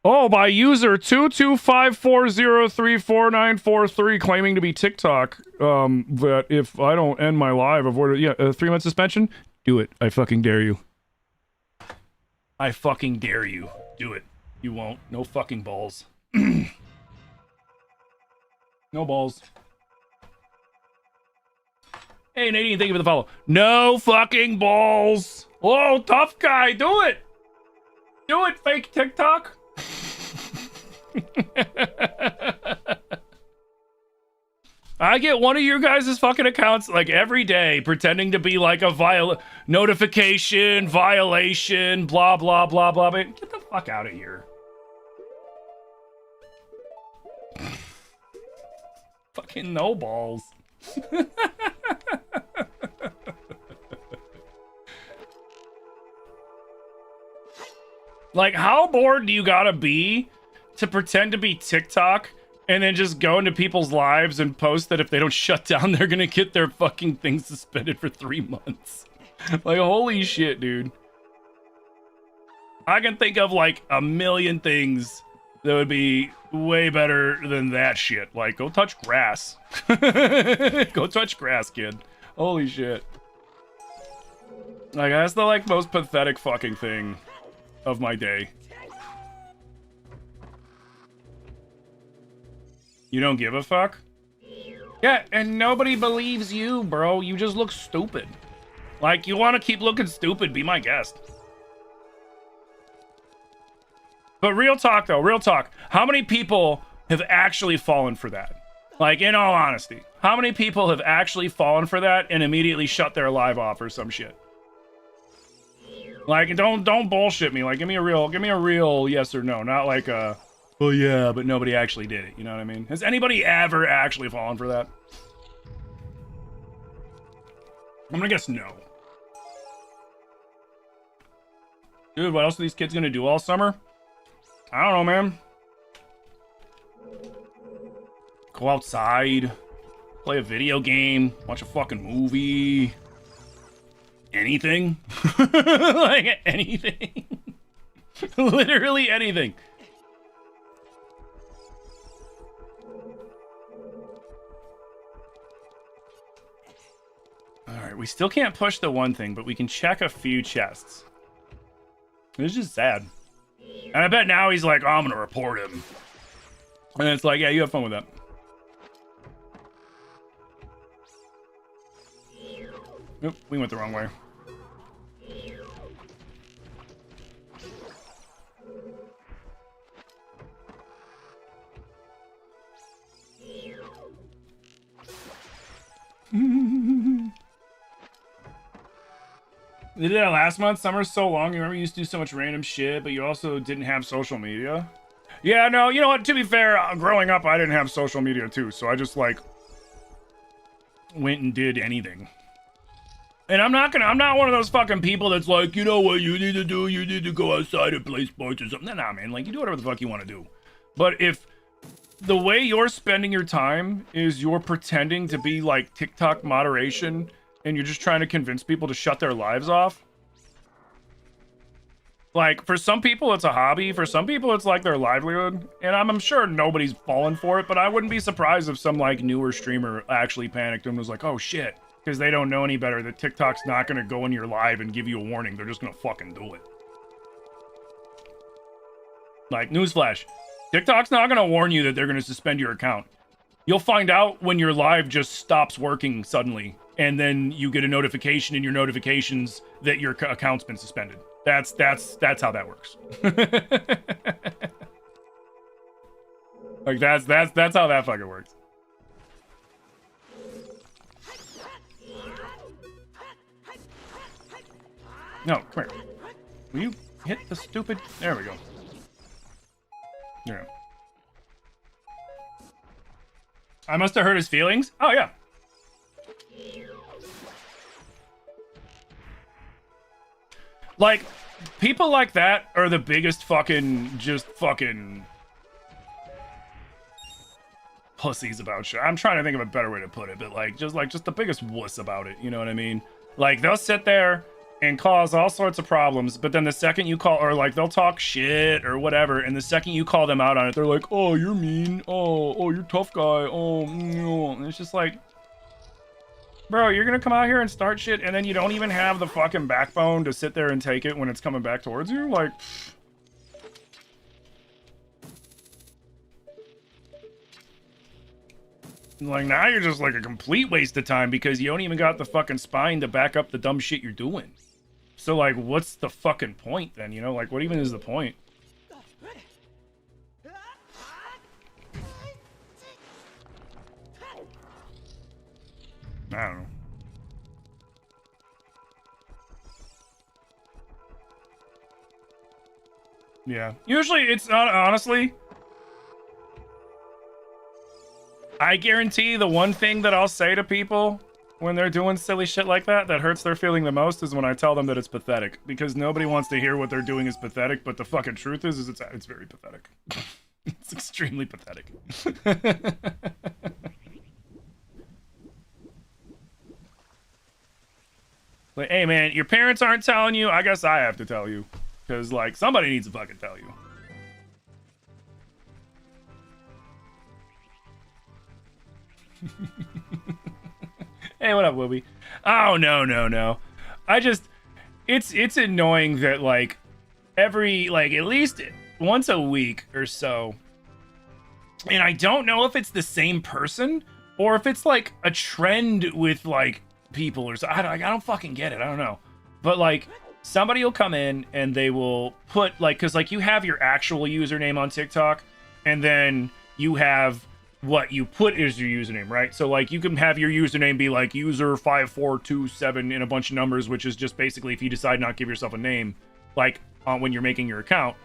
Oh, by user 22540344943 claiming to be TikTok. That if I don't end my live, avoid a 3-month suspension. Do it. I fucking dare you. I fucking dare you. Do it. You won't. No fucking balls. No balls. Hey, Nadine, thank you for the follow. No fucking balls. Whoa, tough guy. Do it. Do it, fake TikTok. I get one of your guys' fucking accounts like every day pretending to be like a notification, violation, blah, blah, blah, blah. But get the fuck out of here. Fucking no balls. Like, how bored do you gotta be to pretend to be TikTok and then just go into people's lives and post that if they don't shut down, they're gonna get their fucking thing suspended for 3 months? Like, holy shit, dude. I can think of like a million things that would be way better than that shit. Like, go touch grass. Go touch grass, kid. Holy shit. Like, that's the like most pathetic fucking thing of my day. You don't give a fuck? Yeah, and nobody believes you, bro. You just look stupid. Like, you want to keep looking stupid, be my guest. But real talk, though, real talk. How many people have actually fallen for that? Like, in all honesty, how many people have actually fallen for that and immediately shut their live off or some shit? Like, don't bullshit me. Like, give me a real yes or no. Not like a, oh yeah, but nobody actually did it. You know what I mean? Has anybody ever actually fallen for that? I'm gonna guess no. Dude, what else are these kids gonna do all summer? I don't know, man. Go outside, play a video game, watch a fucking movie. Anything. Like, anything. Literally anything. Alright, we still can't push the one thing, but we can check a few chests. It's just sad. And I bet now he's like, oh, I'm gonna report him. And it's like, yeah, you have fun with that. Nope, we went the wrong way. They did that last month. Summer's so long. You remember you used to do so much random shit, but you also didn't have social media? Yeah, no, you know what? To be fair, growing up, I didn't have social media too, so I just, like, went and did anything. And I'm not one of those fucking people that's like, you know what you need to do? You need to go outside and play sports or something. Nah, man, like, you do whatever the fuck you want to do. But if the way you're spending your time is you're pretending to be, like, TikTok moderation and you're just trying to convince people to shut their lives off. Like, for some people, it's a hobby. For some people, it's like their livelihood. And I'm sure nobody's fallen for it, but I wouldn't be surprised if some, like, newer streamer actually panicked and was like, oh, shit. Because they don't know any better that TikTok's not going to go in your live and give you a warning. They're just going to fucking do it. Like, newsflash. TikTok's not going to warn you that they're going to suspend your account. You'll find out when your live just stops working suddenly. And then you get a notification in your notifications that your account's been suspended. That's how that works. Like that's how that fucking works. No, come here. Will you hit the stupid? There we go. There. I must have hurt his feelings. Oh yeah. Like, people like that are the biggest fucking, just fucking pussies about shit. I'm trying to think of a better way to put it, but like just the biggest wuss about it, you know what I mean? Like, they'll sit there and cause all sorts of problems, but then the second you call, or like, they'll talk shit or whatever, and the second you call them out on it, they're like, oh, you're mean, oh, you're tough guy, oh, no. And it's just like, bro, you're gonna come out here and start shit, and then you don't even have the fucking backbone to sit there and take it when it's coming back towards you? Like, now you're just like a complete waste of time because you don't even got the fucking spine to back up the dumb shit you're doing. So, like, what's the fucking point then, you know? Like, what even is the point? I don't know. Yeah. Usually it's honestly, I guarantee the one thing that I'll say to people when they're doing silly shit like that hurts their feeling the most is when I tell them that it's pathetic, because nobody wants to hear what they're doing is pathetic, but the fucking truth is it's very pathetic. It's extremely pathetic. Like, hey man, your parents aren't telling you, I guess I have to tell you. Because, like, somebody needs to fucking tell you. Hey, what up, Wooby? Oh, no. I just, it's annoying that, like, every, like, at least once a week or so, and I don't know if it's the same person, or if it's, like, a trend with, like, people or so. I don't fucking get it. I don't know. But, like, somebody will come in and they will put, like, because, like, you have your actual username on TikTok, and then you have what you put as your username, right? So, like, you can have your username be, like, user5427 in a bunch of numbers, which is just basically if you decide not to give yourself a name, like, when you're making your account.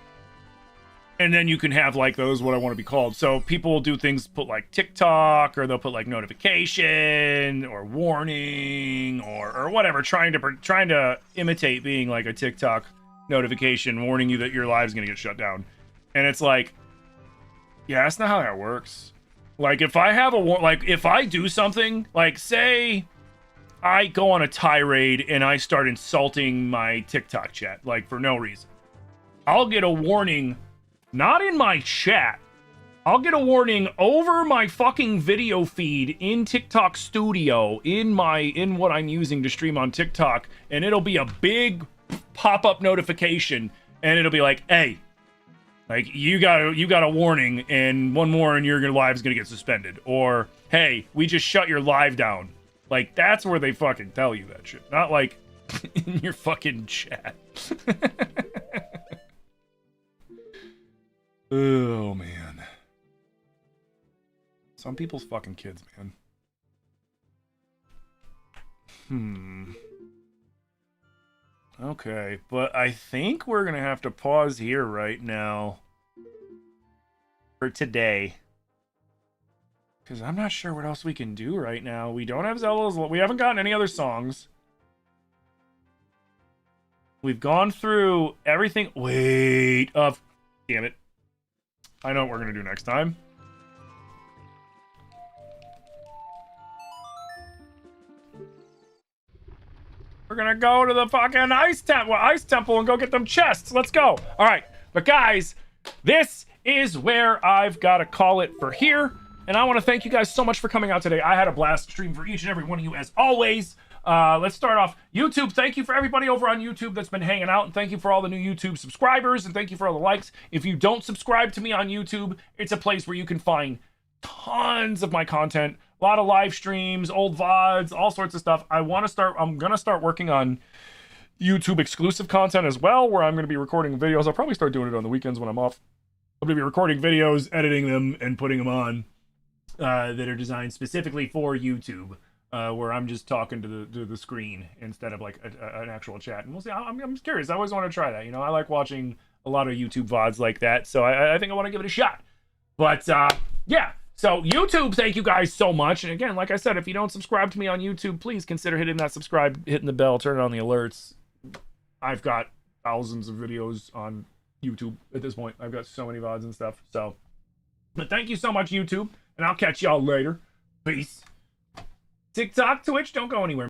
And then you can have like those, what I want to be called. So people will do things, put like TikTok, or they'll put like notification or warning or whatever, trying to imitate being like a TikTok notification warning you that your live's gonna get shut down. And it's like, yeah, that's not how that works. Like if I have if I do something, like say I go on a tirade and I start insulting my TikTok chat, like for no reason, I'll get a warning. Not in my chat. I'll get a warning over my fucking video feed in TikTok Studio in what I'm using to stream on TikTok, and it'll be a big pop-up notification, and it'll be like, "Hey, like you got a warning, and one more, and your live's gonna get suspended," or "Hey, we just shut your live down." Like that's where they fucking tell you that shit, not like in your fucking chat. Oh, man. Some people's fucking kids, man. Okay, but I think we're gonna have to pause here right now for today. Because I'm not sure what else we can do right now. We don't have Zelda's... We haven't gotten any other songs. We've gone through everything... Wait. Damn it. I know what we're going to do next time. We're going to go to the fucking ice temple and go get them chests. Let's go. All right. But guys, this is where I've got to call it for here. And I want to thank you guys so much for coming out today. I had a blast stream for each and every one of you as always. Let's start off YouTube. Thank you for everybody over on YouTube that's been hanging out, and thank you for all the new YouTube subscribers, and thank you for all the likes. If you don't subscribe to me on YouTube, it's a place where you can find tons of my content, a lot of live streams, old VODs, all sorts of stuff. I'm gonna start working on YouTube exclusive content as well, where I'm gonna be recording videos. I'll probably start doing it on the weekends when I'm off. I'm gonna be recording videos, editing them, and putting them on that are designed specifically for YouTube. Where I'm just talking to the screen instead of like an actual chat. And we'll see. I'm curious. I always want to try that. You know, I like watching a lot of YouTube VODs like that. So I think I want to give it a shot. But yeah. So YouTube, thank you guys so much. And again, like I said, if you don't subscribe to me on YouTube, please consider hitting that subscribe, hitting the bell, turning on the alerts. I've got thousands of videos on YouTube at this point. I've got so many VODs and stuff. So, but thank you so much, YouTube. And I'll catch y'all later. Peace. TikTok, Twitch, don't go anywhere.